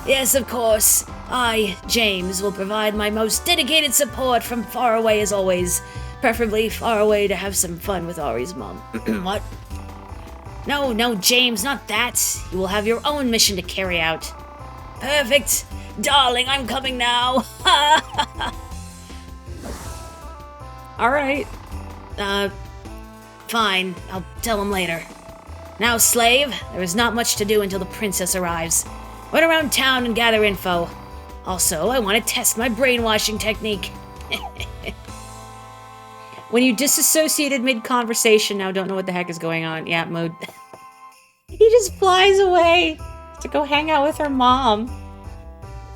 Yes, of course. I, James, will provide my most dedicated support from far away as always. Preferably far away to have some fun with Ari's mom. What? No, James, not that. You will have your own mission to carry out. Perfect. Darling, I'm coming now. Alright. Fine. I'll tell him later. Now, slave, there is not much to do until the princess arrives. Run around town and gather info. Also, I want to test my brainwashing technique. When you disassociated mid-conversation, now don't know what the heck is going on. Yeah, mode. He just flies away to go hang out with her mom.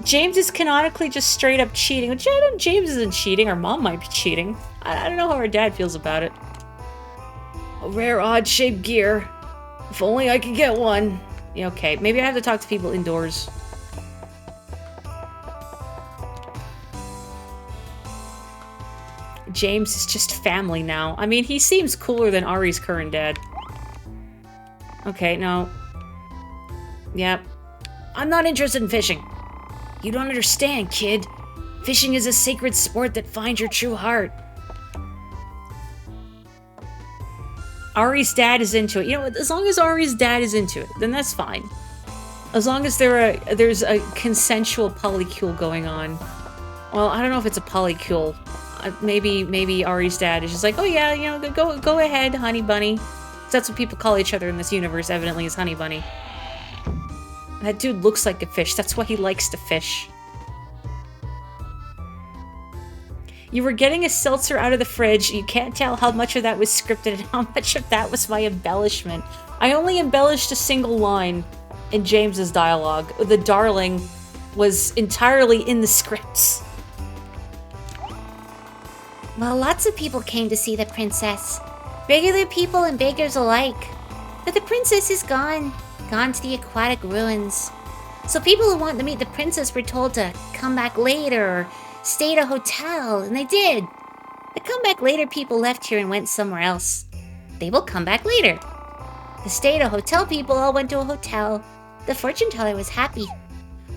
James is canonically just straight up cheating, which I don't, James isn't cheating. Her mom might be cheating. I don't know how her dad feels about it. A rare odd-shaped gear. If only I could get one. Yeah, okay, maybe I have to talk to people indoors. James is just family now. I mean, he seems cooler than Ari's current dad. Okay, no. Yep. I'm not interested in fishing. You don't understand, kid. Fishing is a sacred sport that finds your true heart. Ari's dad is into it. You know, as long as Ari's dad is into it, then that's fine. As long as there's a consensual polycule going on. Well, I don't know if it's a polycule. Maybe Ari's dad is just like, oh yeah, you know, go ahead, honey bunny. That's what people call each other in this universe, evidently, is honey bunny. That dude looks like a fish. That's why he likes to fish. You were getting a seltzer out of the fridge. You can't tell how much of that was scripted and how much of that was my embellishment. I only embellished a single line in James's dialogue. The darling was entirely in the scripts. Well, lots of people came to see the princess. Regular people and beggars alike. But the princess is gone. Gone to the aquatic ruins. So people who wanted to meet the princess were told to come back later or stay at a hotel, and they did. The come back later people left here and went somewhere else. They will come back later. The stay at a hotel people all went to a hotel. The fortune teller was happy.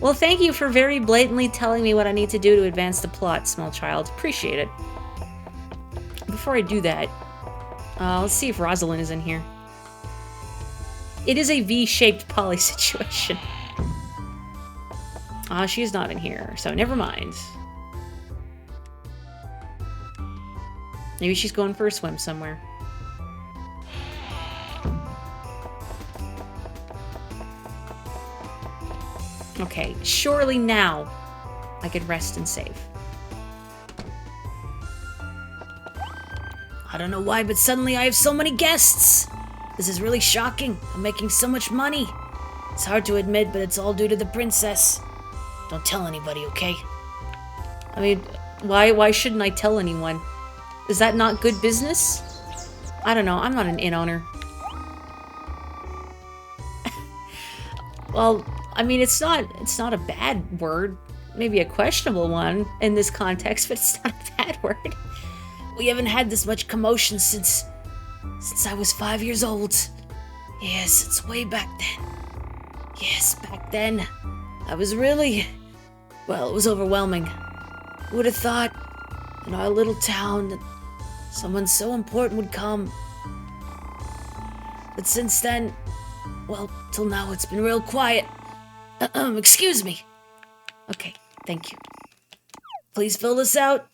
Well, thank you for very blatantly telling me what I need to do to advance the plot, small child. Appreciate it. Before I do that, let's see if Rosalind is in here. It is a V-shaped poly situation. She's not in here, so never mind. Maybe she's going for a swim somewhere. Okay, surely now I could rest and save. I don't know why, but suddenly I have so many guests. This is really shocking. I'm making so much money. It's hard to admit, but it's all due to the princess. Don't tell anybody, okay? I mean, why shouldn't I tell anyone? Is that not good business? I don't know. I'm not an inn owner. Well, I mean, it's not a bad word. Maybe a questionable one in this context, but it's not a bad word. We haven't had this much commotion since I was 5 years old. Yes, it's way back then. Yes, back then, I was really... Well, it was overwhelming. Who would have thought, in our little town, that someone so important would come? But since then, well, till now it's been real quiet. Excuse me. Okay, thank you. Please fill this out.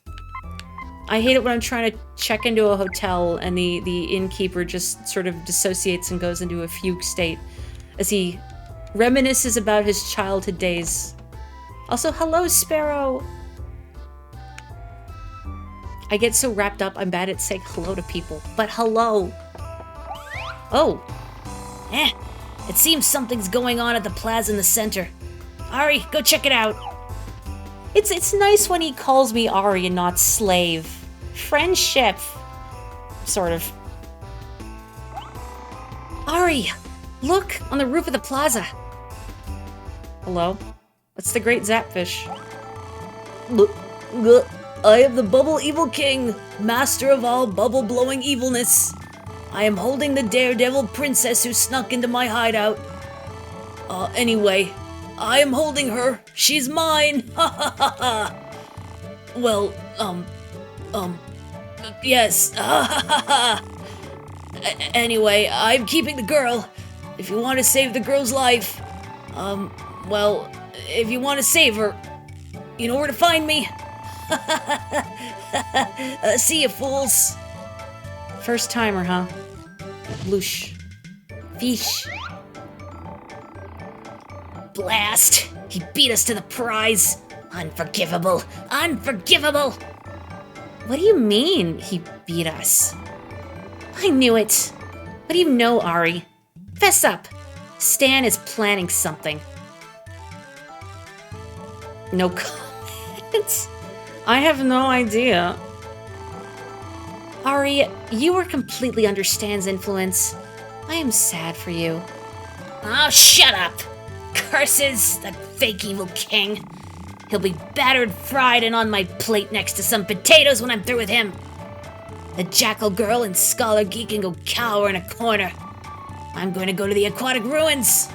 I hate it when I'm trying to check into a hotel and the innkeeper just sort of dissociates and goes into a fugue state as he reminisces about his childhood days. Also, hello, Sparrow! I get so wrapped up, I'm bad at saying hello to people. But hello! Oh! It seems something's going on at the plaza in the center. Ari, go check it out! It's nice when he calls me Ari and not slave. Friendship. Sort of. Ari, look on the roof of the plaza. Hello? That's the great Zapfish. I am the Bubble Evil King, master of all bubble-blowing evilness. I am holding the daredevil princess who snuck into my hideout. Anyway, I am holding her. She's mine. Ha ha ha ha. Well, yes. Ha ha ha. Anyway, I'm keeping the girl. If you want to save the girl's life, well, if you want to save her, you know where to find me. See you, fools. First timer, huh? Loosh. Fish. Blast! He beat us to the prize. Unforgivable. Unforgivable! What do you mean, he beat us? I knew it. What do you know, Ari? Fess up. Stan is planning something. No comments. I have no idea. Ari, you were completely under Stan's influence. I am sad for you. Oh, shut up! Curses, that fake evil king. He'll be battered, fried, and on my plate next to some potatoes when I'm through with him. The Jackal Girl and Scholar Geek can go cower in a corner. I'm going to go to the aquatic ruins.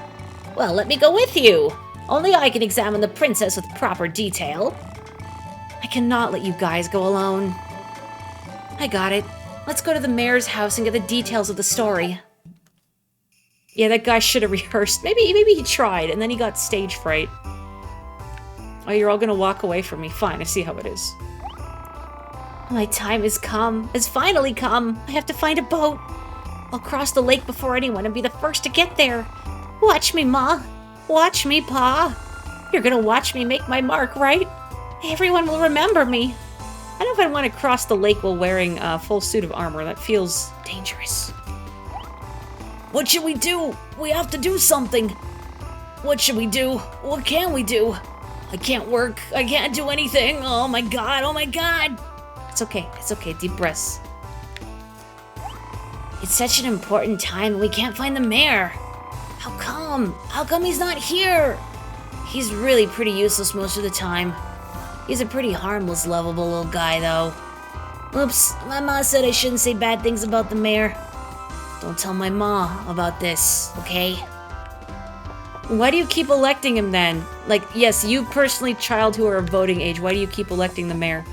Well, let me go with you. Only I can examine the princess with proper detail. I cannot let you guys go alone. I got it. Let's go to the mayor's house and get the details of the story. Yeah, that guy should have rehearsed. Maybe he tried, and then he got stage fright. Oh, you're all gonna walk away from me. Fine, I see how it is. My time has come. Has finally come. I have to find a boat. I'll cross the lake before anyone and be the first to get there. Watch me, Ma. Watch me, Pa. You're gonna watch me make my mark, right? Everyone will remember me. I don't know if I want to cross the lake while wearing a full suit of armor. That feels dangerous. What should we do? We have to do something. What should we do? What can we do? I can't work. I can't do anything. Oh my god, oh my god. It's okay, deep breaths. It's such an important time and we can't find the mayor. How come? How come he's not here? He's really pretty useless most of the time. He's a pretty harmless, lovable little guy, though. Oops, my ma said I shouldn't say bad things about the mayor. Don't tell my ma about this, okay? Why do you keep electing him then? Like, yes, you personally, child who are of voting age, why do you keep electing the mayor?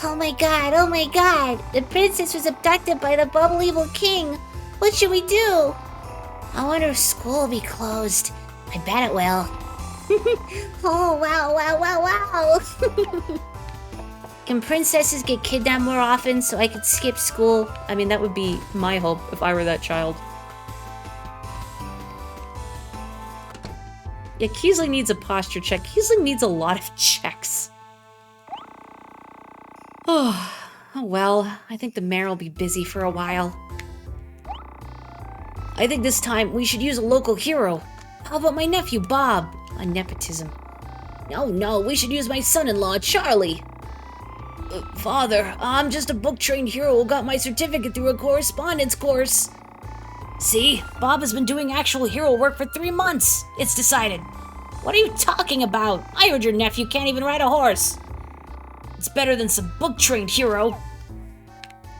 Oh my god. The princess was abducted by the bubble evil king. What should we do? I wonder if school will be closed. I bet it will. Oh, wow. Can princesses get kidnapped more often so I could skip school? I mean, that would be my hope if I were that child. Yeah, Keesley needs a posture check. Keesley needs a lot of checks. Oh well, I think the mayor will be busy for a while. I think this time we should use a local hero. How about my nephew, Bob? A nepotism. No, we should use my son-in-law, Charlie. Father, I'm just a book-trained hero who got my certificate through a correspondence course. See, Bob has been doing actual hero work for 3 months. It's decided. What are you talking about? I heard your nephew can't even ride a horse. It's better than some book-trained hero.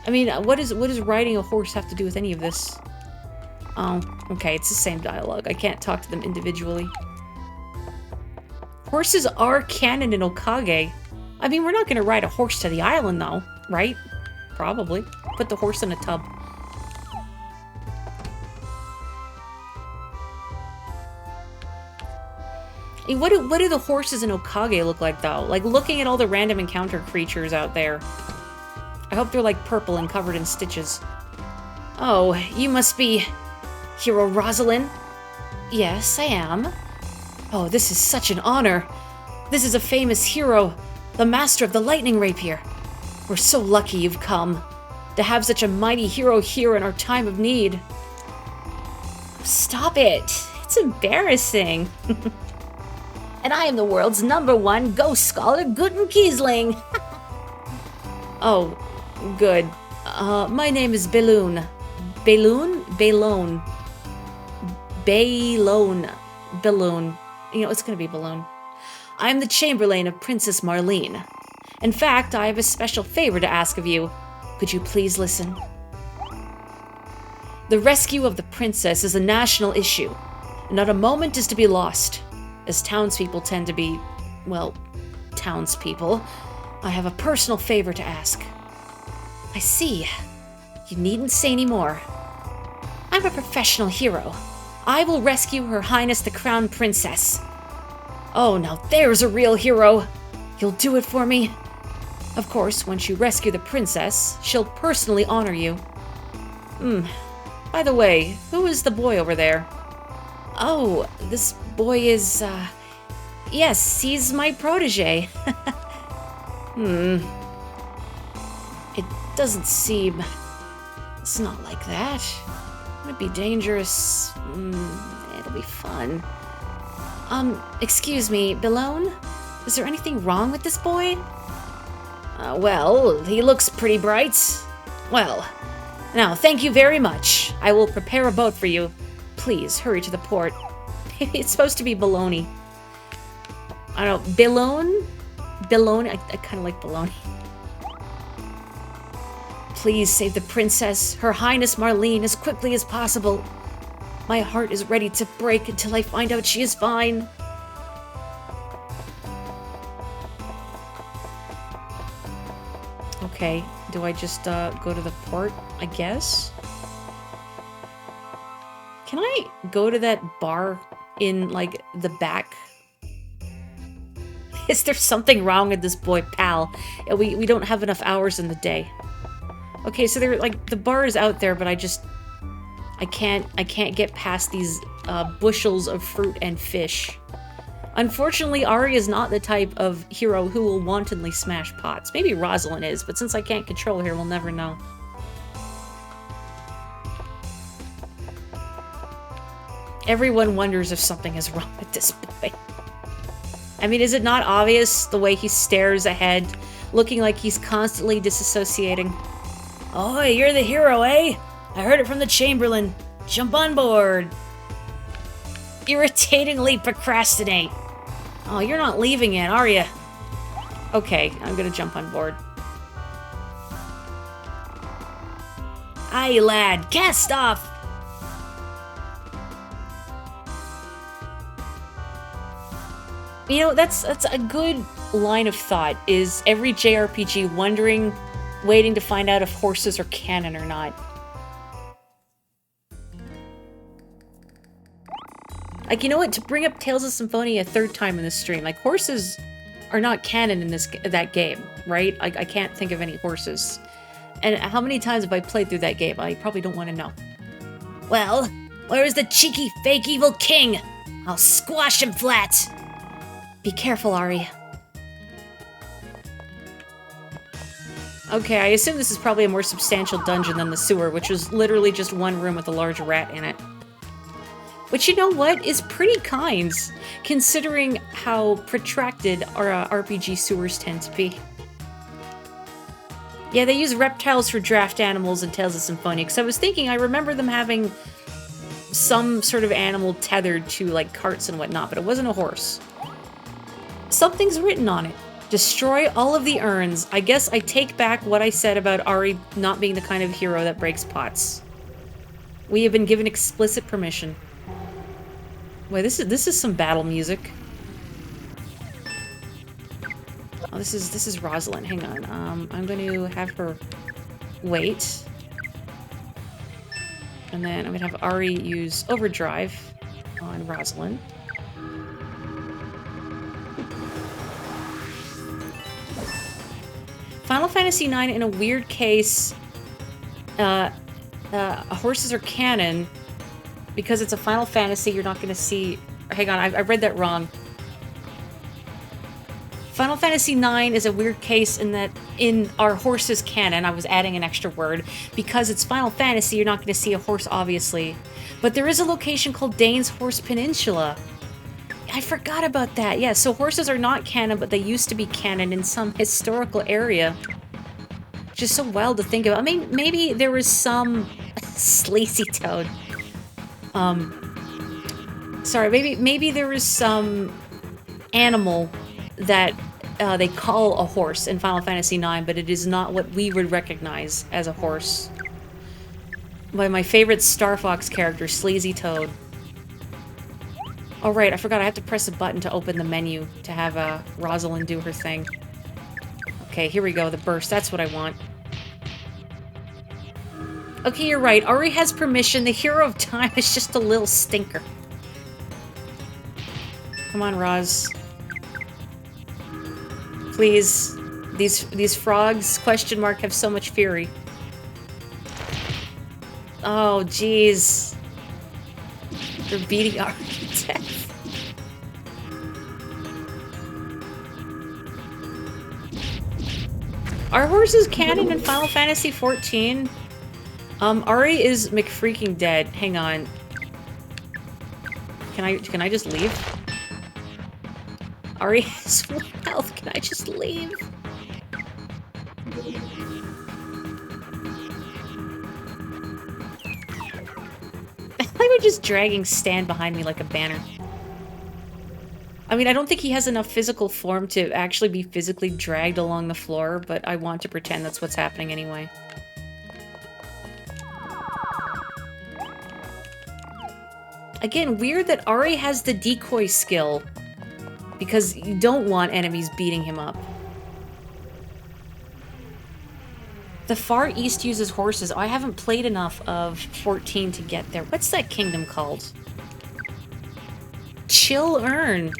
I mean, what does riding a horse have to do with any of this? Oh, okay, it's the same dialogue. I can't talk to them individually. Horses are canon in Okage. I mean, we're not gonna ride a horse to the island, though, right? Probably. Put the horse in a tub. Hey, what do the horses in Okage look like, though? Like, looking at all the random encounter creatures out there. I hope they're, like, purple and covered in stitches. Oh, you must be... Hero Rosalind? Yes, I am. Oh, this is such an honor. This is a famous hero, the master of the lightning rapier. We're so lucky you've come. To have such a mighty hero here in our time of need. Stop it. It's embarrassing. And I am the world's #1 ghost scholar, Guten Kiesling. Oh, good. My name is Balloon. Balloon? Balloon. Balloon. You know, it's gonna be Balloon. I'm the Chamberlain of Princess Marlene. In fact, I have a special favor to ask of you. Could you please listen? The rescue of the princess is a national issue, and not a moment is to be lost. As townspeople tend to be, well, townspeople, I have a personal favor to ask. I see. You needn't say any more. I'm a professional hero. I will rescue Her Highness the Crown Princess. Oh, now there's a real hero. You'll do it for me? Of course, once you rescue the princess, she'll personally honor you. By the way, who is the boy over there? Oh, this boy is, yes, he's my protege. It doesn't seem... It's not like that. It'd be dangerous. It'll be fun. Excuse me, Belone? Is there anything wrong with this boy? Well, he looks pretty bright. Well, now, thank you very much. I will prepare a boat for you. Please, hurry to the port. It's supposed to be baloney. I don't know, Belone? Belone? I kind of like baloney. Please save the princess, Her Highness Marlene, as quickly as possible. My heart is ready to break until I find out she is fine. Okay, do I just go to the port, I guess? Can I go to that bar in, like, the back? Is there something wrong with this boy, pal? We don't have enough hours in the day. Okay, so they're, like, the bar is out there, but I can't get past these bushels of fruit and fish. Unfortunately, Ari is not the type of hero who will wantonly smash pots. Maybe Rosalind is, but since I can't control her, we'll never know. Everyone wonders if something is wrong with this boy. I mean, is it not obvious the way he stares ahead, looking like he's constantly disassociating? Oh, you're the hero, eh? I heard it from the Chamberlain. Jump on board. Irritatingly procrastinate. Oh, you're not leaving yet, are you? Okay, I'm gonna jump on board. Aye, lad, cast off! You know, that's a good line of thought, is every JRPG waiting to find out if horses are canon or not. Like, you know what? To bring up Tales of Symphonia a third time in this stream, like, horses are not canon in that game, right? I can't think of any horses. And how many times have I played through that game? I probably don't want to know. Well, where's the cheeky fake evil king? I'll squash him flat. Be careful, Ari. Okay, I assume this is probably a more substantial dungeon than the sewer, which was literally just one room with a large rat in it. Which, you know what, is pretty kind, considering how protracted our RPG sewers tend to be. Yeah, they use reptiles for draft animals in Tales of Symphonia, because I was thinking, I remember them having some sort of animal tethered to, like, carts and whatnot, but it wasn't a horse. Something's written on it. Destroy all of the urns. I guess I take back what I said about Ari not being the kind of hero that breaks pots. We have been given explicit permission. Wait, this is some battle music. Oh, this is Rosalind. Hang on. I'm going to have her wait. And then I'm going to have Ari use overdrive on Rosalind. Final Fantasy IX, in a weird case, horses are canon. Because it's a Final Fantasy, you're not going to see... Hang on, I read that wrong. Final Fantasy IX is a weird case in that in our horses canon, I was adding an extra word, because it's Final Fantasy, you're not going to see a horse, obviously. But there is a location called Dane's Horse Peninsula. I forgot about that. Yeah, so horses are not canon, but they used to be canon in some historical area. Just so wild to think about. I mean, maybe there was some... Sleazy Toad. Sorry, maybe there was some animal that they call a horse in Final Fantasy IX, but it is not what we would recognize as a horse. By my favorite Star Fox character, Sleazy Toad. Oh right, I forgot I have to press a button to open the menu to have Rosalind do her thing. Okay, here we go, the burst, that's what I want. Okay, you're right. Ari has permission. The hero of time is just a little stinker. Come on, Roz. Please. These frogs, question mark, have so much fury. Oh, jeez. They're beating our death. Are horses canon in Final Fantasy XIV? Ari is McFreaking dead. Hang on. Can I just leave? Ari has 1 health. Can I just leave? I was just dragging Stan behind me like a banner. I mean, I don't think he has enough physical form to actually be physically dragged along the floor, but I want to pretend that's what's happening anyway. Again, weird that Ari has the decoy skill, because you don't want enemies beating him up. The Far East uses horses. I haven't played enough of 14 to get there. What's that kingdom called? Chill Urn.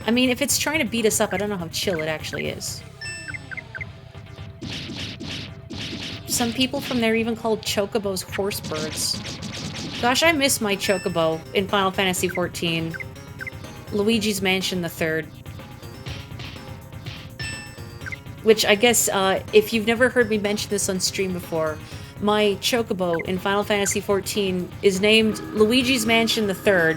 I mean, if it's trying to beat us up, I don't know how chill it actually is. Some people from there even called chocobos horse birds. Gosh, I miss my chocobo in Final Fantasy XIV. Luigi's Mansion III. Which I guess, if you've never heard me mention this on stream before, my chocobo in Final Fantasy XIV is named Luigi's Mansion III.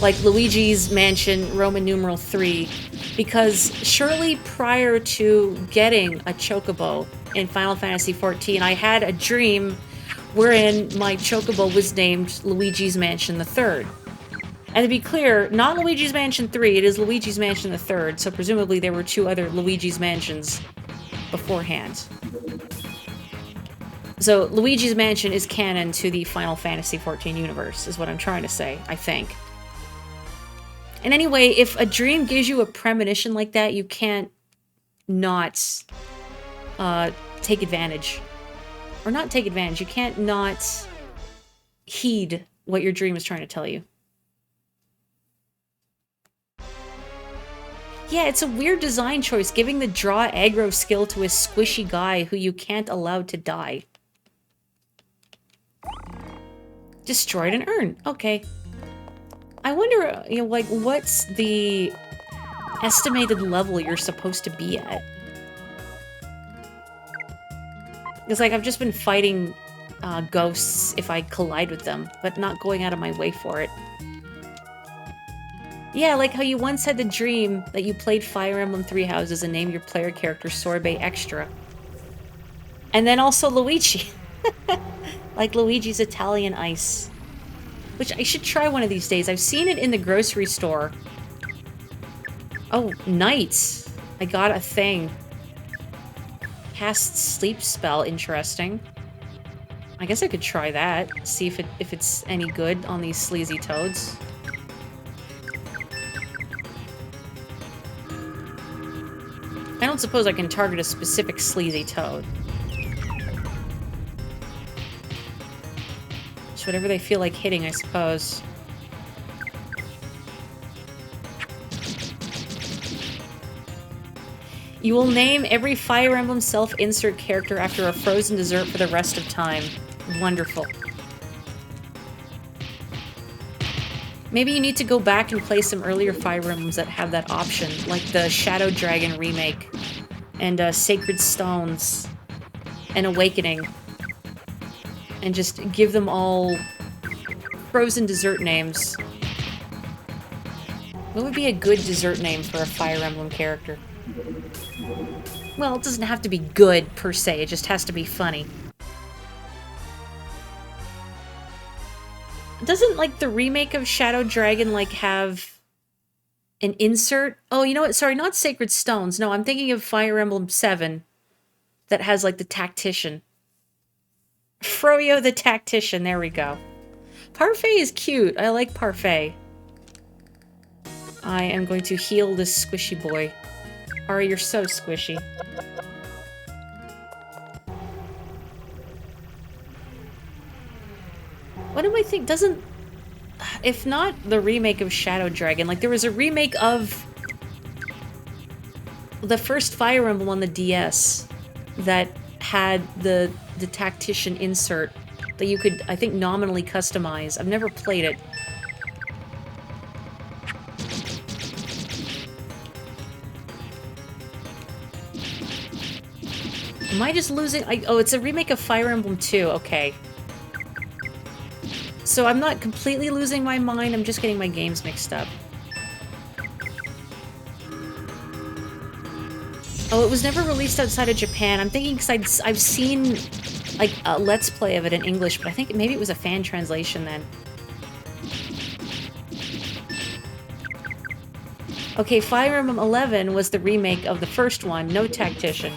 Like Luigi's Mansion, Roman numeral 3, because surely prior to getting a chocobo in Final Fantasy XIV, I had a dream wherein my chocobo was named Luigi's Mansion III. And to be clear, not Luigi's Mansion 3, it is Luigi's Mansion III, so presumably there were 2 other Luigi's Mansions beforehand. So Luigi's Mansion is canon to the Final Fantasy XIV universe, is what I'm trying to say, I think. And anyway, if a dream gives you a premonition like that, you can't not take advantage. Or not take advantage, you can't not heed what your dream is trying to tell you. Yeah, it's a weird design choice, giving the draw aggro skill to a squishy guy who you can't allow to die. Destroyed an urn. Okay. I wonder, you know, like, what's the estimated level you're supposed to be at? Because, like, I've just been fighting ghosts if I collide with them, but not going out of my way for it. Yeah, like how you once had the dream that you played Fire Emblem Three Houses and named your player character Sorbet Extra. And then also Luigi. Like Luigi's Italian Ice. Which I should try one of these days. I've seen it in the grocery store. Oh, Knights. I got a thing. Cast Sleep Spell, interesting. I guess I could try that. See if it's any good on these sleazy toads. I don't suppose I can target a specific sleazy toad. Just whatever they feel like hitting, I suppose. You will name every Fire Emblem self-insert character after a frozen dessert for the rest of time. Wonderful. Maybe you need to go back and play some earlier Fire Emblems that have that option, like the Shadow Dragon remake, and Sacred Stones, and Awakening, and just give them all frozen dessert names. What would be a good dessert name for a Fire Emblem character? Well, it doesn't have to be good, per se, it just has to be funny. Doesn't, like, the remake of Shadow Dragon, like, have an insert? Oh, you know what? Sorry, not Sacred Stones. No, I'm thinking of Fire Emblem 7 that has, like, the Tactician. Froyo the Tactician, there we go. Parfait is cute. I like Parfait. I am going to heal this squishy boy. Ari, you're so squishy. What do I think? Doesn't... If not the remake of Shadow Dragon, like, there was a remake of... the first Fire Emblem on the DS that had the tactician insert that you could, I think, nominally customize. I've never played it. Am I just losing? Oh, it's a remake of Fire Emblem 2. Okay. So I'm not completely losing my mind, I'm just getting my games mixed up. Oh, it was never released outside of Japan. I'm thinking because I've seen, like, a Let's Play of it in English, but I think maybe it was a fan translation then. Okay, Fire Emblem 11 was the remake of the first one, no tactician.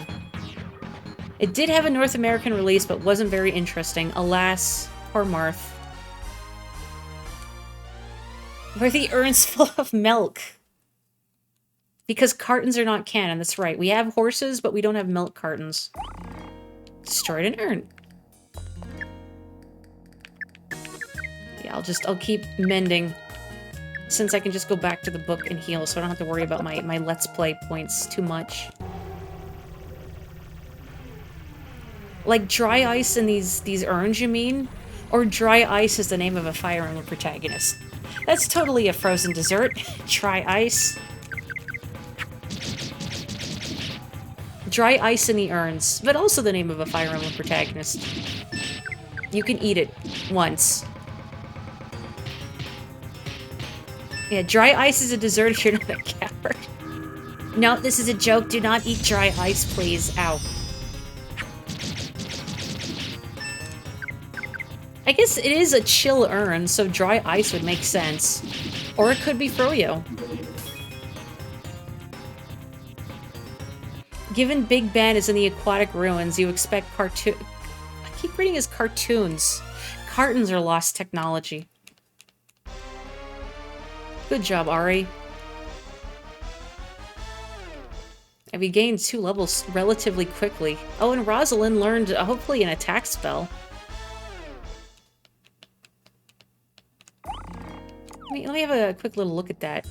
It did have a North American release, but wasn't very interesting. Alas, poor Marth. Were the urns full of milk? Because cartons are not canon, that's right. We have horses, but we don't have milk cartons. Destroyed an urn. Yeah, I'll keep mending. Since I can just go back to the book and heal, so I don't have to worry about my Let's Play points too much. Like dry ice in these urns, you mean? Or dry ice is the name of a Fire Emblem protagonist. That's totally a frozen dessert. Dry ice. Dry ice in the urns, but also the name of a Fire Emblem protagonist. You can eat it once. Yeah, dry ice is a dessert if you're not a coward. No, this is a joke. Do not eat dry ice, please. Ow. I guess it is a chill urn, so dry ice would make sense. Or it could be froyo. Given Big Ben is in the aquatic ruins, you expect cartoon... I keep reading as cartoons. Cartons are lost technology. Good job, Ari. And we gained 2 levels relatively quickly. Oh, and Rosalind learned, hopefully, an attack spell. Let me have a quick little look at that.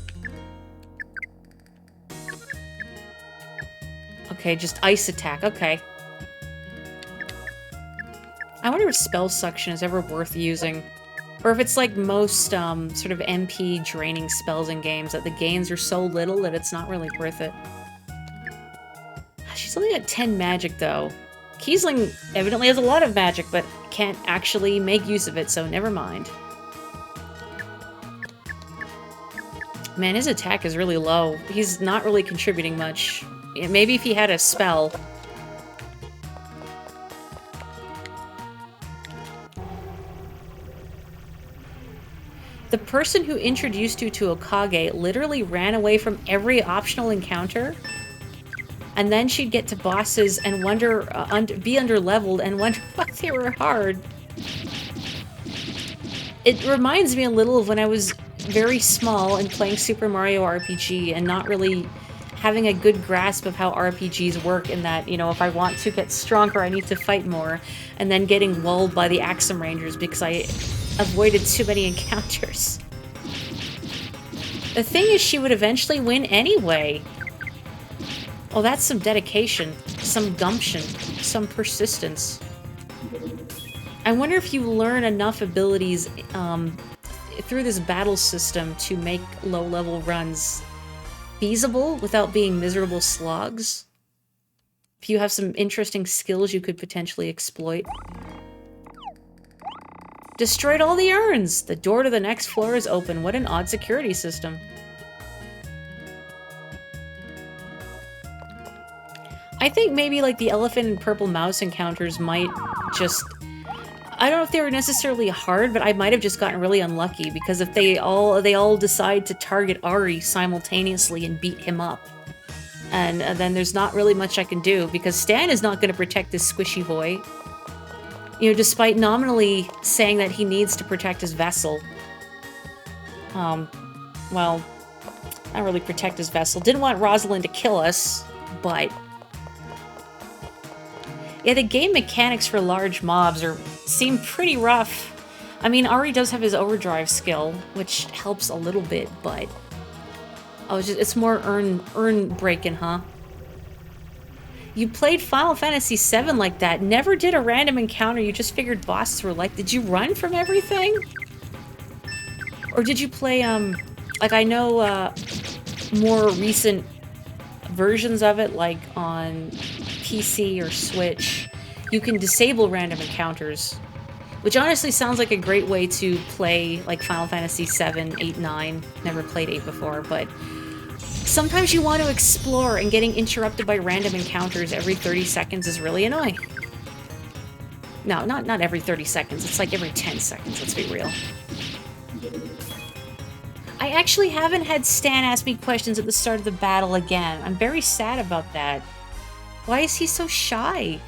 Okay, just ice attack. Okay. I wonder if spell suction is ever worth using. Or if it's like most sort of MP draining spells in games, that the gains are so little that it's not really worth it. She's only got 10 magic, though. Kiesling evidently has a lot of magic, but can't actually make use of it, so never mind. Man, his attack is really low. He's not really contributing much. Maybe if he had a spell. The person who introduced you to Okage literally ran away from every optional encounter. And then she'd get to bosses and wonder, be underleveled and wonder why they were hard. It reminds me a little of when I was very small and playing Super Mario RPG and not really having a good grasp of how RPGs work, in that, you know, if I want to get stronger, I need to fight more, and then getting lulled by the Axum Rangers because I avoided too many encounters. The thing is, she would eventually win anyway. Oh, that's some dedication, some gumption, some persistence. I wonder if you learn enough abilities through this battle system to make low-level runs feasible without being miserable slogs. If you have some interesting skills you could potentially exploit. Destroyed all the urns! The door to the next floor is open. What an odd security system. I think maybe like the elephant and purple mouse encounters might just... I don't know if they were necessarily hard, but I might have just gotten really unlucky, because if they all decide to target Ari simultaneously and beat him up. And then there's not really much I can do, because Stan is not going to protect this squishy boy. You know, despite nominally saying that he needs to protect his vessel. Well, not really protect his vessel. Didn't want Rosalind to kill us, but... yeah, the game mechanics for large mobs seem pretty rough. I mean, Ari does have his overdrive skill, which helps a little bit, but... oh, it's more urn breaking, huh? You played Final Fantasy VII like that. Never did a random encounter. You just figured bosses were like... Did you run from everything? Or did you play, like, I know, more recent versions of it, like on PC or Switch, you can disable random encounters, which honestly sounds like a great way to play, like, Final Fantasy VII, 8, 9. Never played 8 before, but sometimes you want to explore, and getting interrupted by random encounters every 30 seconds is really annoying. No, not every 30 seconds. It's like every 10 seconds, let's be real. I actually haven't had Stan ask me questions at the start of the battle again. I'm very sad about that. Why is he so shy?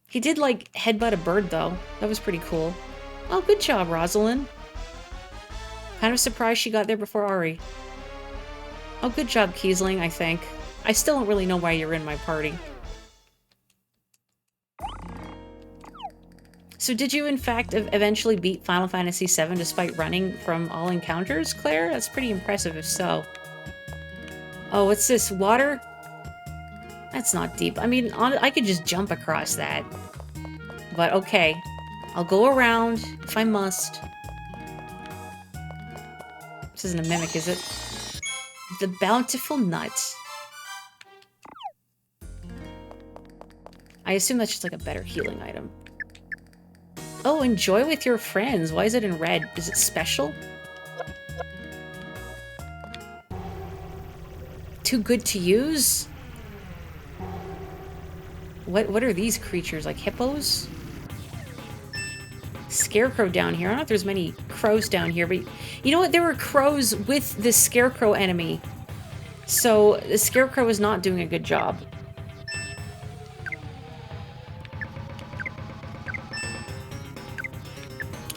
He did, like, headbutt a bird, though. That was pretty cool. Oh, good job, Rosalind. Kind of surprised she got there before Ari. Oh, good job, Kiesling, I think. I still don't really know why you're in my party. So did you, in fact, eventually beat Final Fantasy VII despite running from all encounters, Claire? That's pretty impressive if so. Oh, what's this? Water? That's not deep. I mean, I could just jump across that. But okay. I'll go around if I must. This isn't a mimic, is it? The Bountiful Nut. I assume that's just like a better healing item. Oh, enjoy with your friends. Why is it in red? Is it special? Too good to use? What are these creatures? Like hippos? Scarecrow down here. I don't know if there's many crows down here, but you know what? There were crows with this scarecrow enemy. So the scarecrow is not doing a good job.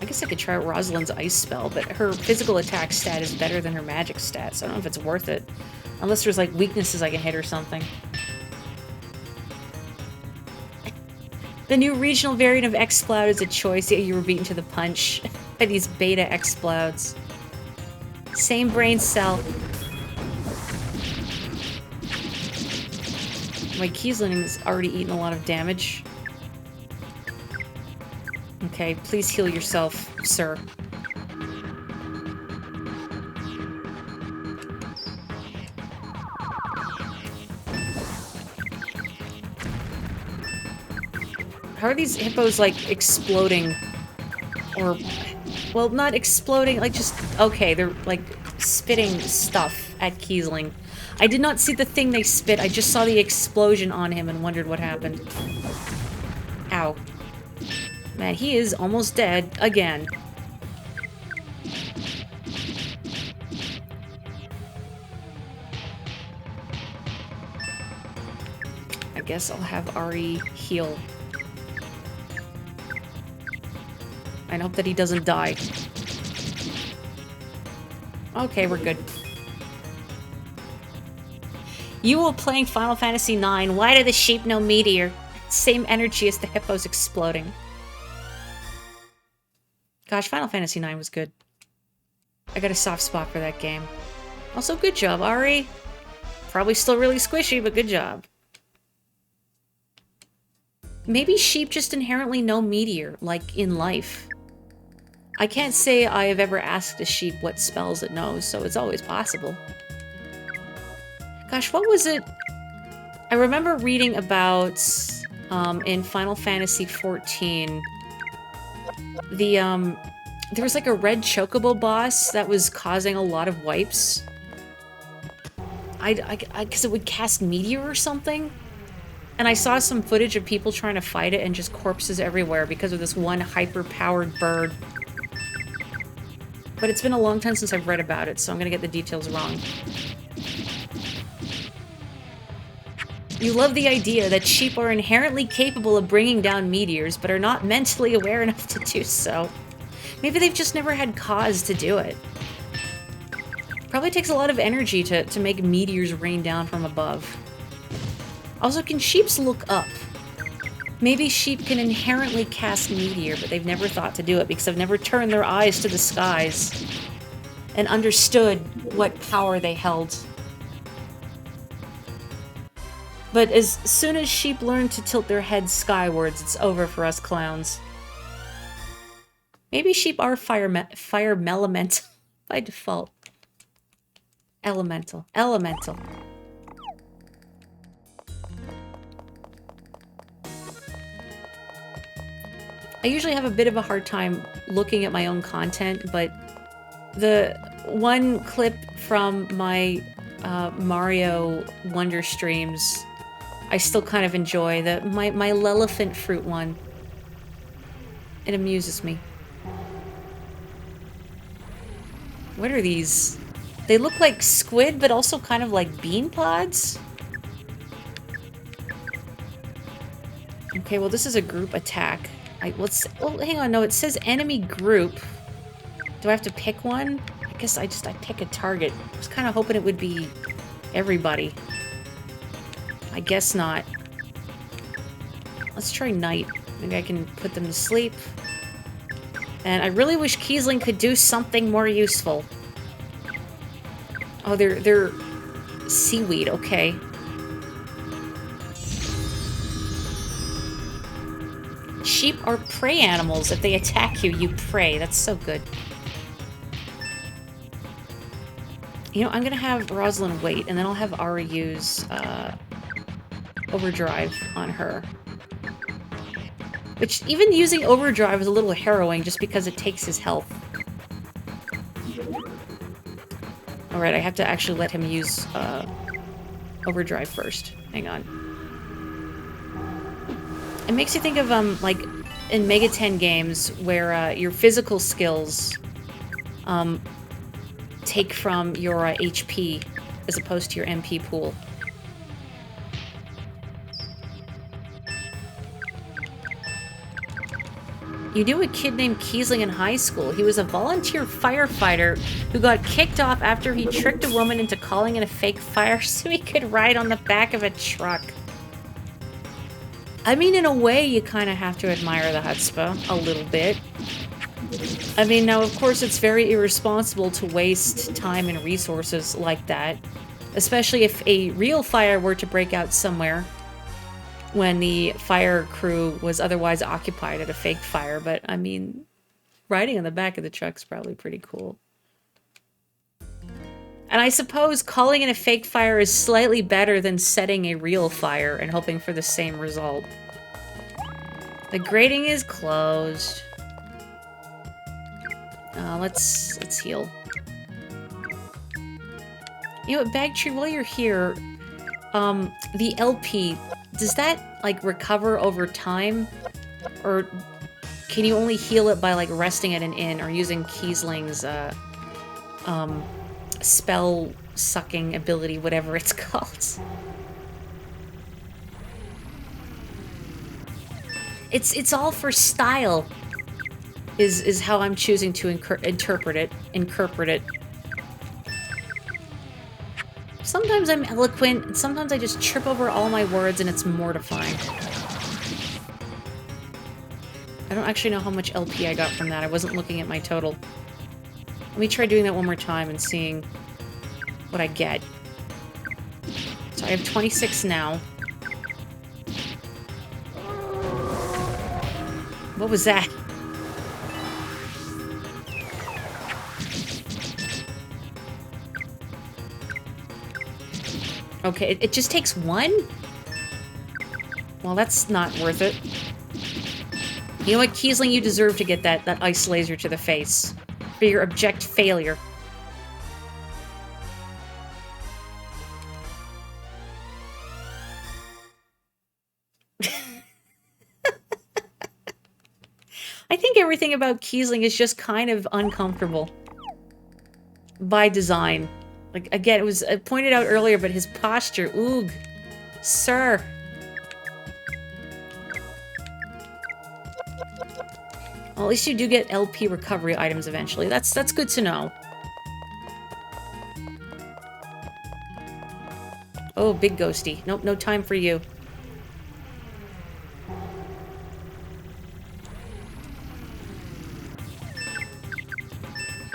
I guess I could try Rosalind's ice spell, but her physical attack stat is better than her magic stat, so I don't know if it's worth it. Unless there's, like, weaknesses I can hit or something. The new regional variant of X-Cloud is a choice. Yeah, you were beaten to the punch by these beta X-Clouds. Same brain cell. My Kiesling has already eaten a lot of damage. Okay, please heal yourself, sir. How are these hippos, like, exploding? Or, well, not exploding, like, just... Okay, they're, like, spitting stuff at Kiesling. I did not see the thing they spit, I just saw the explosion on him and wondered what happened. Ow. Man, he is almost dead again. I guess I'll have Ari heal. I hope that he doesn't die. Okay, we're good. You were playing Final Fantasy IX. Why do the sheep know meteor? Same energy as the hippos exploding. Gosh, Final Fantasy IX was good. I got a soft spot for that game. Also, good job, Ari. Probably still really squishy, but good job. Maybe sheep just inherently know meteor, like in life. I can't say I have ever asked a sheep what spells it knows, so it's always possible. Gosh, what was it? I remember reading about, in Final Fantasy XIV, there was like a red chocobo boss that was causing a lot of wipes. Because it would cast meteor or something? And I saw some footage of people trying to fight it and just corpses everywhere because of this one hyper-powered bird. But it's been a long time since I've read about it, so I'm gonna get the details wrong. You love the idea that sheep are inherently capable of bringing down meteors, but are not mentally aware enough to do so. Maybe they've just never had cause to do it. Probably takes a lot of energy to make meteors rain down from above. Also, can sheeps look up? Maybe sheep can inherently cast meteor, but they've never thought to do it because they've never turned their eyes to the skies and understood what power they held. But as soon as sheep learn to tilt their heads skywards, it's over for us clowns. Maybe sheep are fire elemental by default. Elemental. Elemental. I usually have a bit of a hard time looking at my own content, but the one clip from my Mario Wonder streams, I still kind of enjoy. My Lelephant fruit one. It amuses me. What are these? They look like squid, but also kind of like bean pods? Okay, well this is a group attack. Oh, hang on, no, it says enemy group. Do I have to pick one? I guess I pick a target. I was kind of hoping it would be everybody. I guess not. Let's try night. Maybe I can put them to sleep. And I really wish Kiesling could do something more useful. Oh, they're seaweed, okay. Sheep are prey animals. If they attack you, you pray. That's so good. You know, I'm gonna have Rosalind wait, and then I'll have Ari use Overdrive on her. Which, even using Overdrive is a little harrowing just because it takes his health. Alright, I have to actually let him use Overdrive first. Hang on. It makes you think of, like, in Mega 10 games, where your physical skills take from your HP as opposed to your MP pool. You knew a kid named Kiesling in high school. He was a volunteer firefighter who got kicked off after he tricked a woman into calling in a fake fire so he could ride on the back of a truck. I mean, in a way, you kind of have to admire the chutzpah a little bit. I mean, now, of course, it's very irresponsible to waste time and resources like that, especially if a real fire were to break out somewhere when the fire crew was otherwise occupied at a fake fire. But, I mean, riding on the back of the truck's probably pretty cool. And I suppose calling in a fake fire is slightly better than setting a real fire and hoping for the same result. The grating is closed. Let's heal. You know what, Bagtree, while you're here, the LP, does that, like, recover over time? Or can you only heal it by, like, resting at an inn or using Kiesling's, spell-sucking ability, whatever it's called? It's all for style, is how I'm choosing to interpret it. Sometimes I'm eloquent, and sometimes I just trip over all my words, and it's mortifying. I don't actually know how much LP I got from that. I wasn't looking at my total. Let me try doing that one more time and seeing what I get. So I have 26 now. What was that? Okay, it just takes one? Well, that's not worth it. You know what, Kiesling, you deserve to get that ice laser to the face. For your abject failure. I think everything about Kiesling is just kind of uncomfortable. By design. Like, again, it was pointed out earlier, but his posture, oog. Sir. Well, at least you do get LP recovery items eventually. That's good to know. Oh, big ghosty. Nope, no time for you.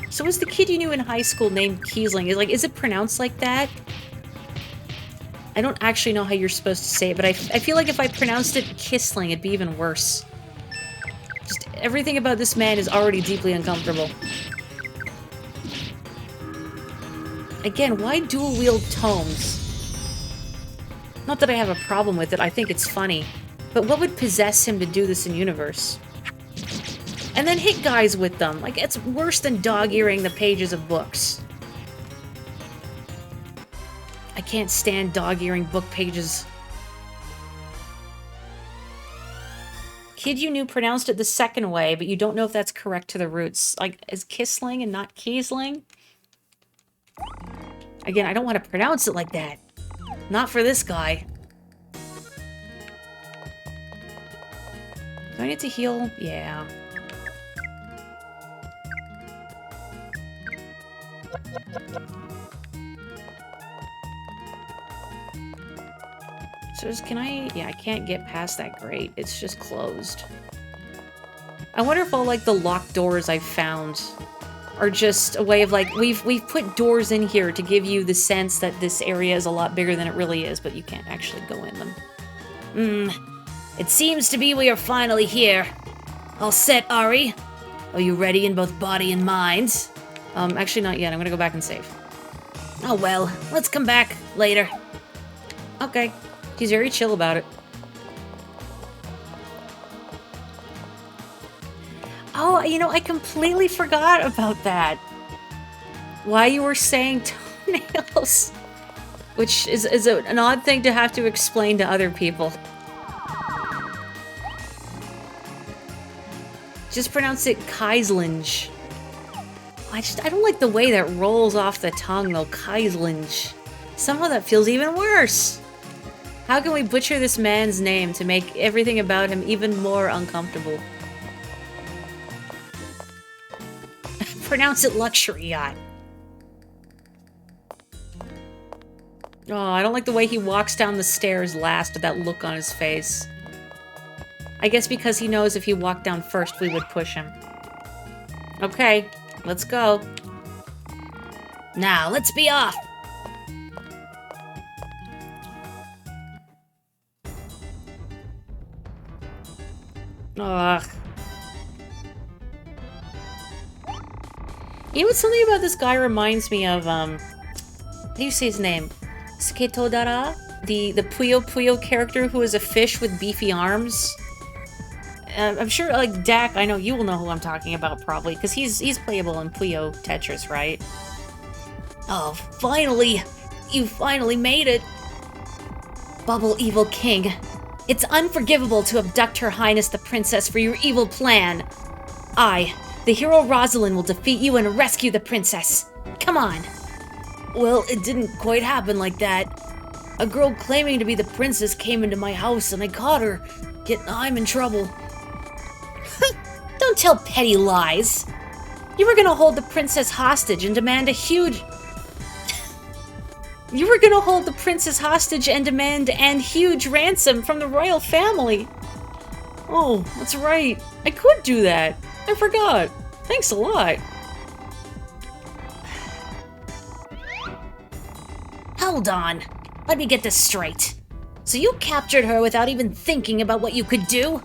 So was the kid you knew in high school named Kiesling? Is it pronounced like that? I don't actually know how you're supposed to say it, but I feel like if I pronounced it Kissling, it'd be even worse. Just everything about this man is already deeply uncomfortable. Again, why dual-wield tomes? Not that I have a problem with it, I think it's funny. But what would possess him to do this in universe? And then hit guys with them. Like, it's worse than dog-earing the pages of books. I can't stand dog-earing book pages. Kid you knew pronounced it the second way, but you don't know if that's correct to the roots. Like, is Kissling and not Kiesling? Again, I don't want to pronounce it like that. Not for this guy. Do I need to heal? Yeah. So can I... Yeah, I can't get past that grate. It's just closed. I wonder if all, like, the locked doors I've found are just a way of, like, we've put doors in here to give you the sense that this area is a lot bigger than it really is, but you can't actually go in them. It seems to be we are finally here. All set, Ari? Are you ready in both body and mind? Actually not yet. I'm gonna go back and save. Oh well, let's come back later. Okay. He's very chill about it. Oh, you know, I completely forgot about that. Why you were saying toenails. Which is an odd thing to have to explain to other people. Just pronounce it Kaislinge. I don't like the way that rolls off the tongue, though. Kaislinge. Somehow that feels even worse. How can we butcher this man's name to make everything about him even more uncomfortable? Pronounce it luxury yacht. Oh, I don't like the way he walks down the stairs last with that look on his face. I guess because he knows if he walked down first, we would push him. Okay, let's go. Now, let's be off. Ugh. You know what something about this guy reminds me of, how do you say his name? Sketodara? The Puyo Puyo character who is a fish with beefy arms? I'm sure, like, Dak, I know you will know who I'm talking about, probably, because he's playable in Puyo Tetris, right? Oh, finally! You finally made it! Bubble Evil King, it's unforgivable to abduct Her Highness the Princess for your evil plan. I, the hero Rosalind, will defeat you and rescue the princess. Come on! Well, it didn't quite happen like that. A girl claiming to be the princess came into my house and I caught her, yet I'm in trouble. Don't tell petty lies. You were gonna hold the princess hostage and demand a huge... You were gonna hold the princess hostage and demand an huge ransom from the royal family. Oh, that's right. I could do that. I forgot. Thanks a lot. Hold on. Let me get this straight. So you captured her without even thinking about what you could do?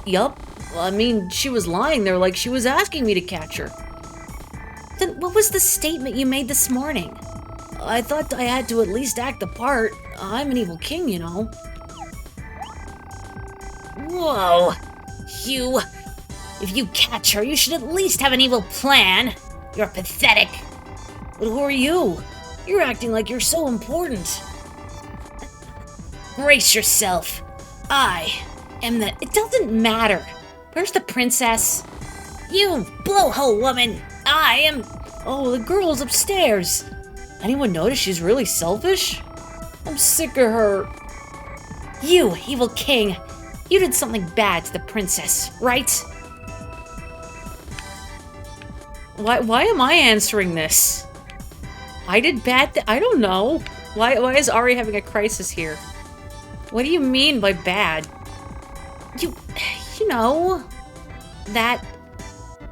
Yup. Well, I mean, she was lying there like she was asking me to catch her. Then what was the statement you made this morning? I thought I had to at least act the part. I'm an evil king, you know. Whoa. You... If you catch her, you should at least have an evil plan. You're pathetic. But who are you? You're acting like you're so important. Brace yourself. I am the... It doesn't matter. Where's the princess? You blowhole woman. I am... Oh, the girl's upstairs. Anyone notice she's really selfish? I'm sick of her. You, evil king. You did something bad to the princess, right? Why am I answering this? I did bad I don't know. Why is Ari having a crisis here? What do you mean by bad? You know,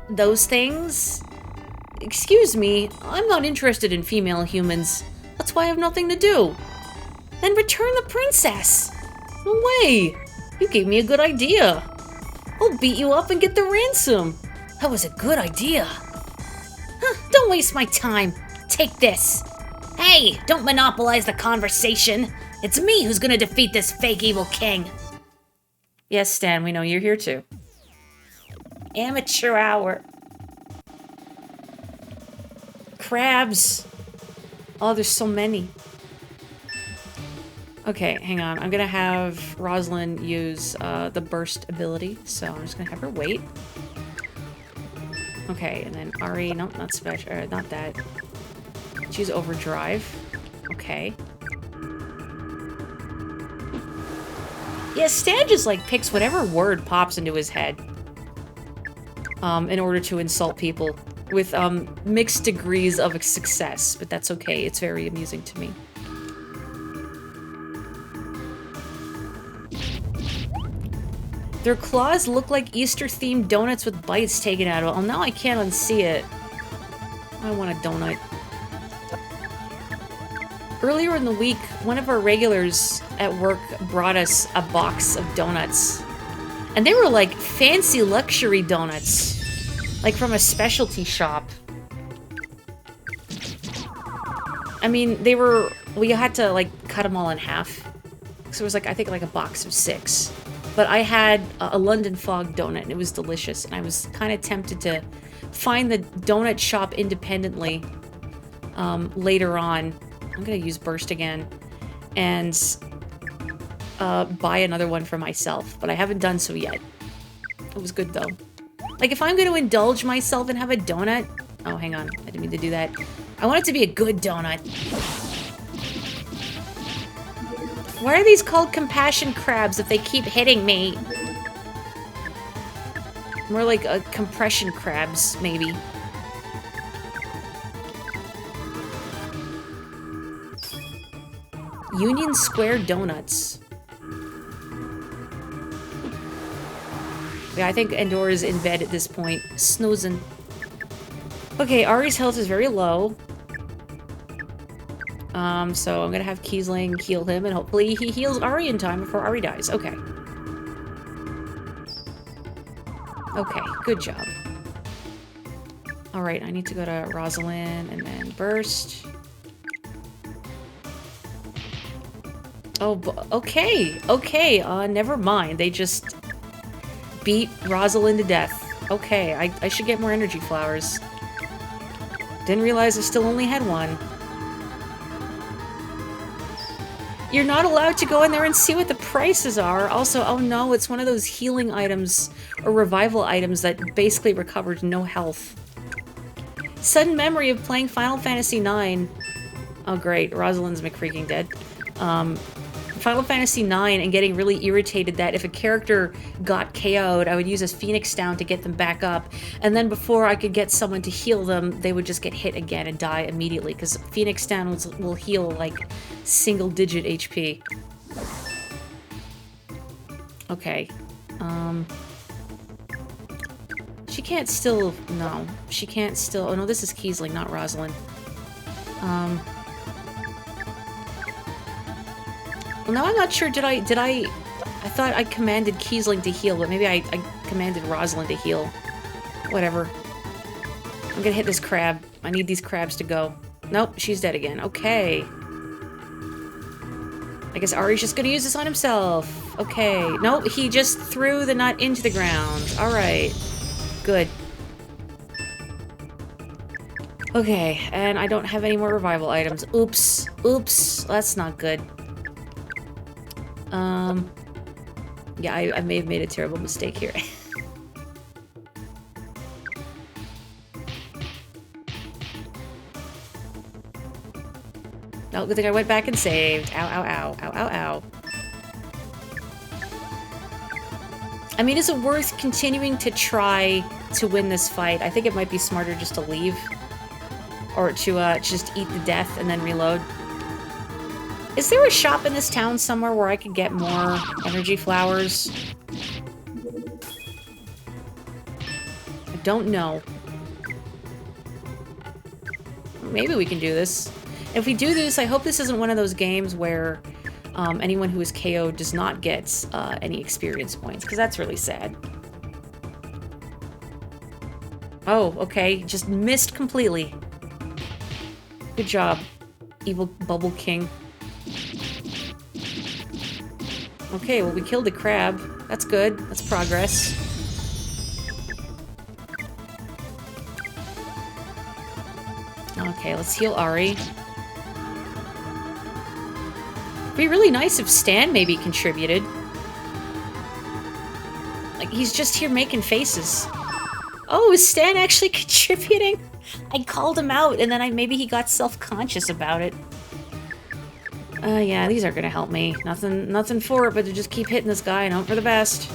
those things. Excuse me, I'm not interested in female humans. That's why I have nothing to do. and return the princess. No way! You gave me a good idea. I'll beat you up and get the ransom. That was a good idea. Don't waste my time. Take this. Hey, don't monopolize the conversation. It's me who's gonna defeat this fake evil king. Yes, Stan, we know you're here too. Amateur hour. Crabs. Oh, there's so many. Okay, hang on. I'm gonna have Rosalind use the burst ability, so I'm just gonna have her wait. Okay, and then Ari, nope, not special, not that. Choose overdrive. Okay. Yeah, Stan just like picks whatever word pops into his head. In order to insult people with mixed degrees of success, but that's okay. It's very amusing to me. Their claws look like Easter-themed donuts with bites taken out of it. Oh, now I can't unsee it. I want a donut. Earlier in the week, one of our regulars at work brought us a box of donuts. And they were like fancy luxury donuts. Like from a specialty shop. I mean, they were... We had to like cut them all in half. So it was like, I think like a box of 6. But I had a London Fog donut, and it was delicious. And I was kind of tempted to find the donut shop independently later on. I'm going to use Burst again. And buy another one for myself. But I haven't done so yet. It was good, though. Like, if I'm going to indulge myself and have a donut... Oh, hang on. I didn't mean to do that. I want it to be a good donut. Why are these called compassion crabs if they keep hitting me? More like compression crabs, maybe. Union Square Donuts. Yeah, I think Endor is in bed at this point, snoozing. Okay, Ari's health is very low. So I'm gonna have Kiesling heal him, and hopefully he heals Ari in time before Ari dies. Okay. Okay, good job. Alright, I need to go to Rosalind, and then Burst. Oh, okay, okay, never mind. They just beat Rosalind to death. Okay, I should get more energy flowers. Didn't realize I still only had one. You're not allowed to go in there and see what the prices are. Also, oh no, it's one of those healing items or revival items that basically recovers no health. Sudden memory of playing Final Fantasy IX. Oh great, Rosalind's McFreaking dead. Final Fantasy IX and getting really irritated that if a character got KO'd, I would use a Phoenix Down to get them back up, and then before I could get someone to heal them, they would just get hit again and die immediately, because Phoenix Down will heal, like, single-digit HP. Okay. She can't still... No. She can't still... Oh, no, this is Kiesling, not Rosalind. Well, now I'm not sure, did I thought I commanded Kiesling to heal, but maybe I commanded Rosalind to heal. Whatever. I'm gonna hit this crab. I need these crabs to go. Nope, she's dead again. Okay. I guess Ari's just gonna use this on himself. Okay. Nope, he just threw the nut into the ground. Alright. Good. Okay, and I don't have any more revival items. Oops. Oops. That's not good. Yeah, I may have made a terrible mistake here. Oh, good thing I went back and saved. Ow, ow, ow. Ow, ow, ow. I mean, is it worth continuing to try to win this fight? I think it might be smarter just to leave. Or to, just eat the death and then reload. Is there a shop in this town somewhere where I could get more energy flowers? I don't know. Maybe we can do this. If we do this, I hope this isn't one of those games where anyone who is KO'd does not get any experience points, because that's really sad. Oh, okay. Just missed completely. Good job, Evil Bubble King. Okay, well, we killed the crab. That's good. That's progress. Okay, let's heal Ari. It'd be really nice if Stan maybe contributed. Like, he's just here making faces. Oh, is Stan actually contributing? I called him out, and then maybe he got self-conscious about it. Yeah, these aren't gonna help me. Nothing for it but to just keep hitting this guy and hope for the best.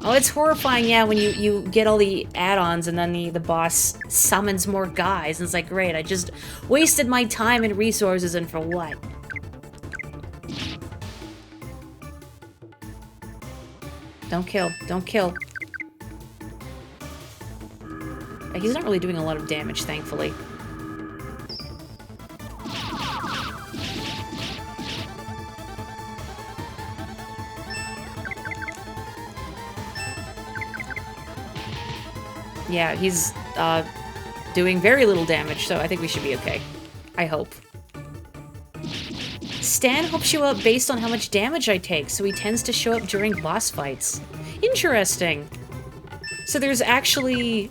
Oh, it's horrifying, yeah, when you get all the add-ons and then the boss summons more guys, and it's like, great, I just wasted my time and resources, and for what? Don't kill. Don't kill. He's not really doing a lot of damage, thankfully. Yeah, he's doing very little damage, so I think we should be okay. I hope. Stan helps you out based on how much damage I take, so he tends to show up during boss fights. Interesting. So there's actually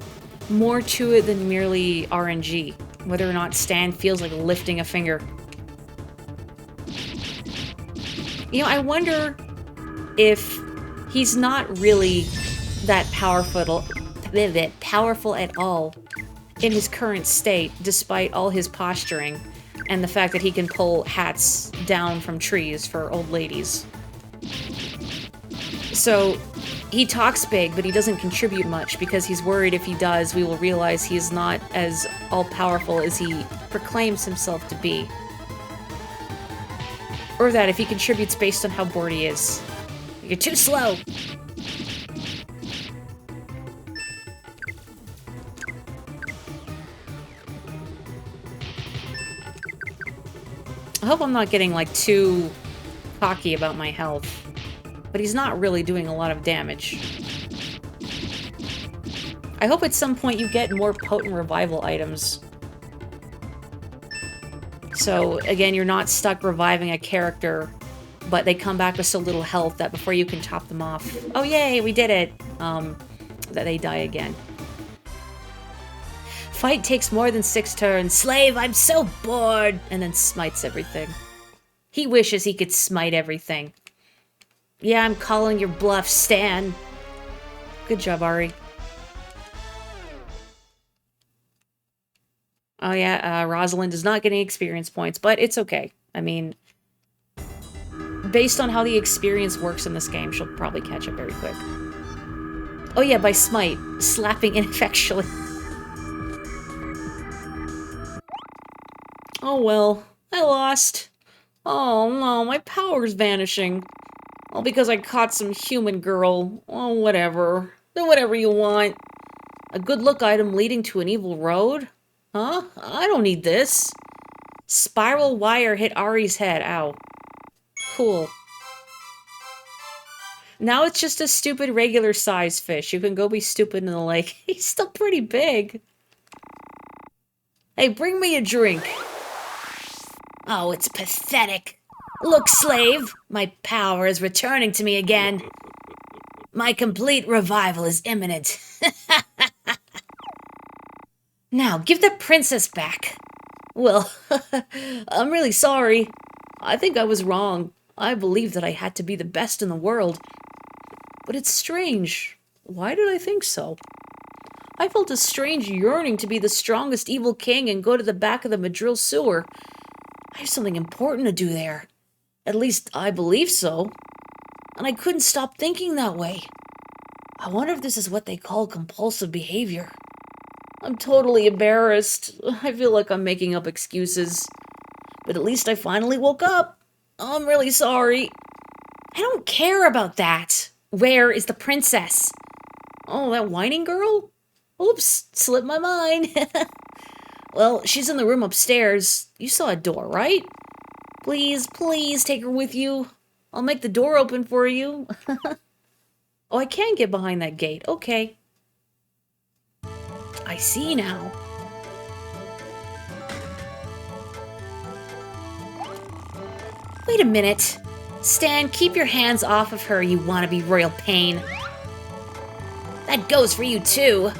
more to it than merely RNG, whether or not Stan feels like lifting a finger. You know, I wonder if he's not really that powerful at all in his current state, despite all his posturing and the fact that he can pull hats down from trees for old ladies. So he talks big, but he doesn't contribute much because he's worried if he does, we will realize he is not as all-powerful as he proclaims himself to be. Or that if he contributes based on how bored he is. You're too slow! I hope I'm not getting, like, too cocky about my health. But he's not really doing a lot of damage. I hope at some point you get more potent revival items. So, again, you're not stuck reviving a character, but they come back with so little health that before you can top them off... Oh, yay, we did it! That they die again. Fight takes more than 6 turns. Slave, I'm so bored! And then smites everything. He wishes he could smite everything. Yeah, I'm calling your bluff, Stan. Good job, Ari. Oh yeah, Rosalind is not getting experience points, but it's okay. I mean, based on how the experience works in this game, she'll probably catch up very quick. Oh yeah, by smite. Slapping ineffectually. Oh well, I lost. Oh no, my power's vanishing. All because I caught some human girl. Oh, whatever. Do whatever you want. A good look item leading to an evil road? Huh? I don't need this. Spiral wire hit Ari's head. Ow. Cool. Now it's just a stupid regular size fish. You can go be stupid in the lake. He's still pretty big. Hey, bring me a drink. Oh, it's pathetic. Look, slave, my power is returning to me again. My complete revival is imminent. Now, give the princess back. Well, I'm really sorry. I think I was wrong. I believed that I had to be the best in the world. But it's strange. Why did I think so? I felt a strange yearning to be the strongest evil king and go to the back of the Madril sewer. I have something important to do there. At least, I believe so. And I couldn't stop thinking that way. I wonder if this is what they call compulsive behavior. I'm totally embarrassed. I feel like I'm making up excuses. But at least I finally woke up. I'm really sorry. I don't care about that. Where is the princess? Oh, that whining girl? Oops, slipped my mind. Well, she's in the room upstairs. You saw a door, right? Please, please take her with you. I'll make the door open for you. Oh, I can get behind that gate. Okay. I see now. Wait a minute. Stan, keep your hands off of her, you wannabe royal pain. That goes for you too.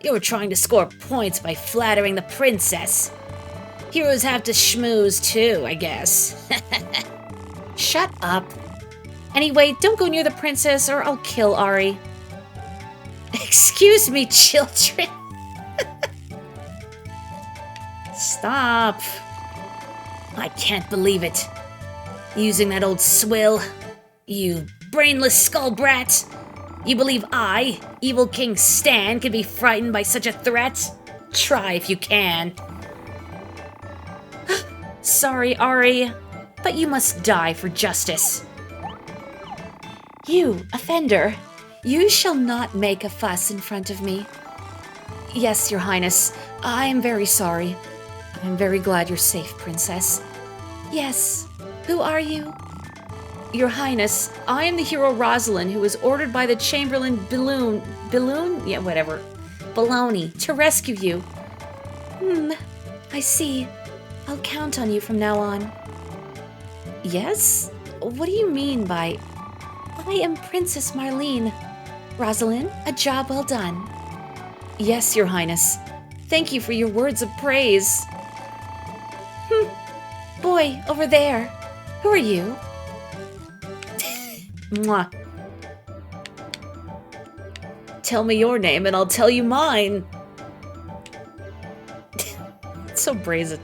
You were trying to score points by flattering the princess. Heroes have to schmooze too, I guess. Shut up. Anyway, don't go near the princess or I'll kill Ari. Excuse me, children. Stop. I can't believe it. Using that old swill. You brainless skull brat. You believe I, evil King Stan, can be frightened by such a threat? Try if you can. Sorry, Ari, but you must die for justice. You, offender, you shall not make a fuss in front of me. Yes, Your Highness, I am very sorry. I'm very glad you're safe, Princess. Yes, who are you? Your Highness, I am the hero Rosalind who was ordered by the Chamberlain Balloon? Yeah, whatever. Baloney, to rescue you. I see. I'll count on you from now on. Yes? What do you mean by... I am Princess Marlene. Rosalind, a job well done. Yes, Your Highness. Thank you for your words of praise. Boy, over there. Who are you? Mwah. Tell me your name and I'll tell you mine. It's so brazen.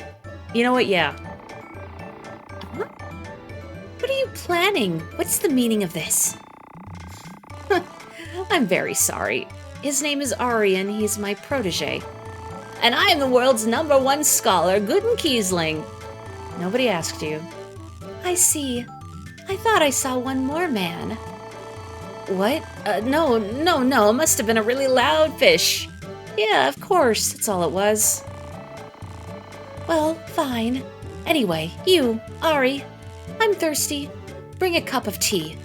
You know what? Yeah. What are you planning? What's the meaning of this? I'm very sorry. His name is Ari and he's my protege. And I am the world's #1 scholar, Guten Kiesling. Nobody asked you. I see. I thought I saw one more man. What? No. It must have been a really loud fish. Yeah, of course. That's all it was. Well, fine. Anyway, you, Ari, I'm thirsty. Bring a cup of tea.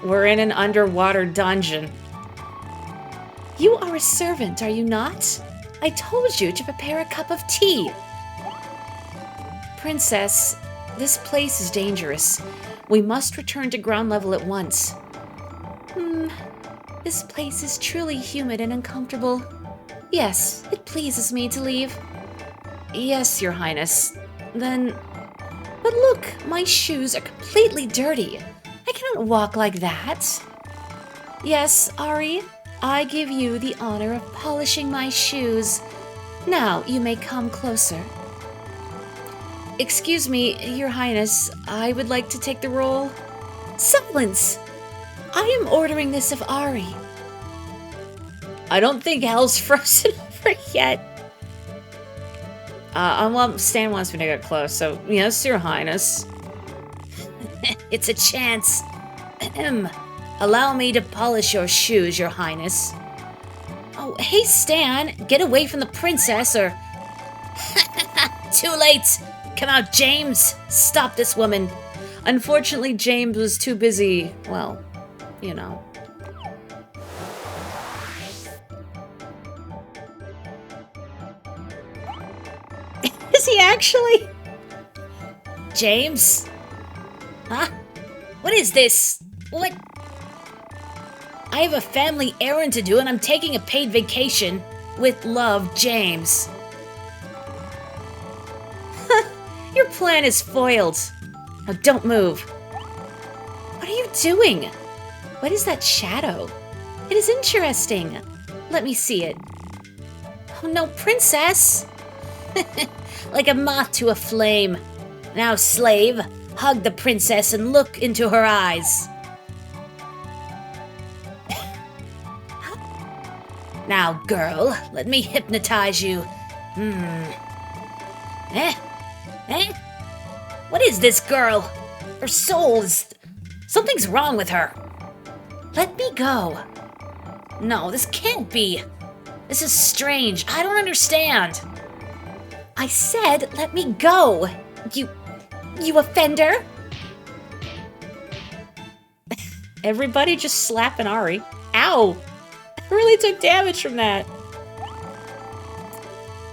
We're in an underwater dungeon. You are a servant, are you not? I told you to prepare a cup of tea. Princess, this place is dangerous. We must return to ground level at once. This place is truly humid and uncomfortable. Yes, it pleases me to leave. Yes, Your Highness. Then... But look, my shoes are completely dirty. I cannot walk like that. Yes, Ari, I give you the honor of polishing my shoes. Now you may come closer. Excuse me, Your Highness, I would like to take the role. Silence! I am ordering this of Ari. I don't think hell's frozen over yet. Stan wants me to get close, so yes, Your Highness. It's a chance. Allow me to polish your shoes, Your Highness. Oh, hey Stan, get away from the princess or... Too late! Come out, James! Stop this woman! Unfortunately, James was too busy, well, you know. Is he actually? James? Huh? What is this? What? I have a family errand to do and I'm taking a paid vacation. With love, James. Your plan is foiled. Now don't move. What are you doing? What is that shadow? It is interesting. Let me see it. Oh no, princess! Like a moth to a flame. Now, slave, hug the princess and look into her eyes. Now, girl, let me hypnotize you. Eh? What is this girl? Her soul is... Something's wrong with her. Let me go. No, this can't be. This is strange. I don't understand. I said let me go. You offender? Everybody just slapping Ari. Ow! I really took damage from that.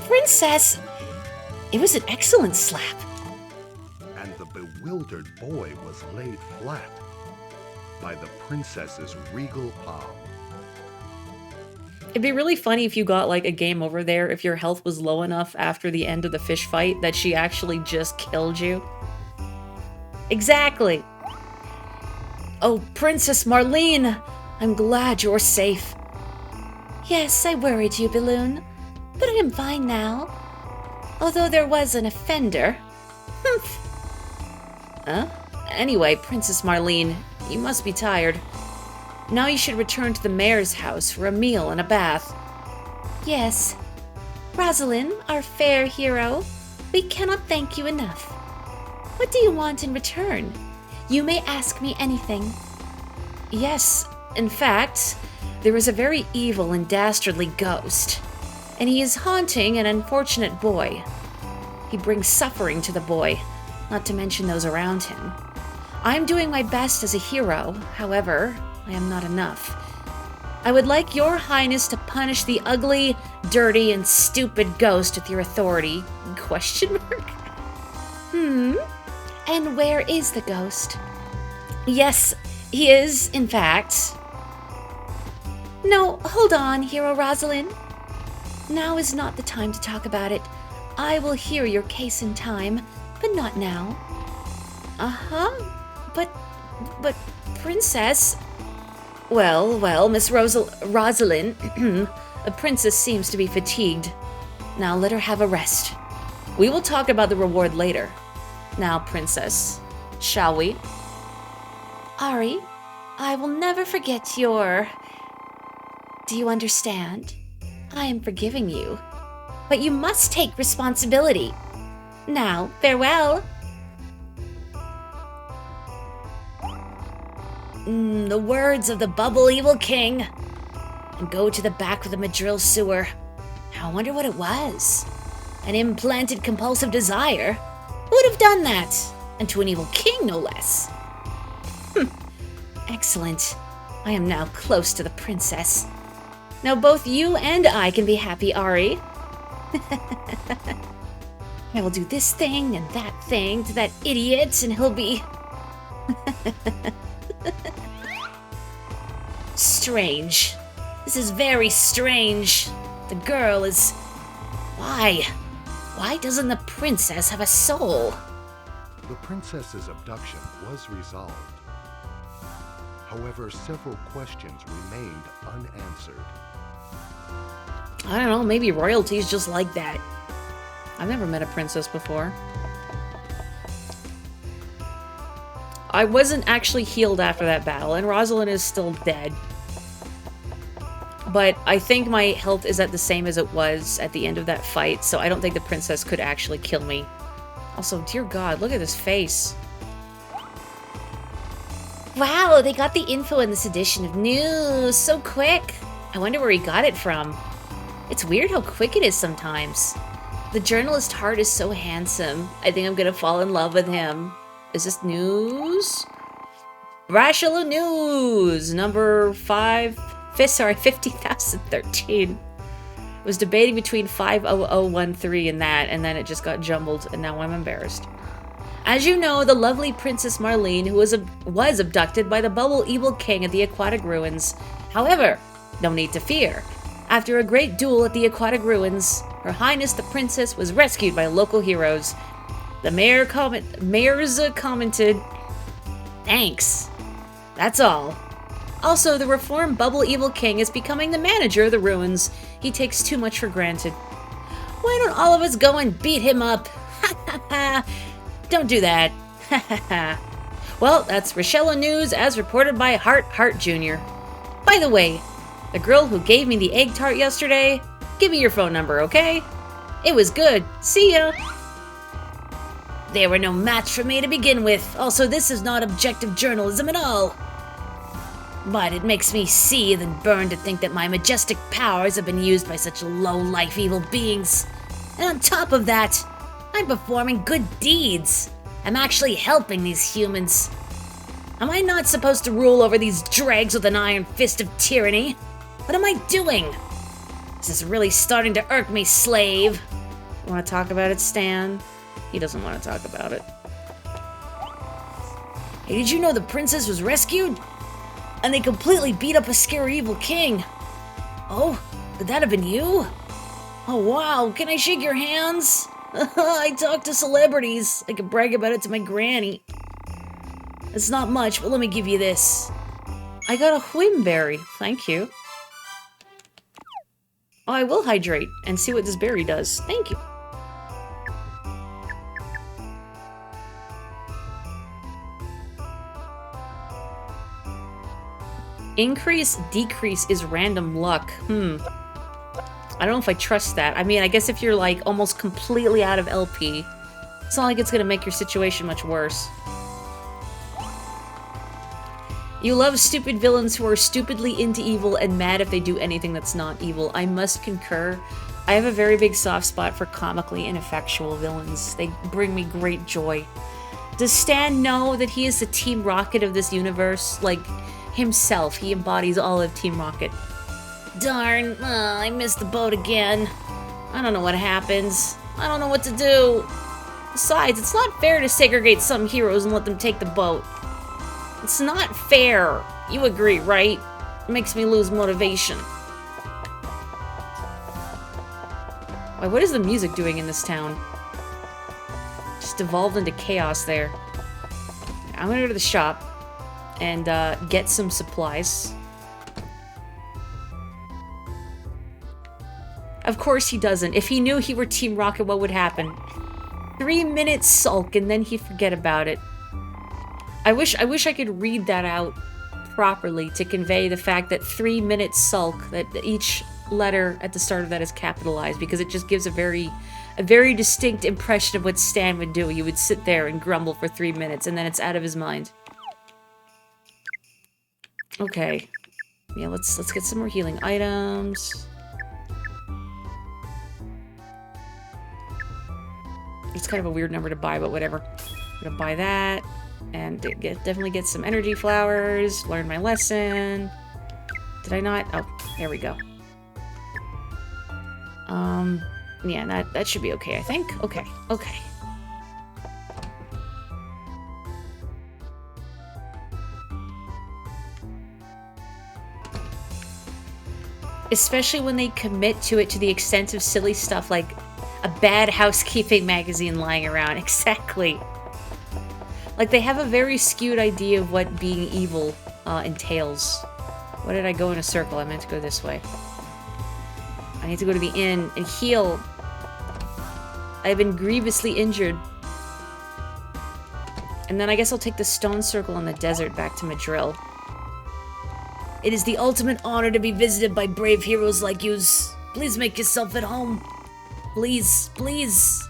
Princess, it was an excellent slap. And the bewildered boy was laid flat by the princess's regal palm. It'd be really funny if you got like a game over there if your health was low enough after the end of the fish fight that she actually just killed you. Exactly. Oh, Princess Marlene, I'm glad you're safe. Yes, I worried you, Balloon, but I am fine now. Although there was an offender. Huh? Anyway, Princess Marlene, you must be tired. Now you should return to the mayor's house for a meal and a bath. Yes. Rosalind, our fair hero, we cannot thank you enough. What do you want in return? You may ask me anything. Yes, in fact, there is a very evil and dastardly ghost, and he is haunting an unfortunate boy. He brings suffering to the boy, not to mention those around him. I am doing my best as a hero, however, I am not enough. I would like your highness to punish the ugly, dirty, and stupid ghost with your authority. Question mark? And where is the ghost? Yes, he is, in fact. No, hold on, Hero Rosalind. Now is not the time to talk about it. I will hear your case in time, but not now. But, Princess... Well, Miss Rosalind, the princess seems to be fatigued. Now let her have a rest. We will talk about the reward later. Now, Princess, shall we? Ari, I will never forget your... Do you understand? I am forgiving you. But you must take responsibility. Now, farewell. The words of the Bubble Evil King. And go to the back of the Madril sewer. I wonder what it was. An implanted compulsive desire? Who would have done that? And to an evil king, no less. Excellent. I am now close to the princess. Now both you and I can be happy, Ari. I will do this thing and that thing to that idiot, and he'll be... Strange. This is very strange. The girl is... Why? Why doesn't the princess have a soul? The princess's abduction was resolved. However, several questions remained unanswered. I don't know, maybe royalty's just like that. I've never met a princess before. I wasn't actually healed after that battle, and Rosalind is still dead. But I think my health is at the same as it was at the end of that fight, so I don't think the princess could actually kill me. Also, dear God, look at this face. Wow, they got the info in this edition of news so quick. I wonder where he got it from. It's weird how quick it is sometimes. The journalist heart is so handsome. I think I'm gonna fall in love with him. Is this news? Brashalo News, number 50,013. Was debating between 50013 and that, and then it just got jumbled, and now I'm embarrassed. As you know, the lovely Princess Marlene, who was abducted by the Bubble Evil King at the Aquatic Ruins. However, no need to fear. After a great duel at the Aquatic Ruins, Her Highness the Princess was rescued by local heroes. The mayor's commented, "Thanks. That's all." Also, the reformed Bubble Evil King is becoming the manager of the ruins. He takes too much for granted. Why don't all of us go and beat him up? Ha ha ha. Don't do that. Ha ha ha. Well, that's Rochelle News as reported by Hart Jr. By the way, the girl who gave me the egg tart yesterday, give me your phone number, okay? It was good. See ya. They were no match for me to begin with. Also, this is not objective journalism at all. But it makes me seethe and burn to think that my majestic powers have been used by such low-life evil beings. And on top of that, I'm performing good deeds. I'm actually helping these humans. Am I not supposed to rule over these dregs with an iron fist of tyranny? What am I doing? This is really starting to irk me, slave. You want to talk about it, Stan? He doesn't want to talk about it. Hey, did you know the princess was rescued? And they completely beat up a scary evil king. Oh, could that have been you? Oh wow, can I shake your hands? I talk to celebrities. I can brag about it to my granny. It's not much, but let me give you this. I got a whimberry. Thank you. Oh, I will hydrate and see what this berry does. Thank you. Increase, decrease is random luck. I don't know if I trust that. I mean, I guess if you're like almost completely out of LP, it's not like it's gonna make your situation much worse. You love stupid villains who are stupidly into evil and mad if they do anything that's not evil. I must concur. I have a very big soft spot for comically ineffectual villains. They bring me great joy. Does Stan know that he is the Team Rocket of this universe? Like, himself, he embodies all of Team Rocket. Darn, I missed the boat again. I don't know what happens. I don't know what to do. Besides, it's not fair to segregate some heroes and let them take the boat. It's not fair. You agree, right? It makes me lose motivation. Why, what is the music doing in this town? Just evolved into chaos there. I'm gonna go to the shop and get some supplies. Of course he doesn't. If he knew he were Team Rocket, what would happen? 3 minutes sulk and then he'd forget about it. I wish I could read that out properly to convey the fact that 3 minutes sulk, that each letter at the start of that is capitalized, because it just gives a very distinct impression of what Stan would do. He would sit there and grumble for 3 minutes and then it's out of his mind. Okay. Yeah, let's get some more healing items. It's kind of a weird number to buy, but whatever. I'm gonna buy that. And definitely get some energy flowers. Learn my lesson. Did I not? Oh, there we go. Yeah, that should be okay, I think. Okay. Especially when they commit to it to the extent of silly stuff like a bad housekeeping magazine lying around. Exactly. Like, they have a very skewed idea of what being evil entails. Why did I go in a circle? I meant to go this way. I need to go to the inn and heal. I've been grievously injured. And then I guess I'll take the stone circle in the desert back to Madril. It is the ultimate honor to be visited by brave heroes like yous. Please make yourself at home. Please, please.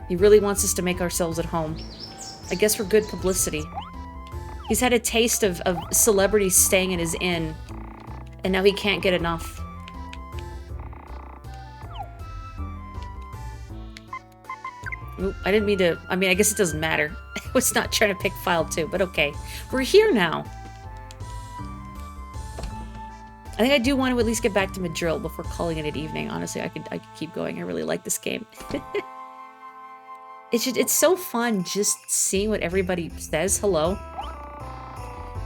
He really wants us to make ourselves at home. I guess for good publicity. He's had a taste of celebrities staying in his inn, and now he can't get enough. Oop, I didn't mean to... I mean, I guess it doesn't matter. I was not trying to pick file 2, but okay. We're here now. I think I do want to at least get back to Madril before calling it an evening. Honestly, I could keep going. I really like this game. It's so fun just seeing what everybody says. Hello.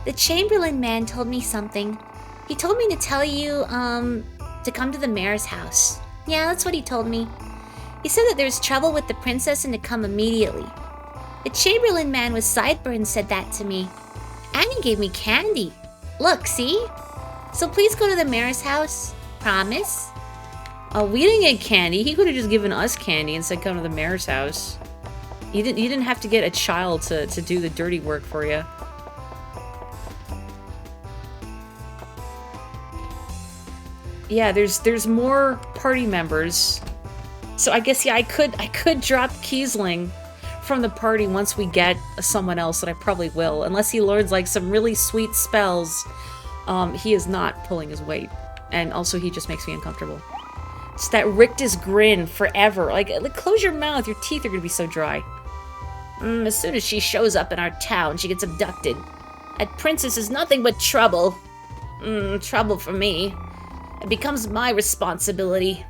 The Chamberlain man told me something. He told me to tell you, to come to the mayor's house. Yeah, that's what he told me. He said that there's trouble with the princess and to come immediately. The Chamberlain man with sideburns said that to me. And he gave me candy. Look, see? So please go to the mayor's house. Promise? We didn't get candy. He could have just given us candy and said come to the mayor's house. You didn't have to get a child to do the dirty work for you. Yeah, there's more party members. So I guess, yeah, I could drop Kiesling from the party once we get someone else, that I probably will. Unless he learns, like, some really sweet spells. He is not pulling his weight. And also, he just makes me uncomfortable. It's that rictus grin forever. Like, close your mouth. Your teeth are gonna be so dry. As soon as she shows up in our town, she gets abducted. That princess is nothing but trouble. Trouble for me. It becomes my responsibility.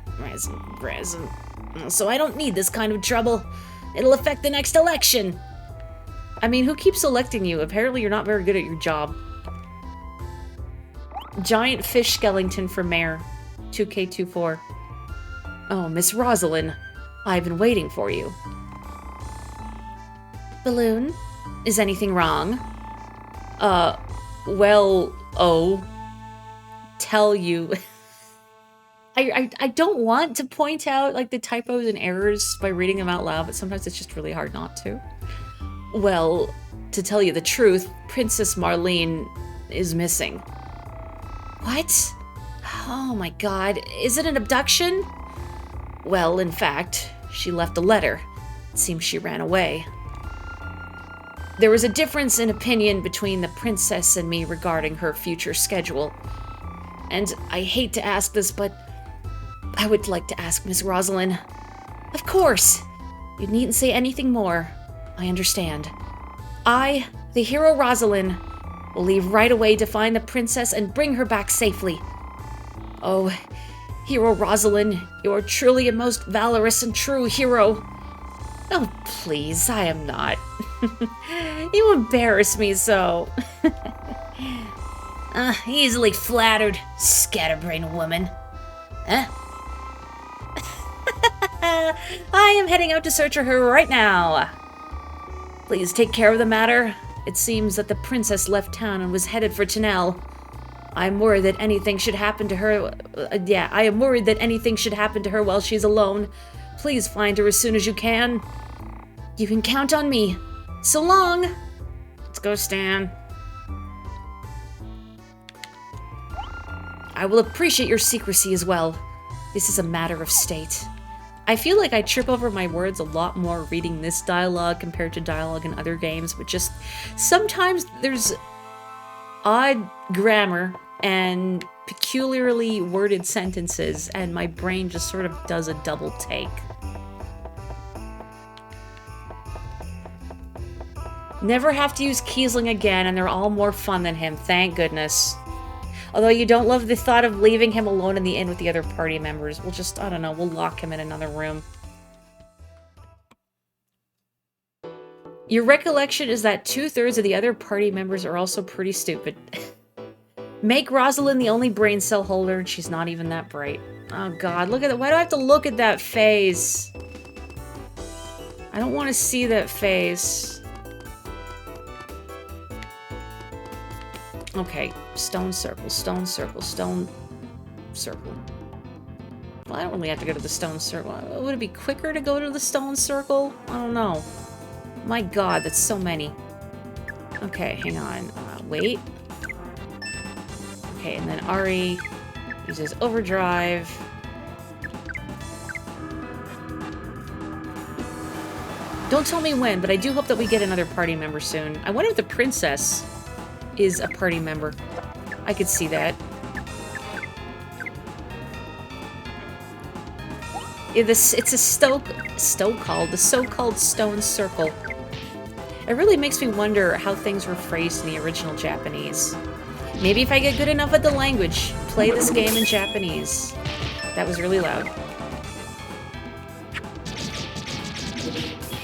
So I don't need this kind of trouble. It'll affect the next election. I mean, who keeps electing you? Apparently you're not very good at your job. Giant fish skeleton for mayor. 2K24. Oh, Miss Rosalind. I've been waiting for you. Balloon? Is anything wrong? Well, tell you. I don't want to point out, like, the typos and errors by reading them out loud, but sometimes it's just really hard not to. Well, to tell you the truth, Princess Marlene is missing. What? Oh my god, is it an abduction? Well, in fact, she left a letter. It seems she ran away. There was a difference in opinion between the princess and me regarding her future schedule. And I hate to ask this, but I would like to ask Miss Rosalind. Of course. You needn't say anything more. I understand. I, the hero Rosalind, will leave right away to find the princess and bring her back safely. Oh, hero Rosalind, you are truly a most valorous and true hero. Oh, please, I am not. You embarrass me so. Easily flattered, scatterbrained woman. Huh? I am heading out to search for her right now. Please take care of the matter. It seems that the princess left town and was headed for Tunnel. I'm worried that anything should happen to her. I am worried that anything should happen to her while she's alone. Please find her as soon as you can. You can count on me. So long. Let's go, Stan. I will appreciate your secrecy as well. This is a matter of state. I feel like I trip over my words a lot more reading this dialogue compared to dialogue in other games, but just sometimes there's odd grammar and peculiarly worded sentences, and my brain just sort of does a double take. Never have to use Kiesling again, and they're all more fun than him, thank goodness. Although you don't love the thought of leaving him alone in the inn with the other party members. We'll just, I don't know, we'll lock him in another room. Your recollection is that 2/3 of the other party members are also pretty stupid. Make Rosalind the only brain cell holder, and she's not even that bright. Oh god, look at that. Why do I have to look at that face? I don't want to see that face. Okay, stone circle, stone circle, stone circle. Well, I don't really have to go to the stone circle. Would it be quicker to go to the stone circle? I don't know. My god, that's so many. Okay, hang on. Wait. Okay, and then Ari uses overdrive. Don't tell me when, but I do hope that we get another party member soon. I wonder if the princess is a party member. I could see that. Yeah, it's a the so-called stone circle. It really makes me wonder how things were phrased in the original Japanese. Maybe if I get good enough at the language, play this game in Japanese. That was really loud.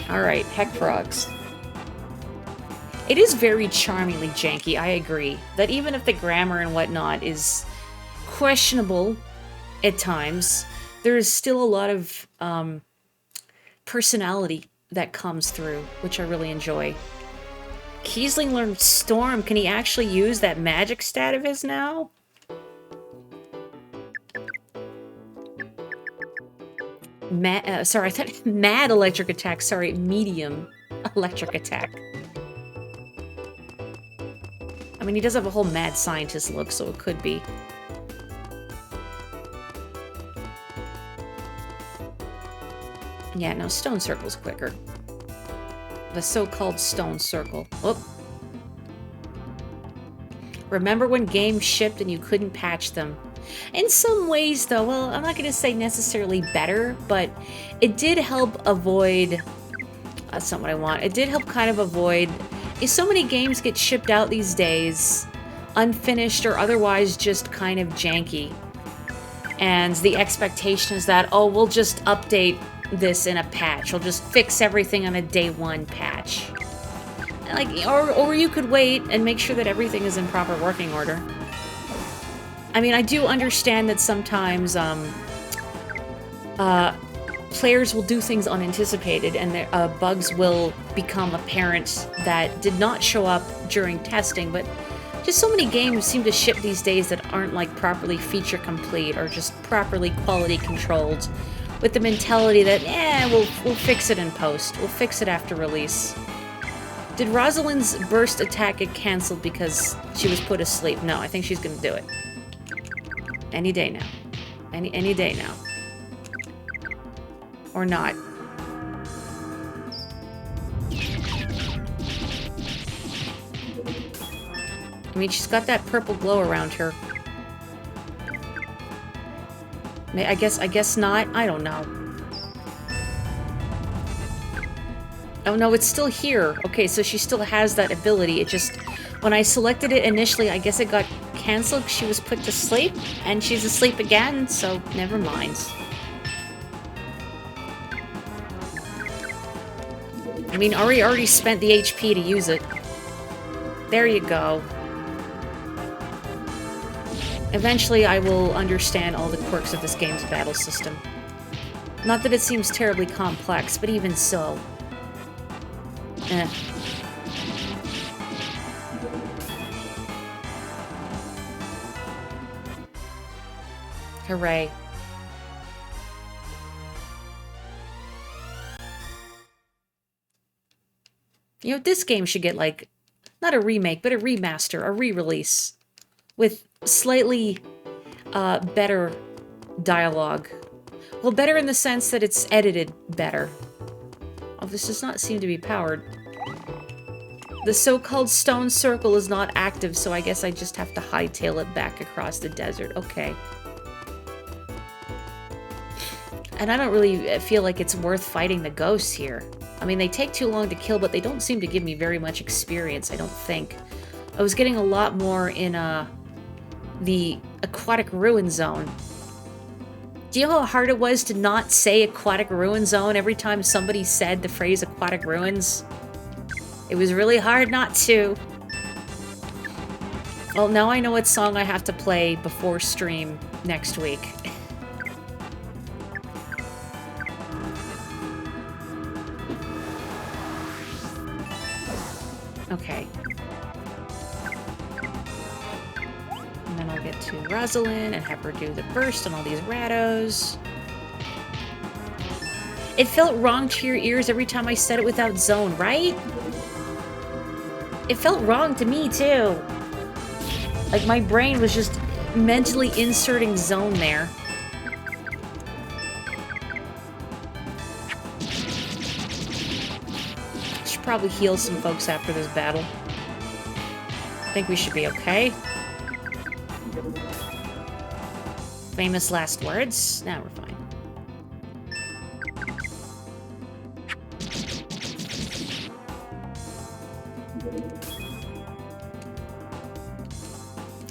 Alright, heck frogs. It is very charmingly janky, I agree. That even if the grammar and whatnot is questionable at times, there is still a lot of personality that comes through, which I really enjoy. Kiesling learned Storm. Can he actually use that magic stat of his now? Sorry, I thought mad electric attack. Sorry, medium electric attack. I mean, he does have a whole mad scientist look, so it could be. Yeah, no, stone circle's quicker. The so-called stone circle. Oh. Remember when games shipped and you couldn't patch them? In some ways, though, well, I'm not going to say necessarily better, but it did help avoid... That's not what I want. It did help kind of avoid... So many games get shipped out these days, unfinished or otherwise just kind of janky. And the expectation is that, oh, we'll just update this in a patch. We'll just fix everything on a day one patch. Like, or you could wait and make sure that everything is in proper working order. I mean, I do understand that sometimes players will do things unanticipated and bugs will become apparent that did not show up during testing, but just so many games seem to ship these days that aren't like properly feature complete or just properly quality controlled with the mentality that, we'll fix it in post. We'll fix it after release. Did Rosalind's burst attack get cancelled because she was put asleep? No, I think she's gonna do it. Any day now. Any day now. Or not. I mean, she's got that purple glow around her. I guess not. I don't know. Oh no, it's still here. Okay, so she still has that ability. It just, when I selected it initially, I guess it got cancelled. She was put to sleep, and she's asleep again, so never mind. I mean, Ari already spent the HP to use it. There you go. Eventually, I will understand all the quirks of this game's battle system. Not that it seems terribly complex, but even so. Hooray. You know, this game should get, like, not a remake, but a remaster, a re-release. With slightly, better dialogue. Well, better in the sense that it's edited better. Oh, this does not seem to be powered. The so-called stone circle is not active, so I guess I just have to hightail it back across the desert. Okay. And I don't really feel like it's worth fighting the ghosts here. I mean, they take too long to kill, but they don't seem to give me very much experience, I don't think. I was getting a lot more in, the aquatic ruin zone. Do you know how hard it was to not say aquatic ruin zone every time somebody said the phrase aquatic ruins? It was really hard not to. Well, now I know what song I have to play before stream next week. Okay. And then I'll get to Rosalind and have her do the burst on all these rattos. It felt wrong to your ears every time I said it without zone, right? It felt wrong to me, too. Like, my brain was just mentally inserting zone there. Should probably heal some folks after this battle. I think we should be okay. Famous last words? Now we're fine.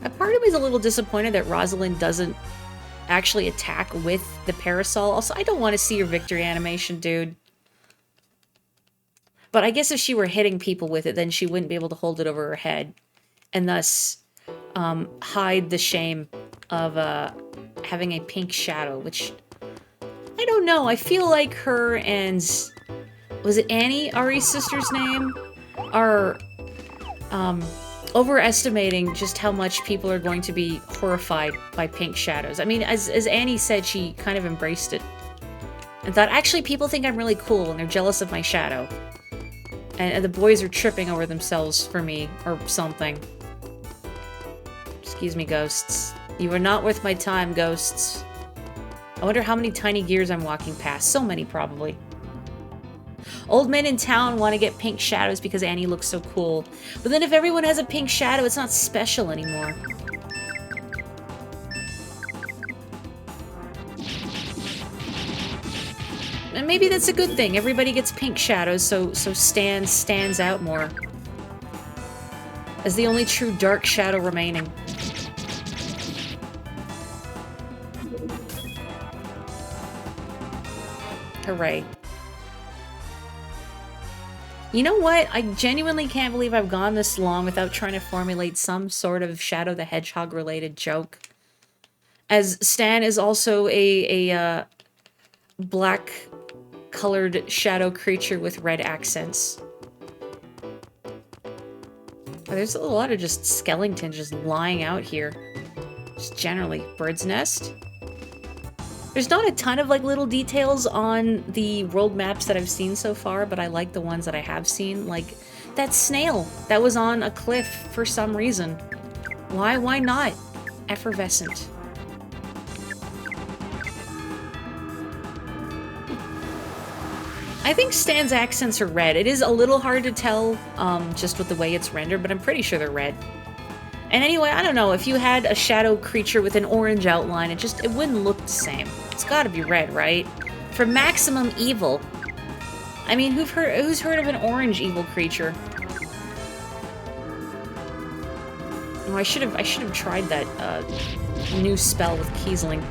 A part of me is a little disappointed that Rosalind doesn't actually attack with the parasol. Also, I don't want to see your victory animation, dude. But I guess if she were hitting people with it, then she wouldn't be able to hold it over her head. And thus, hide the shame of having a pink shadow, which... I don't know, I feel like her and... Was it Annie, Ari's sister's name? Are... overestimating just how much people are going to be horrified by pink shadows. I mean, as Annie said, she kind of embraced it. And thought, actually, people think I'm really cool and they're jealous of my shadow. And the boys are tripping over themselves for me, or something. Excuse me, ghosts. You are not worth my time, ghosts. I wonder how many tiny gears I'm walking past. So many, probably. Old men in town want to get pink shadows because Annie looks so cool. But then if everyone has a pink shadow, it's not special anymore. And maybe that's a good thing. Everybody gets pink shadows, so Stan stands out more. As the only true dark shadow remaining. Hooray. You know what? I genuinely can't believe I've gone this long without trying to formulate some sort of Shadow the Hedgehog related joke. As Stan is also a black colored shadow creature with red accents. Oh, there's a lot of just skeletons just lying out here. Just generally. Bird's nest? There's not a ton of like little details on the world maps that I've seen so far, but I like the ones that I have seen. Like that snail that was on a cliff for some reason. Why not? Effervescent. I think Stan's accents are red. It is a little hard to tell just with the way it's rendered, but I'm pretty sure they're red. And anyway, I don't know, if you had a shadow creature with an orange outline, it wouldn't look the same. It's gotta be red, right? For maximum evil. I mean, who's heard of an orange evil creature? Oh, I should have tried that new spell with Kiesling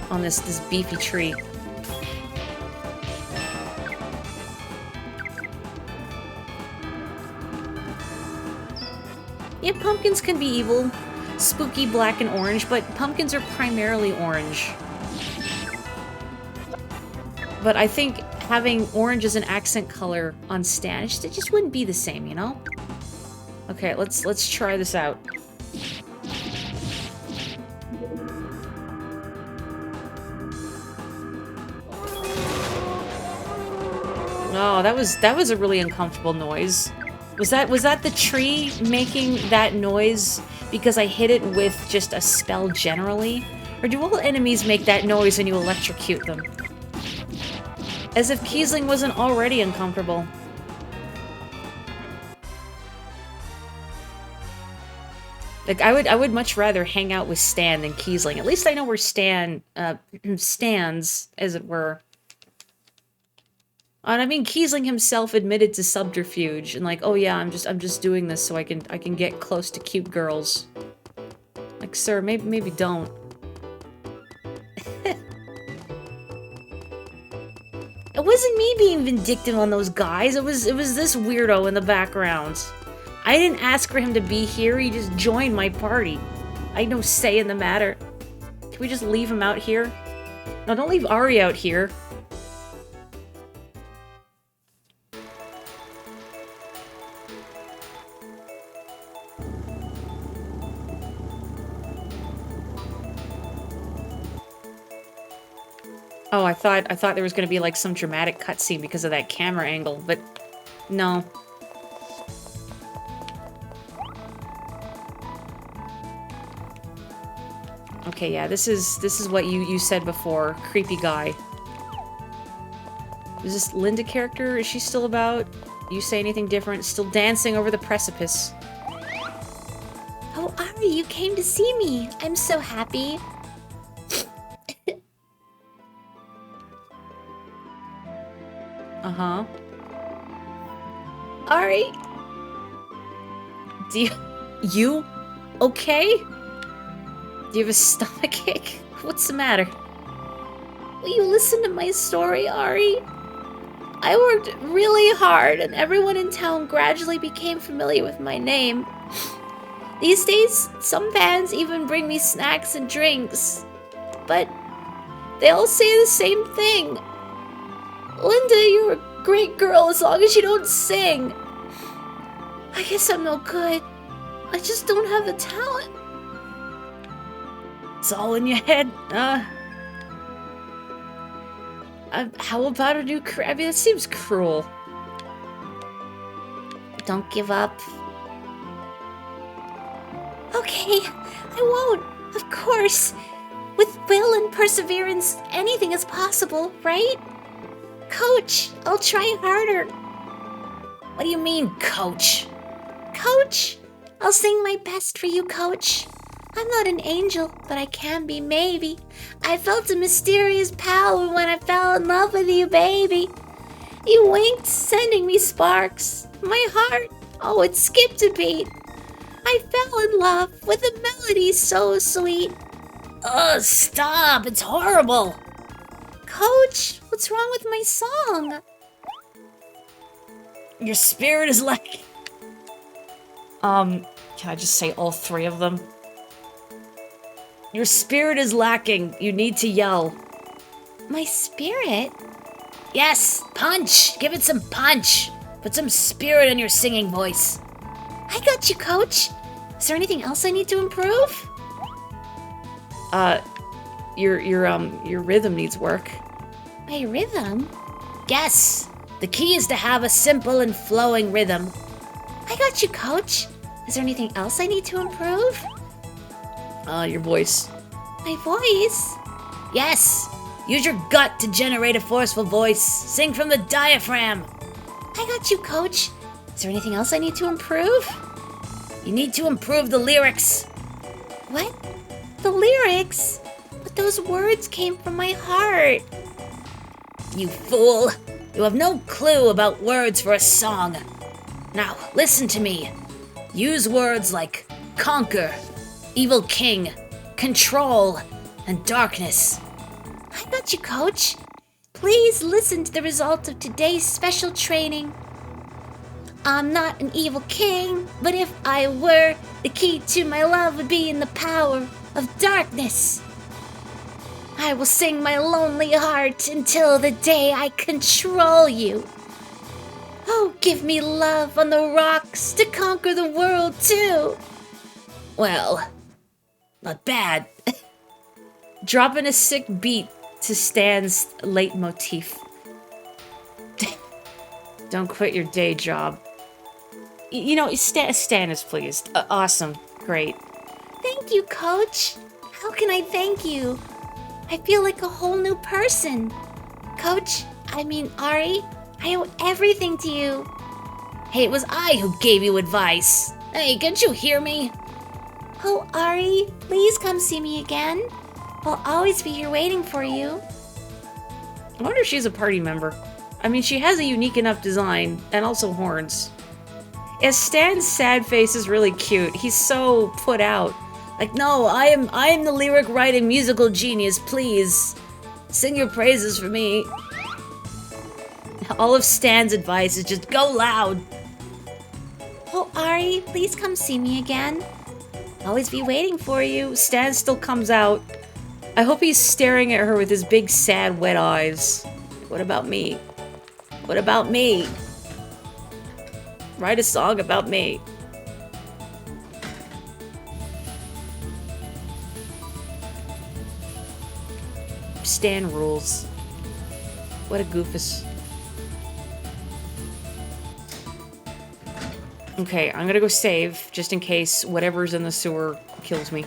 on this beefy tree. Yeah, pumpkins can be evil, spooky black and orange, but pumpkins are primarily orange. But I think having orange as an accent color on Stan, it just wouldn't be the same, you know? Okay, let's try this out. Oh, that was a really uncomfortable noise. Was that the tree making that noise because I hit it with just a spell generally? Or do all enemies make that noise when you electrocute them? As if Kiesling wasn't already uncomfortable. Like, I would much rather hang out with Stan than Kiesling. At least I know where Stan stands, as it were. And I mean, Kiesling himself admitted to subterfuge and like, oh yeah, I'm just doing this so I can get close to cute girls. Like, sir, maybe don't. It wasn't me being vindictive on those guys. It was this weirdo in the background. I didn't ask for him to be here. He just joined my party. I had no say in the matter. Can we just leave him out here? No, don't leave Ari out here. Oh, I thought there was gonna be like some dramatic cutscene because of that camera angle, but no. Okay, yeah, this is what you said before. Creepy guy. Is this Linda character? Is she still about? You say anything different? Still dancing over the precipice. Oh, Ari, you came to see me. I'm so happy. Uh-huh. Ari? Do you okay? Do you have a stomachache? What's the matter? Will you listen to my story, Ari? I worked really hard, and everyone in town gradually became familiar with my name. These days, some fans even bring me snacks and drinks. But they all say the same thing. Linda, you're a great girl as long as you don't sing. I guess I'm no good. I just don't have the talent. It's all in your head. How about a new career? I mean, that seems cruel. Don't give up. Okay, I won't. Of course. With will and perseverance, anything is possible, right? Coach, I'll try harder. What do you mean, coach? Coach, I'll sing my best for you, Coach. I'm not an angel, but I can be, maybe. I felt a mysterious power when I fell in love with you, baby. You winked, sending me sparks. My heart, oh, it skipped a beat. I fell in love with a melody so sweet. Ugh, stop! It's horrible! Coach, what's wrong with my song? Your spirit is like... Can I just say all three of them? Your spirit is lacking. You need to yell. My spirit? Yes, punch! Give it some punch! Put some spirit in your singing voice. I got you, Coach. Is there anything else I need to improve? Your rhythm needs work. My rhythm? Yes! The key is to have a simple and flowing rhythm. I got you, Coach. Is there anything else I need to improve? Your voice. My voice? Yes! Use your gut to generate a forceful voice. Sing from the diaphragm. I got you, Coach. Is there anything else I need to improve? You need to improve the lyrics. What? The lyrics? But those words came from my heart. You fool! You have no clue about words for a song. Now, listen to me. Use words like conquer, evil king, control, and darkness. I got you, Coach. Please listen to the result of today's special training. I'm not an evil king, but if I were, the key to my love would be in the power of darkness. I will sing my lonely heart until the day I control you. Oh, give me love on the rocks to conquer the world too. Well, not bad. Dropping a sick beat to Stan's leitmotif. Don't quit your day job. You know, Stan is pleased. Awesome. Great. Thank you, Coach. How can I thank you? I feel like a whole new person. Coach, Ari, I owe everything to you. Hey, it was I who gave you advice. Hey, can't you hear me? Oh, Ari, please come see me again. I'll always be here waiting for you. I wonder if she's a party member. I mean, she has a unique enough design, and also horns. Yeah, Stan's sad face is really cute. He's so put out. Like, no, I am the lyric writing musical genius, please. Sing your praises for me. All of Stan's advice is just go loud. Oh, Ari, please come see me again. I'll always be waiting for you. Stan still comes out. I hope he's staring at her with his big, sad, wet eyes. What about me? What about me? Write a song about me. Stan rules. What a goofus. Okay, I'm gonna go save, just in case whatever's in the sewer kills me.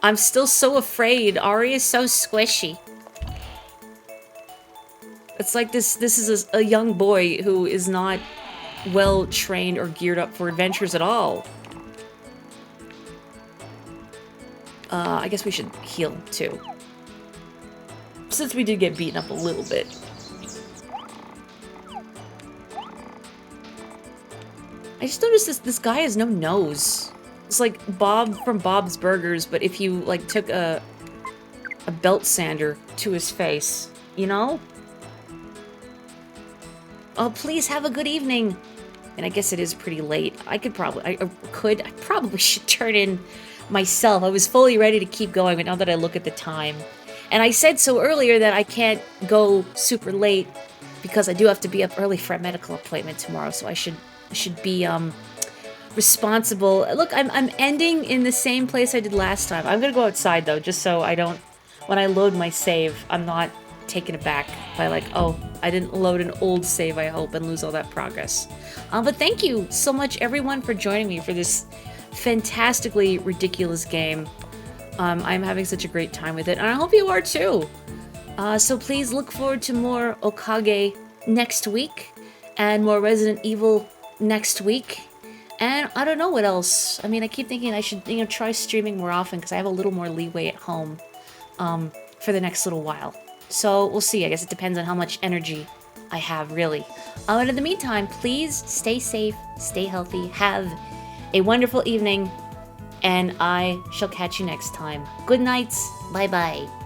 I'm still so afraid. Ari is so squishy. It's like this is a young boy who is not well trained or geared up for adventures at all. I guess we should heal too. Since we did get beaten up a little bit. I just noticed this guy has no nose. It's like Bob from Bob's Burgers, but if you like took a belt sander to his face, you know? Oh, please have a good evening. And I guess it is pretty late. I probably should turn in myself. I was fully ready to keep going, but now that I look at the time. And I said so earlier that I can't go super late because I do have to be up early for a medical appointment tomorrow, so I should be responsible. Look, I'm ending in the same place I did last time. I'm gonna go outside though, just so I don't, when I load my save, I'm not taken aback by like, oh, I didn't load an old save, I hope, and lose all that progress. But thank you so much, everyone, for joining me for this fantastically ridiculous game. I'm having such a great time with it, and I hope you are too. So please look forward to more Okage next week, and more Resident Evil next week. And I don't know what else. I mean, I keep thinking I should, try streaming more often because I have a little more leeway at home for the next little while. So we'll see. I guess it depends on how much energy I have, really. And in the meantime, please stay safe, stay healthy, have a wonderful evening, and I shall catch you next time. Good nights. Bye-bye.